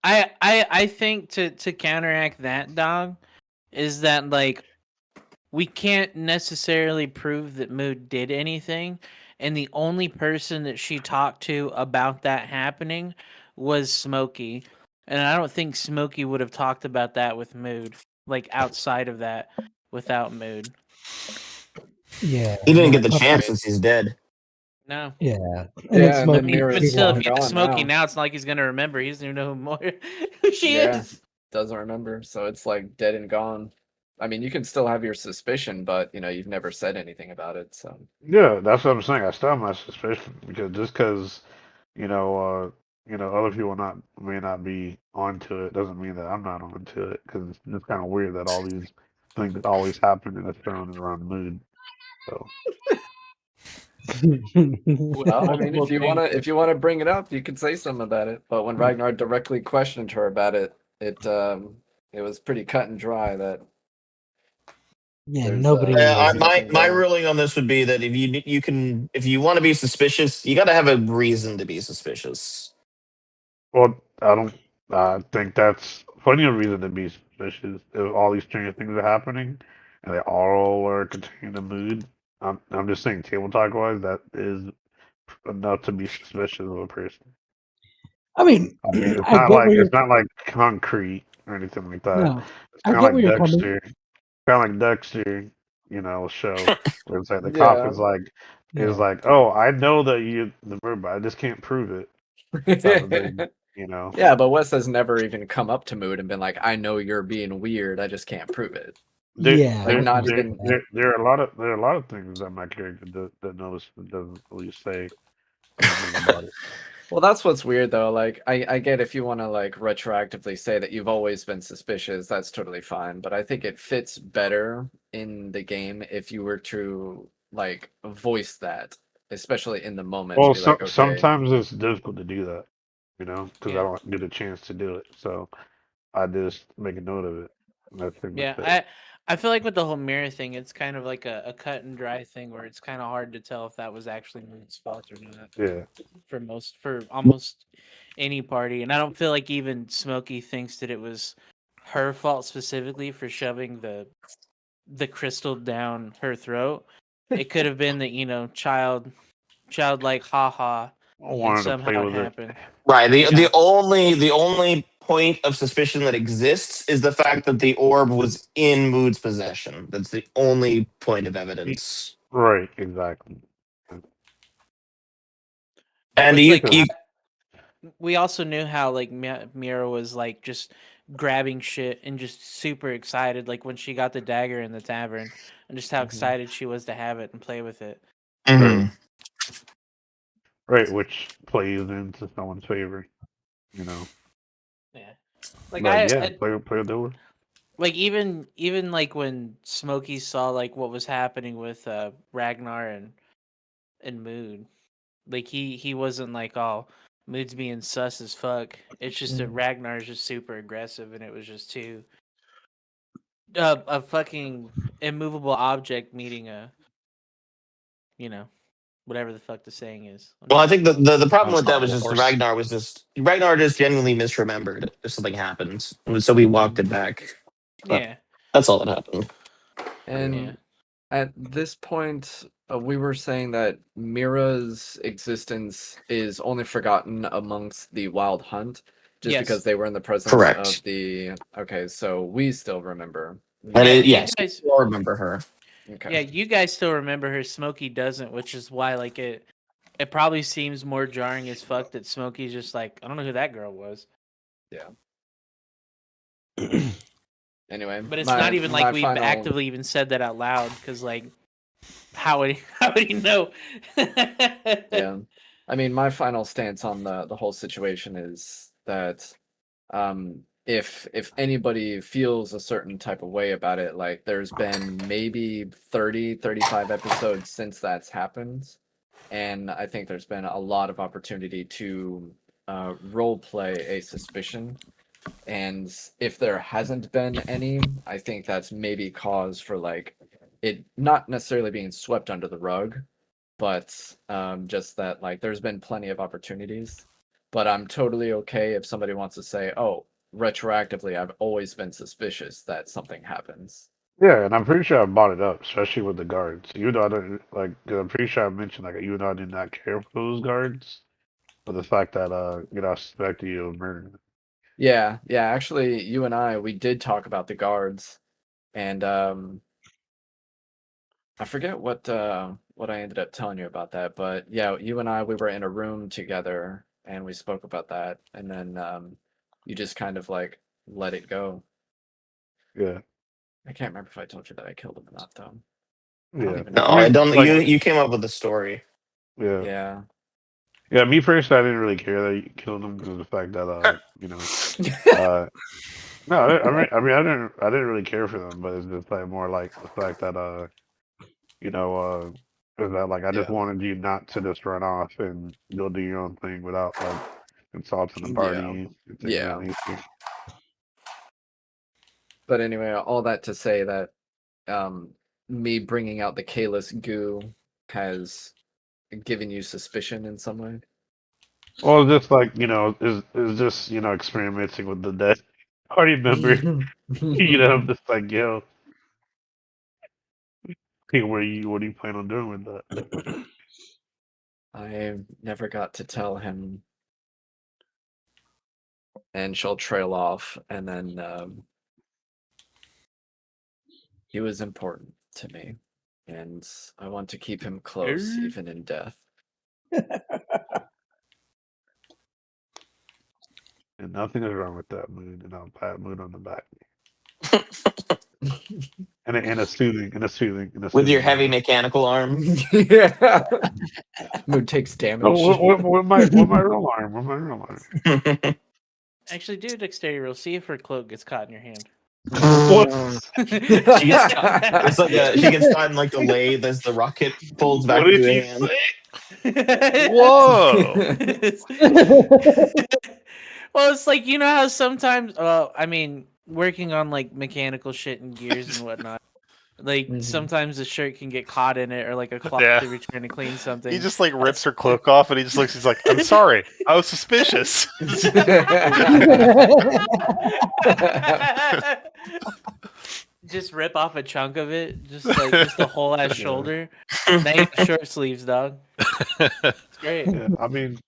C: I think to counteract that, dog, is that like we can't necessarily prove that Mood did anything, and the only person that she talked to about that happening was Smokey, and I don't think Smokey would have talked about that with Mood, like outside of that, without Mood.
D: Yeah.
B: He didn't
D: yeah,
B: get the chance since he's dead.
C: No.
D: Yeah. And
A: Yeah,
D: then
A: and
D: Smokey.
A: then Mira's
C: But still,
A: long
C: if you ask
A: gone
C: Smokey
A: now.
C: now, it's not like he's gonna remember. He doesn't even know who she
A: Yeah.
C: is.
A: Doesn't remember, so it's like dead and gone. I mean, you can still have your suspicion, but you've never said anything about it, so.
H: Yeah, that's what I'm saying. I still have my suspicion because you know, other people may not be onto it. Doesn't mean that I'm not onto it because it's kind of weird that all these things that always happen in a throne around Mood. So
A: Well, I mean,
F: Multiple things.
A: if you wanna bring it up, you can say something about it. But when Ragnar directly questioned her about it, it was pretty cut and dry that
D: Yeah,
A: There's,
D: nobody
A: there's
B: My
A: nothing
B: my
A: there.
B: ruling on this would be that if you want to be suspicious, you got to have a reason to be suspicious.
H: Well, I don't. I think that's plenty of reason to be suspicious if all these strange things are happening, and they all are containing a mood. I'm just saying, table talk wise, that is enough to be suspicious of a person.
D: I mean,
H: I mean,
D: I get where you're.
H: it's not like concrete or anything like that.
D: No,
H: It's
D: I
H: kind of
D: get
H: like
D: where you're coming.
H: Dexter, show where it's like the cop
A: Yeah.
H: is
D: Yeah,
H: like, oh, I know that you the murder, but I just can't prove it. Type of thing, you know.
A: Yeah, but Wes has never even come up to Mood and been like, "I know you're being weird. I just can't prove it."
D: yeah.
A: Like,
D: I
A: not
D: understand
A: even.
D: that.
H: There are a lot of things that my character that knows but doesn't really say anything about it.
A: Well, that's what's weird though. Like, I get if you want to like retroactively say that you've always been suspicious, that's totally fine. But I think it fits better in the game if you were to like voice that, especially in the moment, to
H: Well,
A: be like, okay,
H: sometimes it's difficult to do that, because I
C: Yeah.
H: don't get a chance to do it. So I just make a note of it. And that's pretty much
C: Yeah,
H: it.
C: I feel like with the whole mirror thing, it's kind of like a cut and dry thing where it's kind of hard to tell if that was actually Moon's fault or not
H: Yeah.
C: for almost any party. And I don't feel like even Smokey thinks that it was her fault specifically for shoving the crystal down her throat. It could have been that, childlike haha,
H: I
C: and
H: wanted to play
C: somehow it
H: with it.
C: happened.
B: Right.
C: Yeah.
B: The only point of suspicion that exists is the fact that the orb was in Mood's possession. That's the only point of evidence.
H: Right, exactly.
B: And
C: Which like
B: you
C: we also knew how like Mira was like just grabbing shit and just super excited like when she got the dagger in the tavern and just how
A: Mhm.
C: excited she was to have it and play with it.
B: mhm.
H: Right, which plays into someone's favor, you know.
C: Yeah. Like
H: Like,
C: I,
H: yeah,
C: I
H: play with the
C: like even like when Smokey saw like what was happening with Ragnar and Mood, like he wasn't like, oh, Mood's being sus as fuck. It's just that
A: Mhm.
C: Ragnar is just super aggressive and it was just too a fucking immovable object meeting a, you know, whatever the fuck the saying is. I'm
B: Well, I
C: trying to
B: think
C: think.
B: the problem with that was
E: Unstoppable
B: just
E: force.
B: Ragnar just genuinely misremembered if something happened, so we walked it back. But
C: Yeah,
B: that's all that happened.
C: yeah,
A: And at this point, we were saying that Mira's existence is only forgotten amongst the Wild Hunt, just because
C: yes,
A: they were in the presence of
B: Correct.
A: the. Okay, so we still remember.
B: And
C: yeah. You
B: yes,
C: guys,
B: we all remember her.
A: Okay.
C: yeah, you guys still remember her. Smokey doesn't, which is why like it probably seems more jarring as fuck that Smokey's just like, I don't know who that girl was.
A: Yeah. Anyway,
C: But it's not
A: my
C: even like
A: my
C: we've
A: final.
C: actively even said that out loud because like how would he, how would he know?
A: Yeah, I mean, my final stance on the whole situation is that if anybody feels a certain type of way about it, like there's been maybe 35 episodes since that's happened, and I think there's been a lot of opportunity to role play a suspicion. And if there hasn't been any, I think that's maybe cause for like it not necessarily being swept under the rug, but just that like there's been plenty of opportunities. But I'm totally okay if somebody wants to say, "Oh, retroactively, I've always been suspicious that something happens."
H: Yeah, and I'm pretty sure I brought it up, especially with the guards. Even though I didn't like, 'cause I'm pretty sure I mentioned like, even though I did not care for those guards, but the fact that I suspected you of murder.
A: Yeah, yeah. Actually, you and I, we did talk about the guards, and I forget what I ended up telling you about that, but yeah, you and I, we were in a room together and we spoke about that, and then you just kind of like let it go.
H: Yeah,
A: I can't remember if I told you that I killed him or not, though. I don't
H: yeah.
A: even
B: No,
A: know
H: I
A: if I
B: I
H: mean,
B: don't.
A: told you
H: like,
B: You came up with the story.
H: yeah,
A: Yeah.
H: yeah. Me personally, I didn't really care that you killed him because of the fact that uh, no, I didn't really care for them, but it's just like more like the fact that you know, is that like I just
A: Yeah.
H: wanted you not to just run off and go do your own thing without like insulting the
A: Yeah.
H: party and things of that
A: Yeah.
H: nature.
A: But anyway, all that to say that me bringing out the Kalis goo has given you suspicion in some way?
H: Well, just like is just experimenting with the dead party member. I'm just like, hey, what do you plan on doing with that?
A: I never got to tell him, and she'll trail off, and then he was important to me, and I want to keep him close, even in death.
H: And nothing is wrong with that mood, and I'll pat Mood on the back. and a soothing
B: With your heavy
H: voice.
B: mechanical arm.
A: Yeah. Mood takes damage.
H: What my real arm? What my real arm?
C: Actually, do a dexterity roll. See if her cloak gets caught in your hand.
H: What?
B: She gets caught, it's like she gets caught in like the lathe as the rocket folds back
H: What
B: to
H: did
B: a
H: you
B: hand.
H: say?
G: Whoa!
C: Well, it's like, you know how sometimes, I mean, working on like mechanical shit and gears and whatnot, like sometimes a shirt can get caught in it, or like a cloth
G: Yeah.
C: if you're trying to clean something.
G: He just like rips her cloak off and he just looks. He's like, "I'm sorry, I was suspicious."
C: Just rip off a chunk of it, just the whole ass shoulder. Now you have short sleeves, dog. It's great.
H: Yeah, I mean,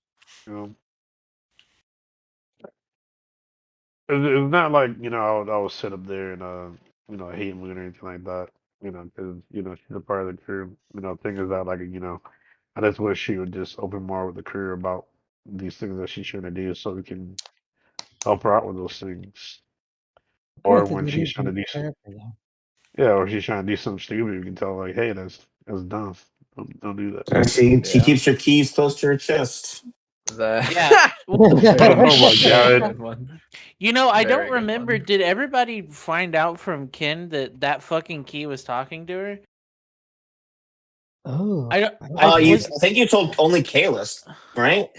H: it's not like I would sit up there and hate Moon or anything like that. Because she's a part of the crew. Thing is that I just wish she would just open more with the crew about these things that she's trying to do, so we can help her out with those things. Or when she's trying to do or she's trying to do something stupid, we can tell her, like, hey, that's dumb. Don't do that.
B: She keeps her keys close to her chest.
C: Yeah.
H: Oh my god.
C: You know, I
A: Very
C: don't
A: good
C: remember.
A: one.
C: Did everybody find out from Ken that fucking key was talking to her?
D: Oh,
C: I don't.
B: I think you told only Kalis, right?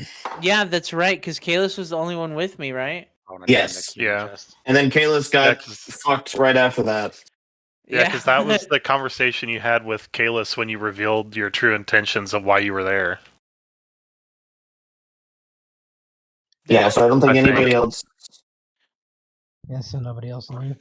C: Yeah, that's right. Because Kalis was the only one with me, right?
E: Oh, and
B: Yes.
E: the key in the
G: Yeah.
E: chest.
B: And then Kalis got fucked right after that.
G: Yeah, because that was the conversation you had with Kalis when you revealed your true intentions of why you were there.
B: Yeah, so I don't think anybody else.
D: Yeah, so nobody else knew.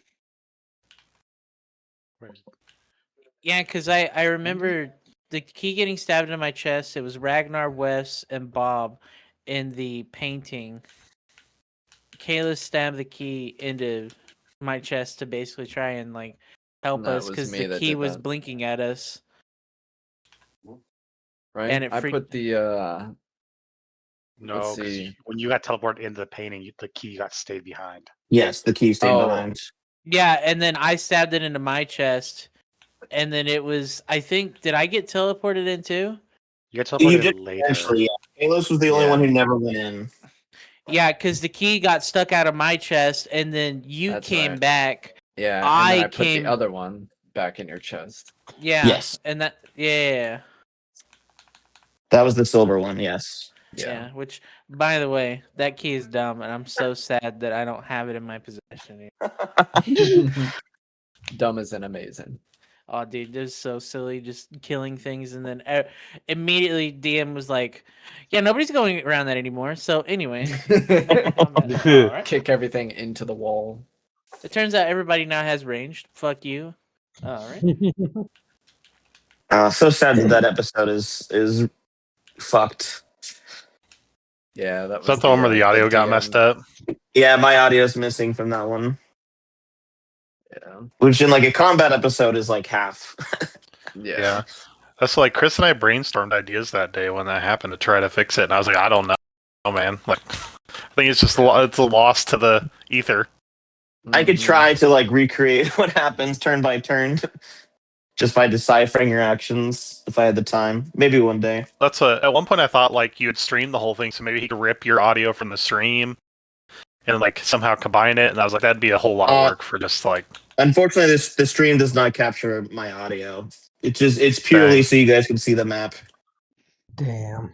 C: Yeah, because I remember the key getting stabbed in my chest. It was Ragnar, Wes, and Bob in the painting. Kayla stabbed the key into my chest to basically try and like help
A: That
C: us
A: was
C: because
A: me
C: the
A: that
C: key
A: did
C: was
A: that.
C: blinking at us.
A: Right?
C: And it
A: I
C: freaked-
A: put the
E: No,
A: let's
E: because
A: see.
E: when you got teleported into the painting, the key got stayed behind.
B: Yes, the key stayed behind.
C: Yeah, and then I stabbed it into my chest, and then it was. I think did I get teleported in too?
E: You got teleported
B: You did
E: later.
B: actually. Yeah. Kalis was the only one who never went in.
C: Yeah, because the key got stuck out of my chest, and then you
A: That's
C: came
A: right.
C: back.
A: Yeah, and
C: I
A: then I put
C: came.
A: the other one back in your chest.
C: Yeah.
B: Yes.
C: And that. Yeah.
B: That was the silver one. Yes.
C: Yeah. Which, by the way, that key is dumb, and I'm so sad that I don't have it in my possession.
A: Dumb as in amazing.
C: Oh, dude, this is so silly, just killing things, and then immediately DM was like, "Yeah, nobody's going around that anymore." So anyway, all right.
A: Kick everything into the wall.
C: It turns out everybody now has ranged. Fuck you. All right.
B: So sad that episode is fucked.
A: Yeah, that was
G: Is that the one where the audio got
A: DM.
G: messed up?
B: Yeah, my audio's missing from that one.
A: Yeah.
B: Which in like a combat episode is like half.
G: Yeah. That's like Chris and I brainstormed ideas that day when that happened to try to fix it, and I was like, I don't know, man. Like, I think it's just it's a loss to the ether.
B: I could try to like recreate what happens turn by turn, just by deciphering your actions if I had the time. Maybe one day.
G: That's at one point I thought like you would stream the whole thing, so maybe he could rip your audio from the stream and like somehow combine it. And I was like, that'd be a whole lot of work for just like.
B: Unfortunately, the stream does not capture my audio. It's purely so you guys can see the map.
D: Damn.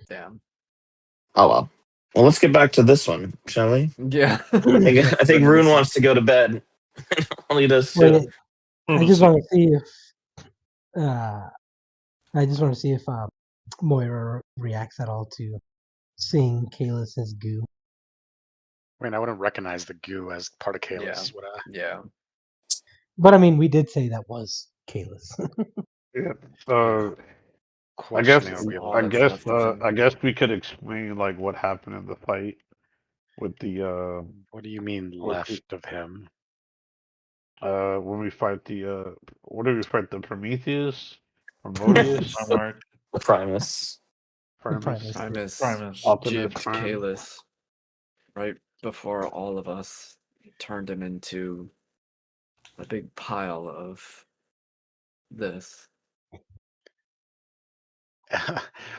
B: Oh well. Well, let's get back to this one, shall we?
A: Yeah.
B: I think Rune wants to go to bed. I'll lead us
D: Wait,
B: to.
D: I just want to see I just want to see if Moira reacts at all to seeing Kalis as goo.
E: I mean, I wouldn't recognize the goo as part of Kalis, would I?
A: Yeah.
D: But I mean, we did say that was Kalis.
H: Yeah.
E: Yeah.
H: I guess
E: Questioning would be a
A: all
H: I
E: little.
A: that's
H: guess
A: left of him.
H: I guess we could explain like what happened in the fight with the
E: What do you mean
H: with the
E: left of him?
H: when we fight the what do we fight, the Prometheus? Prometheus?
F: My mark.
B: The Primus.
H: Primus?
D: Primus.
F: Primus.
H: Optimus
A: Jibbed
H: Prime?
A: Kalis right before all of us turned him into a big pile of this.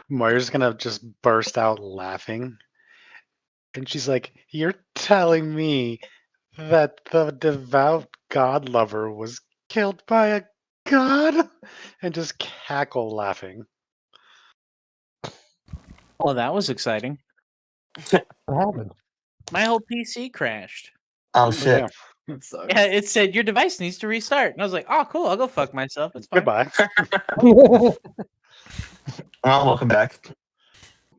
E: Moira's gonna just burst out laughing. And she's like, "You're telling me that the devout god lover was killed by a god?" And just cackle laughing.
C: Oh, that was exciting.
D: What happened?
C: My whole PC crashed.
B: Oh shit.
E: Yeah.
A: That sucks.
C: Yeah, it said your device needs to restart, and I was like, "Oh, cool! I'll go fuck myself. It's fine."
E: Goodbye.
B: Well, welcome back.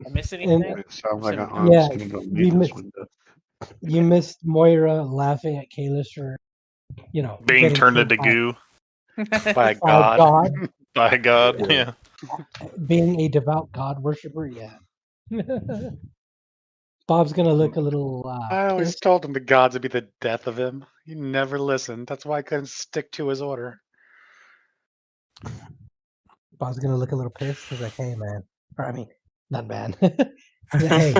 C: I miss
D: And-
C: anything?
H: It sounds like an
C: Yeah,
H: unsignable
D: we
H: maintenance
D: missed-
H: window.
D: You missed Moira laughing at Kalis for,
G: Being
D: getting
G: turned
D: killed
G: into goo
E: By a
D: by
E: god.
D: God,
G: by God.
H: Yeah.
G: Yeah.
D: being a devout God worshiper. Yeah. Bob's gonna look a little
E: I always
D: pissed.
E: told him the gods would be the death of him. He never listened. That's why I couldn't stick to his order.
D: Bob's gonna look a little pissed. He's like, "Hey, man," or I mean, not man. He's like, "Hey,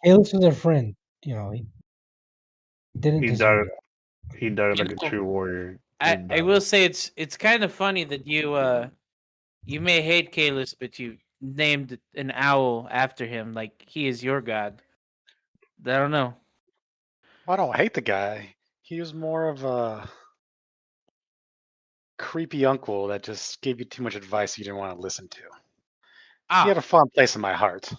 D: Kalis was our friend. He didn't
H: He
D: deserve
H: died.
D: it."
H: He died like a
C: know,
H: true warrior.
C: I will say it's kind of funny that you may hate Kalis, but you named an owl after him, like he is your god. I don't know.
E: I don't hate the guy. He was more of a creepy uncle that just gave you too much advice you didn't want to listen to. He had a fun place in my heart.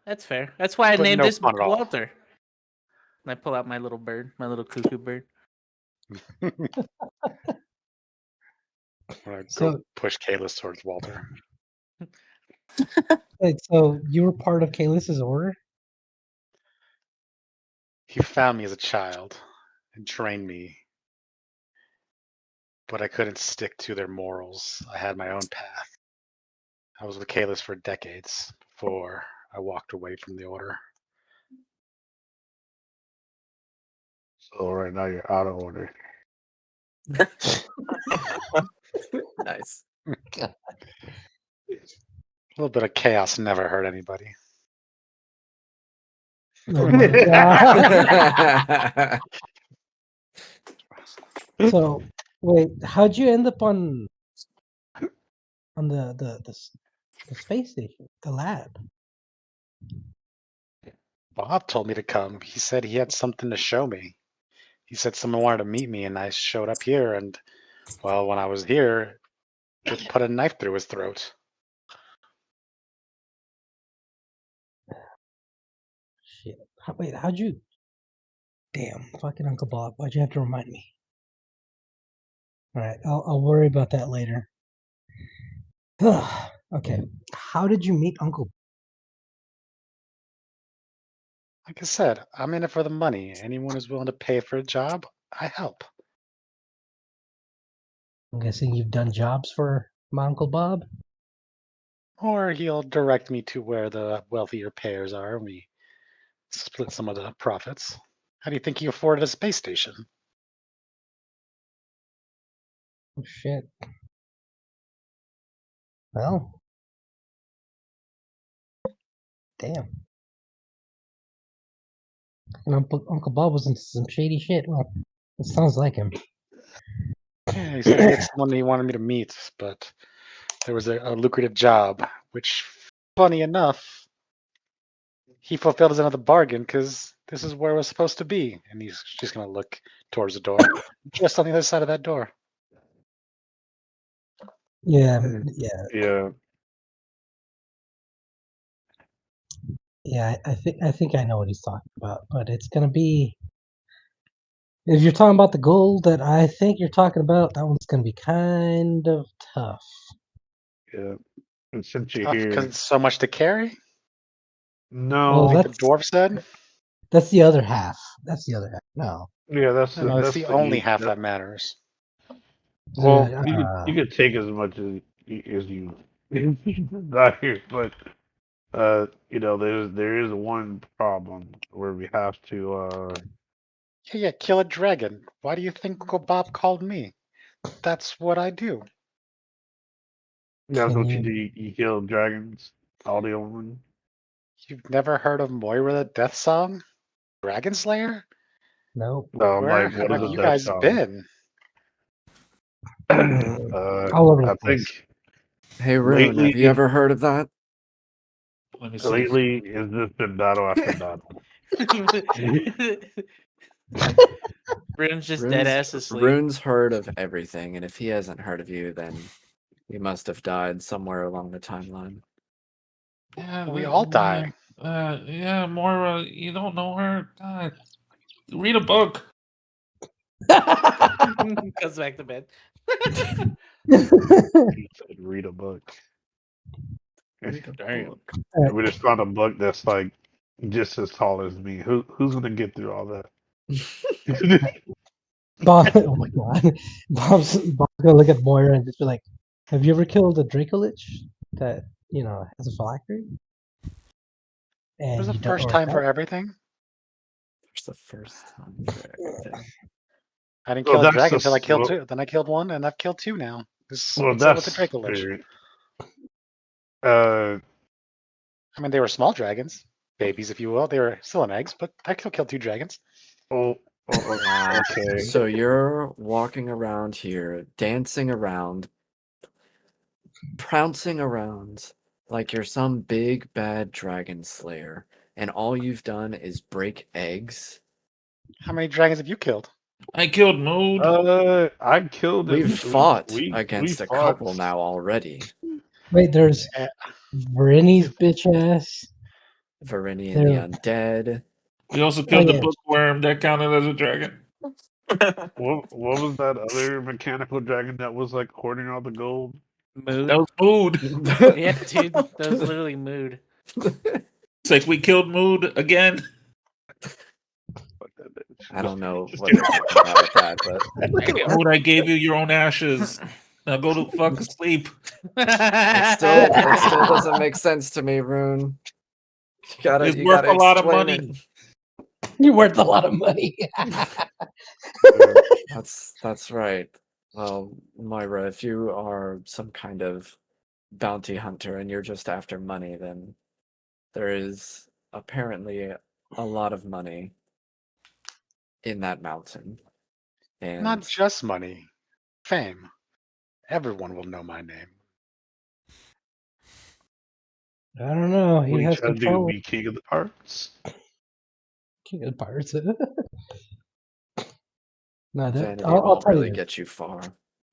C: That's fair. That's why I
E: But
C: named
E: no
C: this
E: fun
C: book
E: at all.
C: Walter. And I pull out my little bird, my little cuckoo bird.
E: I'm gonna go
D: So,
E: push Kalis towards Walter.
D: wait, so you were part of Kalis's order?
E: He found me as a child and trained me, but I couldn't stick to their morals. I had my own path. I was with Kalis for decades before I walked away from the order.
H: So right now you're out of order.
A: Nice.
E: A little bit of chaos never hurt anybody.
D: Oh my God. So, wait, how'd you end up on the space station, the lab?
E: Bob told me to come. He said he had something to show me. He said someone wanted to meet me, and I showed up here. And, well, when I was here, it put a knife through his throat.
D: Shit. Wait, how'd you? Damn, fucking Uncle Bob. Why'd you have to remind me? All right, I'll worry about that later. Okay, how did you meet Uncle?
E: Like I said, I'm in it for the money. Anyone who's willing to pay for a job, I help.
D: I'm guessing you've done jobs for my Uncle Bob.
E: Or he'll direct me to where the wealthier payers are, and we split some of the profits. How do you think he afforded a space station?
D: Oh shit. Well, damn. And Uncle Bob was into some shady shit. Well, it sounds like him.
E: Yeah, he said he had someone he wanted me to meet, but there was a lucrative job, which, funny enough, he fulfilled his end of the bargain because this is where it was supposed to be. And he's just going to look towards the door, just on the other side of that door.
D: Yeah,
H: Yeah.
D: yeah. I think I know what he's talking about, but it's gonna be If you're talking about the gold that I think you're talking about, that one's going to be kind of tough.
H: Yeah. And since you're
E: Tough because
H: here,
E: it's so much to carry.
D: Well,
H: no,
E: Like the dwarf said.
D: that's the other half. That's the other half. No.
H: yeah,
E: No, it's
H: that's
E: the
H: the
E: only
H: eat.
E: half that matters.
H: Well,
D: The,
H: you could take as much as you desire, but you know, there is one problem where we have to
E: Yeah, kill a dragon. Why do you think Uncle Bob called me? That's what I do.
H: that's
D: can
H: what you do.
D: you?
H: You kill dragons, all the old ones.
E: You've never heard of Moira the Death Song? Dragon Slayer?
D: Nope.
H: So I'm
E: Where
H: like, what is
E: have
H: a
E: you
H: death
E: guys
H: song?
E: been?
D: All over the
H: I
D: place.
H: think
A: Hey Rune, have you
H: lately,
A: ever heard of that?
F: Let me see.
H: lately it's just been battle after battle.
C: Rune's just dead ass asleep.
A: Rune's heard of everything, and if he hasn't heard of you, then you must have died somewhere along the timeline.
F: Yeah,
E: We all die.
F: yeah, Moira, you don't know her. God, read a book.
C: Goes back to bed.
H: He said, read a book.
A: Read a
C: Damn.
A: book.
H: We just found a book that's like just as tall as me. Who's gonna get through all that?
D: Bob, oh my god. Bob's gonna look at Moira and just be like, "Have you ever killed a Dracolich that has a phylactery?"
E: There's
D: And
E: a
D: you don't,
E: first
D: or
E: time for everything.
A: It's the first time for everything.
E: I didn't
H: well,
E: kill a
H: that's
E: dragon until I
H: just
E: killed two. Then I killed one, and I've killed two now.
H: well,
E: What's up with the
H: that's
E: Draco Lich?
H: fair.
E: I mean, they were small dragons, babies, if you will. They were still in eggs, but I still killed two dragons.
H: Oh,
A: Wow.
H: okay.
A: So you're walking around here, dancing around, trouncing around like you're some big bad dragon slayer, and all you've done is break eggs.
E: How many dragons have you killed?
F: I killed Mood.
H: I killed
A: We've
H: him.
A: fought
H: We
A: against a
H: fought.
A: couple now already.
D: wait, there's
E: Eh,
D: Vrini's bitch ass.
A: Varinian
D: There,
A: the Undead.
F: We also
D: oh
F: killed the
D: yeah,
F: bookworm. That counted as a dragon.
H: What was that other mechanical dragon that was like hoarding all the gold?
C: Mood.
F: That was Mood.
C: Yeah, dude. That was literally mood.
F: It's like we killed Mood again.
H: Fuck that bitch.
A: I don't know
H: Just
A: what
H: kidding.
A: they're talking about with that, but
F: Mood, I gave you your own ashes. Now go to fuck sleep.
A: it still doesn't make sense to me, Rune.
F: It's
A: You
F: worth
A: gotta
F: a lot of
A: explain
F: money.
D: you're worth a lot of money.
A: That's right. Well, Moira, if you are some kind of bounty hunter and you're just after money, then there is apparently a lot of money in that mountain. And
E: Not just money, fame. Everyone will know my name.
D: I don't know.
H: What
D: He
H: you
D: has
H: trying to do?
D: control.
H: Be king of the parts?
D: King of the Pirates. No,
A: vanity
D: I'll
A: won't
D: tell you
A: really
D: this.
A: get you far.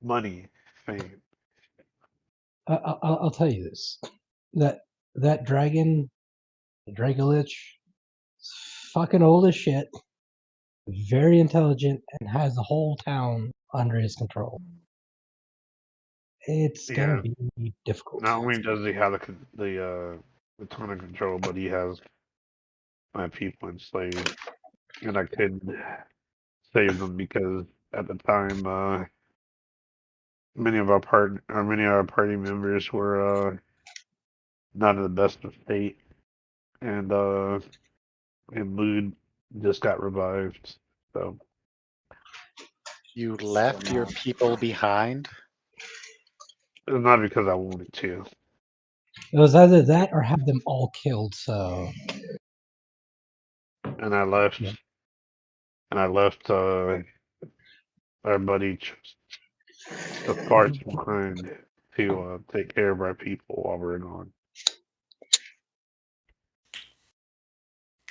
H: Money, fame.
D: I'll tell you this. That dragon, the Dracolich, is fucking old as shit. Very intelligent and has the whole town under his control. It's gonna
H: Yeah.
D: be difficult.
H: Not only does he have the ton of control, but he has my people enslaved, and I couldn't save them because at the time, many of our party members were not in the best of state, and Mood just got revived. So
E: You
A: Still
E: left your
A: not.
E: people behind.
H: it's not because I wanted to,
D: It was either that or have them all killed. So
H: and I left,
D: yeah.
H: and I left our buddy the farts behind to take care of our people while we're gone.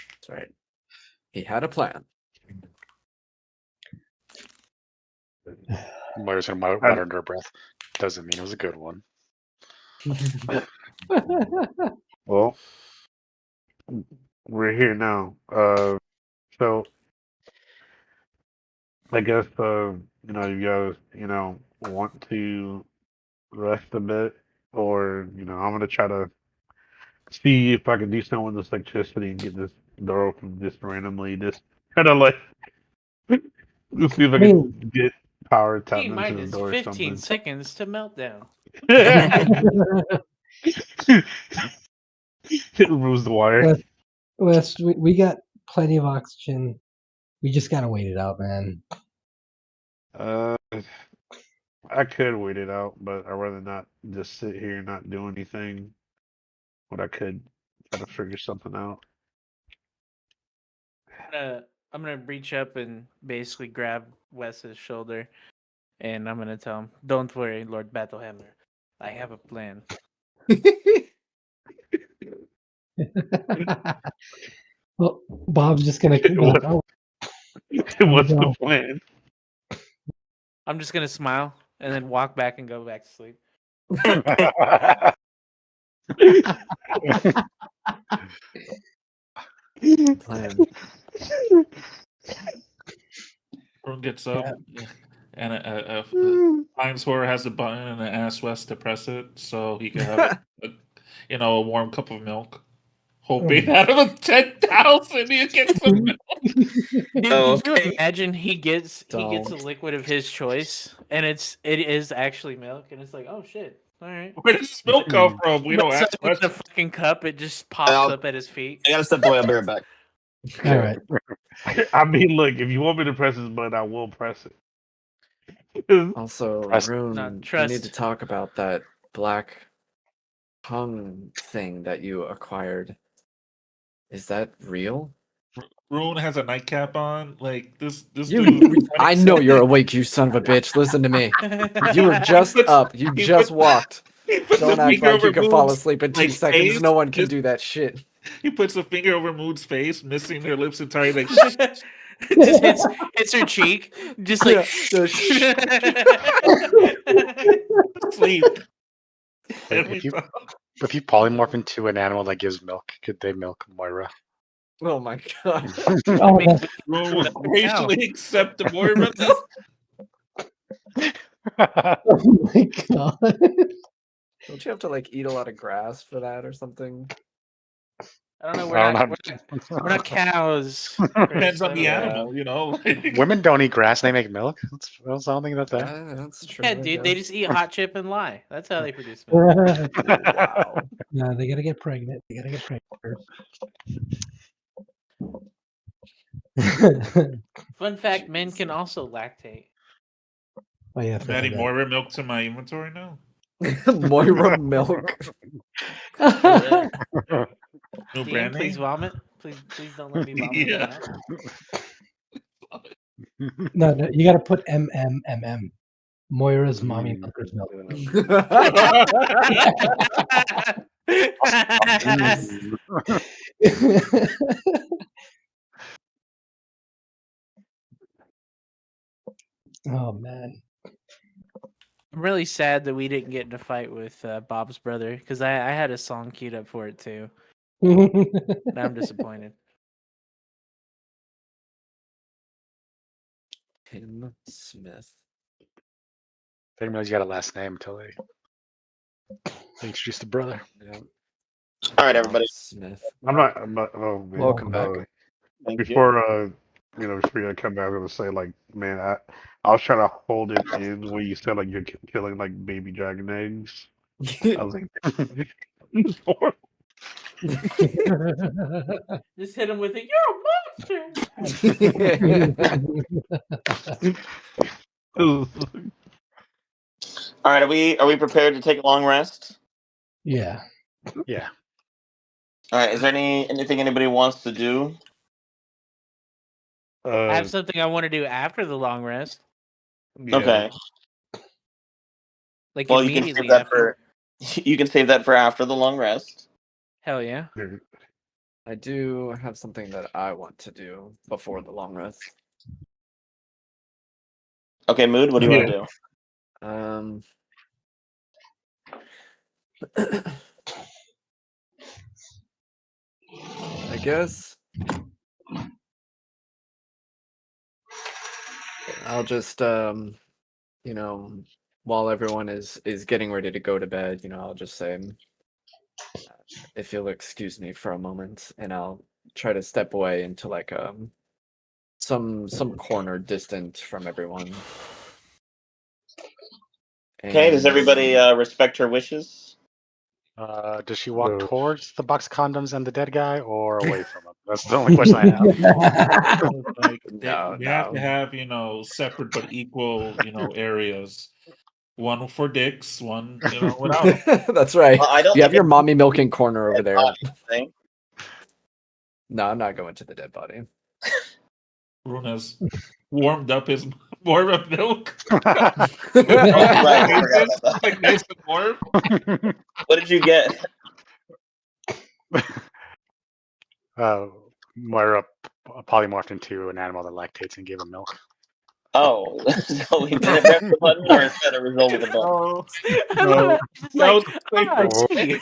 A: That's right. He had a plan.
E: Moira's gonna mutter under her breath. Doesn't mean it was a good one.
H: Well, we're here now. So I guess you guys want to rest a bit, or I'm gonna try to see if I can do something with this electricity and get this door open just randomly, just kind of like just see if
D: I
H: I
D: mean,
H: can get power tapped
C: T
H: into the
C: minus
H: door or
C: 15
H: something.
C: seconds to meltdown.
H: It removes the wire.
D: Wes, we got plenty of oxygen. We just gotta wait it out, man.
H: Uh, I could wait it out, but I'd rather not just sit here and not do anything. But I could try to figure something out.
C: I'm gonna reach up and basically grab Wes's shoulder, and I'm gonna tell him, "Don't worry, Lord Battlehammer. I have a plan."
D: Well, Bob's just gonna keep
H: What-
D: like, oh,
H: What's the
D: no.
H: plan?
C: I'm just gonna smile and then walk back and go back to sleep.
A: Plan.
F: Rune gets up, and finds where has a button and asks Wes to press it so he can have a warm cup of milk. Hoping out of a 10,000 you get some milk.
C: Dude,
B: Oh,
C: could you
B: okay.
C: imagine he gets a
A: Don't.
C: liquid of his choice, and it is actually milk, and it's like, oh shit, all right.
F: Where does this milk come from? We don't
C: Wes
F: ask
C: opens a
F: questions.
C: fucking cup, it just pops
B: I'll-
C: up at his feet.
B: I gotta step away. I'll be right back.
D: All right.
H: I mean, look, if you want me to press this button, I will press it.
A: Also,
E: Press-
A: Rune,
C: No,
A: we need
C: trust.
A: to talk about that black tongue thing that you acquired. Is that real?
F: Rune has a nightcap on. Like this
A: You,
F: dude.
A: I know you're awake, you son of a bitch. Listen to me. You were just
F: puts-
A: up. You
F: he
A: just
F: puts-
A: walked.
F: He puts
A: Don't
F: a
A: act
F: finger
A: like
F: over
A: you can fall
F: Moon's,
A: asleep in 2
F: like,
A: seconds.
F: face,
A: No one can
F: just-
A: do that shit.
F: He puts a finger over Moon's face, missing her lips entirely. Like,
C: Just hits her cheek, just like
A: Yeah,
F: sleep.
E: Wait, if you polymorph into an animal that gives milk, could they milk Moira?
A: Oh my god.
D: Oh,
C: mean,
D: that's,
F: Rune will
C: Now.
F: graciously accept the Moira.
D: oh my god.
A: Don't you have to like eat a lot of grass for that or something?
C: I don't know.
E: I don't
C: We're not cows.
F: Depends on the
A: Yeah.
F: animal, you know. Like,
E: Women don't eat grass and they make milk. I don't think that's that.
A: That's true.
C: Yeah,
A: I
C: dude, they
A: guess.
C: just eat hot chip and lie. That's how they produce milk.
A: Wow.
D: No, they gotta get pregnant. They gotta get pregnant first.
C: Fun fact: men can also lactate.
D: Oh yeah, I
F: I'm
D: forgot
F: adding
D: that.
F: Moira milk to my inventory now.
A: Moira milk.
F: New
C: DM,
F: brand
C: please
F: name.
C: vomit. Please don't let me vomit. in
F: Yeah.
C: that.
D: No, you gotta put MMMM. Moira's mommy milker's milk. Oh man.
C: I'm really sad that we didn't get in a fight with Bob's brother because I had a song queued up for it too. Now I'm disappointed.
A: Tim Smith.
E: They didn't realize you got a last name until they introduced the brother.
A: Yeah.
B: All right, everybody.
A: Smith.
H: I'm not. Oh man.
A: Welcome back.
B: Thank you.
H: Before before you come back, I'm gonna say like, man, I was trying to hold it in when you said like you're killing like baby dragon eggs. I was like,
C: Just hit him with it. You're a monster.
B: All right, are we prepared to take a long rest?
D: Yeah.
E: Yeah.
B: All right, is there anything anybody wants to do?
C: I have something I want to do after the long rest.
H: yeah.
B: Okay.
C: Like
B: Well, you can
C: immediately
B: save that
C: after.
B: you can save that for after the long rest.
C: Hell yeah.
A: I do have something that I want to do before the long rest.
B: Okay, Mood, what do you want to do?
A: I guess I'll just while everyone is getting ready to go to bed, I'll just say, if you'll excuse me for a moment, and I'll try to step away into like some corner distant from everyone.
B: Okay, does
A: And
B: everybody respect her wishes?
E: Does she walk
H: No.
E: towards the box of condoms and the dead guy, or away from him? That's the only question I have.
F: Like
A: No,
F: they have to
A: no.
F: have separate but equal areas. One for dicks, one without.
A: That's right.
B: Well, I don't
A: You have
B: think
A: your mommy milking corner over
B: dead
A: there.
B: body thing.
A: No, I'm not going to the dead body.
F: Rune has warmed up his milk.
B: Oh, right, I forgot
F: It's
B: about
F: like
B: that.
F: nice and warm.
B: What did you get?
E: Moira polymorphed into an animal that lactates and gave him milk.
B: Oh, so we didn't press the button, or is that a result of the button?
F: No,
C: I love
F: no,
C: it. It's
F: that was
C: like,
F: a
C: I
F: mistake.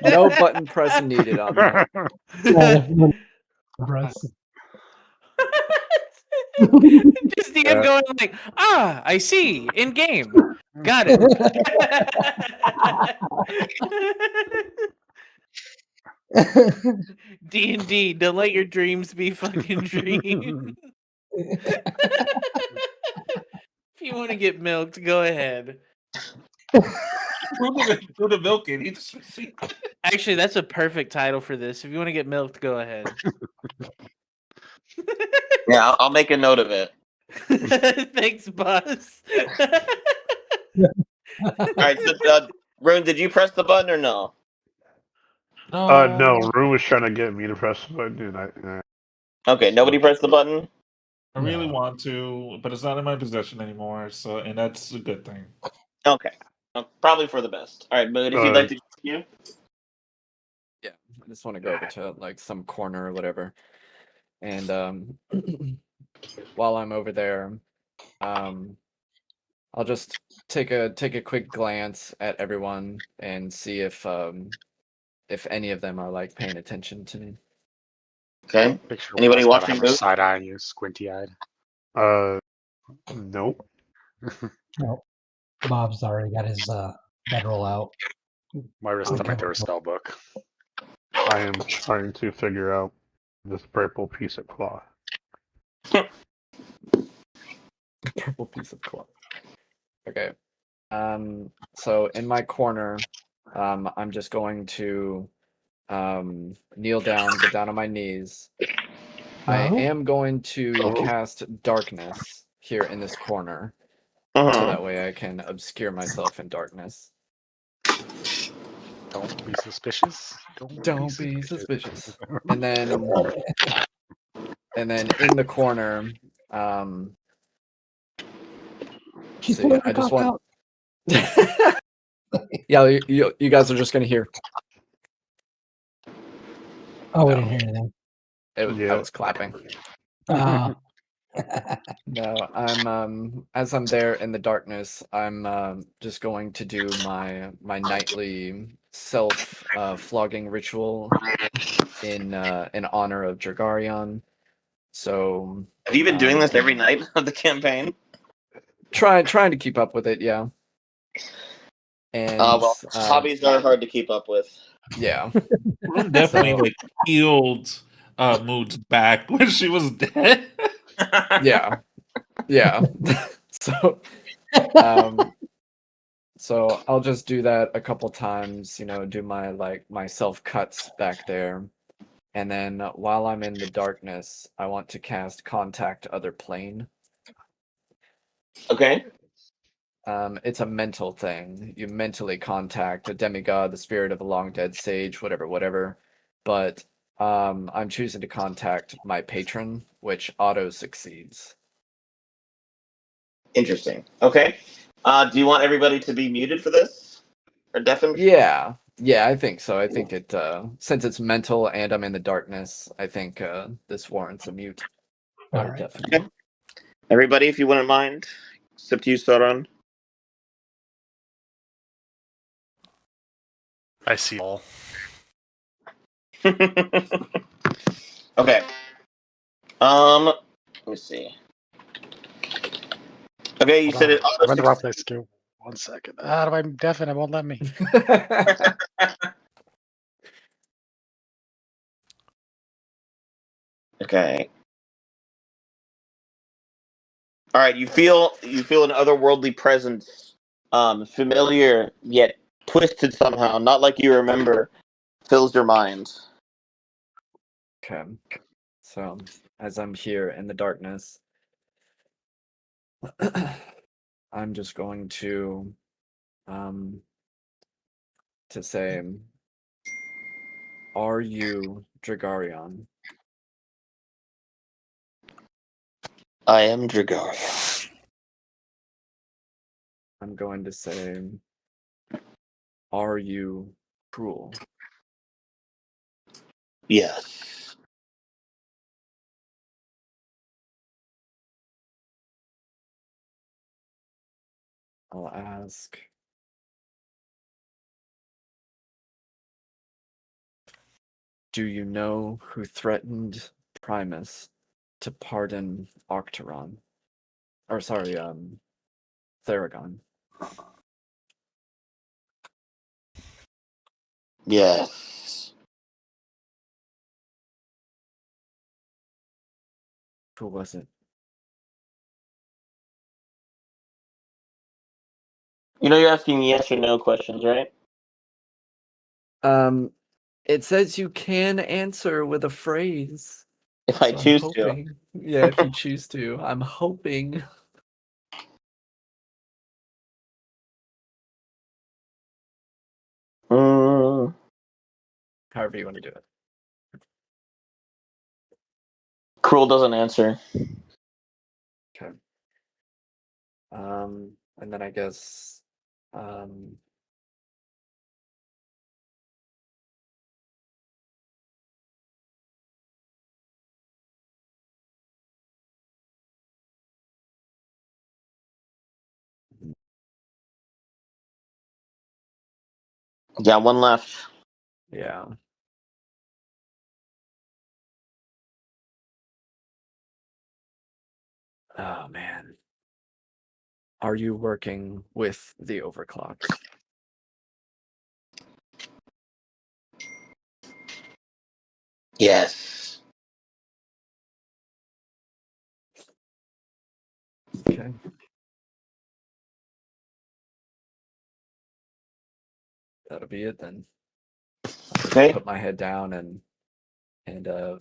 C: see.
A: No button press needed on that.
C: Just DM going like, I see, in game. Got it. D&D, don't let your dreams be fucking dreams. If you want to get milked, go ahead.
F: Who the milk in? He just
C: Actually, that's a perfect title for this. If you want to get milked, go ahead.
B: Yeah, I'll make a note of it.
C: Thanks, boss.
B: All right, so, Rune, did you press the button or no?
H: No, Rue was trying to get me to press the button, and I
B: Okay, nobody pressed the button?
F: I really want to, but it's not in my possession anymore. So, and that's a good thing.
B: Okay. Probably for the best. All right, but if you'd like to continue.
A: Yeah, I just want to go over to like some corner or whatever. And while I'm over there, I'll just take a quick glance at everyone and see if any of them are like paying attention to me.
B: Okay.
E: Picture
B: Anybody
E: West gotta
B: watching
E: have her
B: Moot?
E: side eyeing you, squinty eyed.
H: Nope.
D: No, Bob's already got his bedroll out.
E: Moira's thumbing through her spell book.
H: I am trying to figure out this purple piece of cloth.
A: Purple piece of cloth. Okay. So in my corner, I'm just going to kneel down, get down on my knees. I
D: No?
A: am going to cast darkness here in this corner, so that way I can obscure myself in darkness.
E: Don't be suspicious.
A: Don't be suspicious. And then in the corner,
D: She's
A: see,
D: pulling her
A: I just
D: cock
A: want.
D: out.
A: Yeah, you guys are just gonna hear.
D: Oh, we
A: No.
D: didn't hear anything.
A: I was clapping.
D: Ah.
A: No, I'm as I'm there in the darkness, I'm just going to do my nightly self flogging ritual in honor of Dragarion. So
B: Have you been doing this every night of the campaign?
A: trying to keep up with it, yeah. And
B: well, hobbies are hard to keep up with.
A: yeah.
F: Rune definitely healed Mood's back when she was dead.
A: Yeah. So so I'll just do that a couple times, do my self cuts back there. And then while I'm in the darkness, I want to cast Contact Other Plane.
B: Okay.
A: It's a mental thing. You mentally contact a demigod, the spirit of a long dead sage, whatever. But I'm choosing to contact my patron, which auto succeeds.
B: Interesting. Okay. Do you want everybody to be muted for this? Or deafened?
A: Yeah, I think so. I think it since it's mental and I'm in the darkness, I think this warrants a mute.
D: All right.
A: Definitely.
B: Okay. Everybody, if you wouldn't mind, except you, Sauron.
G: I see all.
B: Okay. Let me see. Okay, you
E: Hold
B: said
E: on.
B: it auto
E: I'm in the wrong place. Give me 1 second. I'm deaf and it won't let me.
B: Okay. All right, you feel an otherworldly presence, familiar yet twisted somehow, not like you remember, fills your mind.
A: Okay. So, as I'm here in the darkness, I'm just going to say, are you Dragarion?
B: I am Dragaria.
A: I'm going to say, are you cruel?
B: Yes.
A: I'll ask, do you know who threatened Primus to pardon Octeron? Or sorry, Theragon.
B: Yes.
A: Who was it?
B: You know you're asking yes or no questions, right?
A: It says you can answer with a phrase.
B: If I
A: So I'm
B: choose to.
A: hoping. Yeah, if you choose to. I'm hoping.
B: Mm,
A: However you want to do it.
B: Cruel doesn't answer.
A: Okay. And then I guess
B: Yeah, one left.
A: yeah. Oh man. Are you working with the Overclocks?
B: Yes.
A: Okay. That'll be it then. I'll just
B: Okay.
A: put my head down and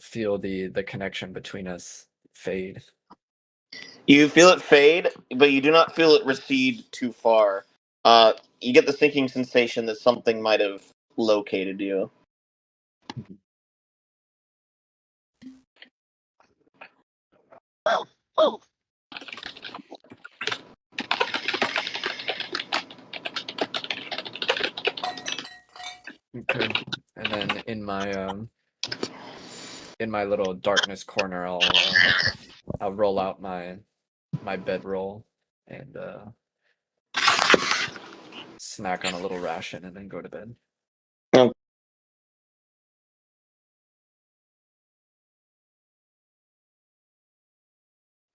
A: feel the connection between us fade.
B: You feel it fade, but you do not feel it recede too far. You get the sinking sensation that something might have located you. Oh.
A: Okay. And then in my little darkness corner, I'll roll out my bedroll and snack on a little ration and then go to bed.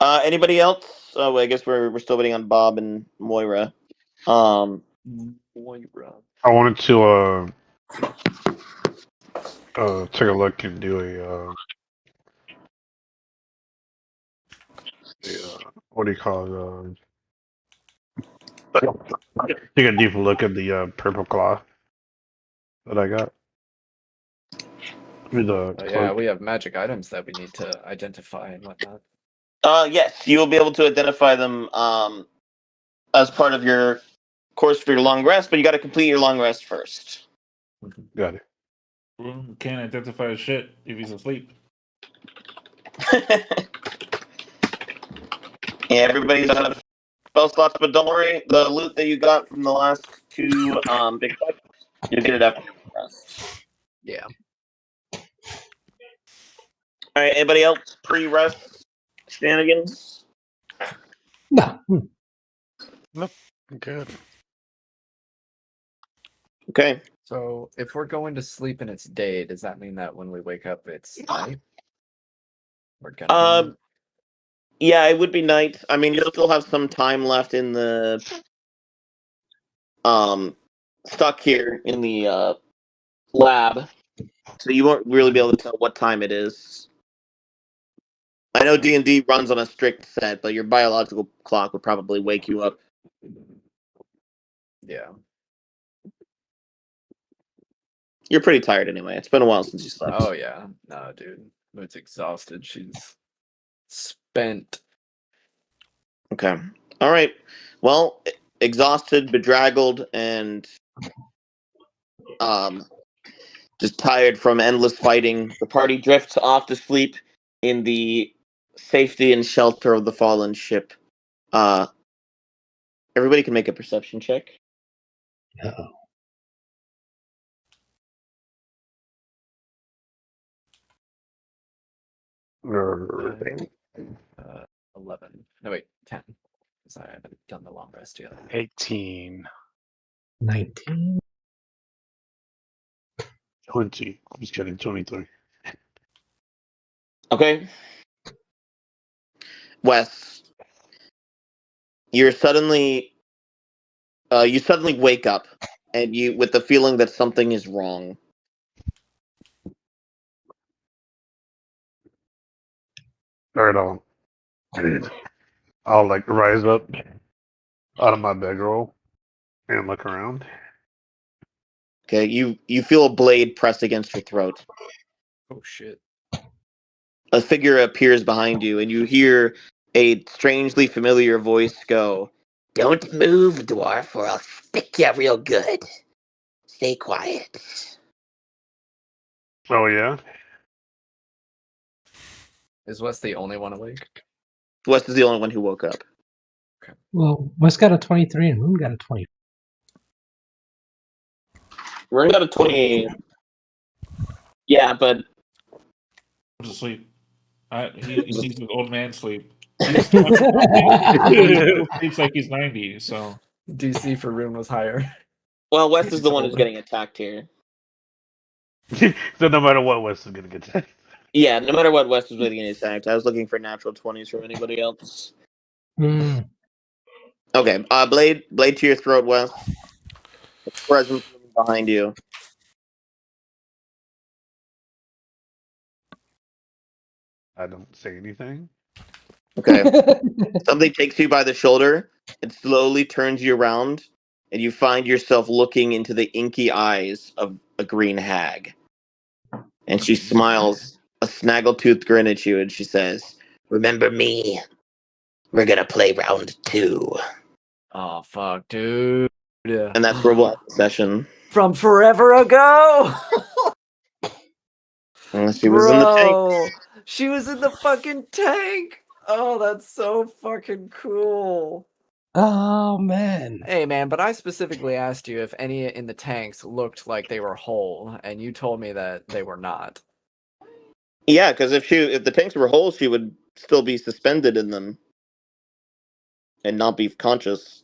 B: Anybody else? Oh, I guess we're still waiting on Bob and Moira.
A: Moira.
H: I wanted to take a look and do what do you call it? Take a deeper look at the purple claw that I got. With the
A: Yeah,
H: cloak.
A: we have magic items that we need to identify and whatnot.
B: Yes, you will be able to identify them as part of your course for your long rest, but you got to complete your long rest first.
H: Got it.
F: Well, can't identify shit if he's asleep.
B: Yeah, everybody's out of spell slots, but don't worry, the loot that you got from the last two big fights, you'll get it after your long rest.
A: Yeah.
B: All right, anybody else pre-rest shenanigans?
D: No.
E: Nope. I'm good.
B: Okay.
A: So if we're going to sleep and it's day, does that mean that when we wake up it's night? We're gonna be night?
B: Yeah, it would be night. I mean, you'll still have some time left in the stuck here in the lab, so you won't really be able to tell what time it is. I know D&D runs on a strict set, but your biological clock would probably wake you up.
A: Yeah.
B: You're pretty tired anyway. It's been a while since you slept.
A: Oh yeah. No, dude. Moon's exhausted. She's spent.
B: Okay. All right. Well, exhausted, bedraggled, and just tired from endless fighting, the party drifts off to sleep in the safety and shelter of the fallen ship. Everybody can make a perception check.
D: Uh-oh.
A: 11. No, wait, 10. Because I haven't done the long rest yet.
E: 18.
D: 19.
H: 20. He's getting 23.
B: Okay. Wes, you suddenly wake up, and you with the feeling that something is wrong.
H: Alright, I'll like rise up out of my bedroll and look around.
B: Okay, you feel a blade pressed against your throat.
A: Oh shit.
B: A figure appears behind you, and you hear a strangely familiar voice go, "Don't move, dwarf, or I'll stick you real good. Stay quiet."
H: Oh yeah?
A: Is Wes the only one awake?
B: Wes is the only one who woke up.
D: Well, Wes got a 23 and Moon got a 20.
B: We're got a 28. Yeah, but
F: To sleep. He needs an old man sleep. He still sleeps like he's 90. So
A: DC for Rune was higher.
B: well, Wes is
A: He's
B: the one who's
A: older.
B: getting attacked here.
H: So no matter what, Wes is gonna get that.
B: Yeah, no matter what, Wes is getting attacked. I was looking for natural 20s from anybody else.
D: Mm.
B: Okay, blade to your throat, Wes. Presence behind you.
H: I don't say anything.
B: Okay. Something takes you by the shoulder and slowly turns you around, and you find yourself looking into the inky eyes of a green hag. And she smiles a snaggletooth grin at you, and she says, "Remember me? We're gonna play round 2."
A: Oh fuck, dude.
B: And that's where we'll end the session.
A: From forever ago.
B: Unless she was in the tank.
A: Bro, she was in the fucking tank. Oh, that's so fucking cool.
D: Oh man.
A: Hey man, but I specifically asked you if any in the tanks looked like they were whole, and you told me that they were not.
B: Yeah, because if the tanks were whole, she would still be suspended in them and not be conscious.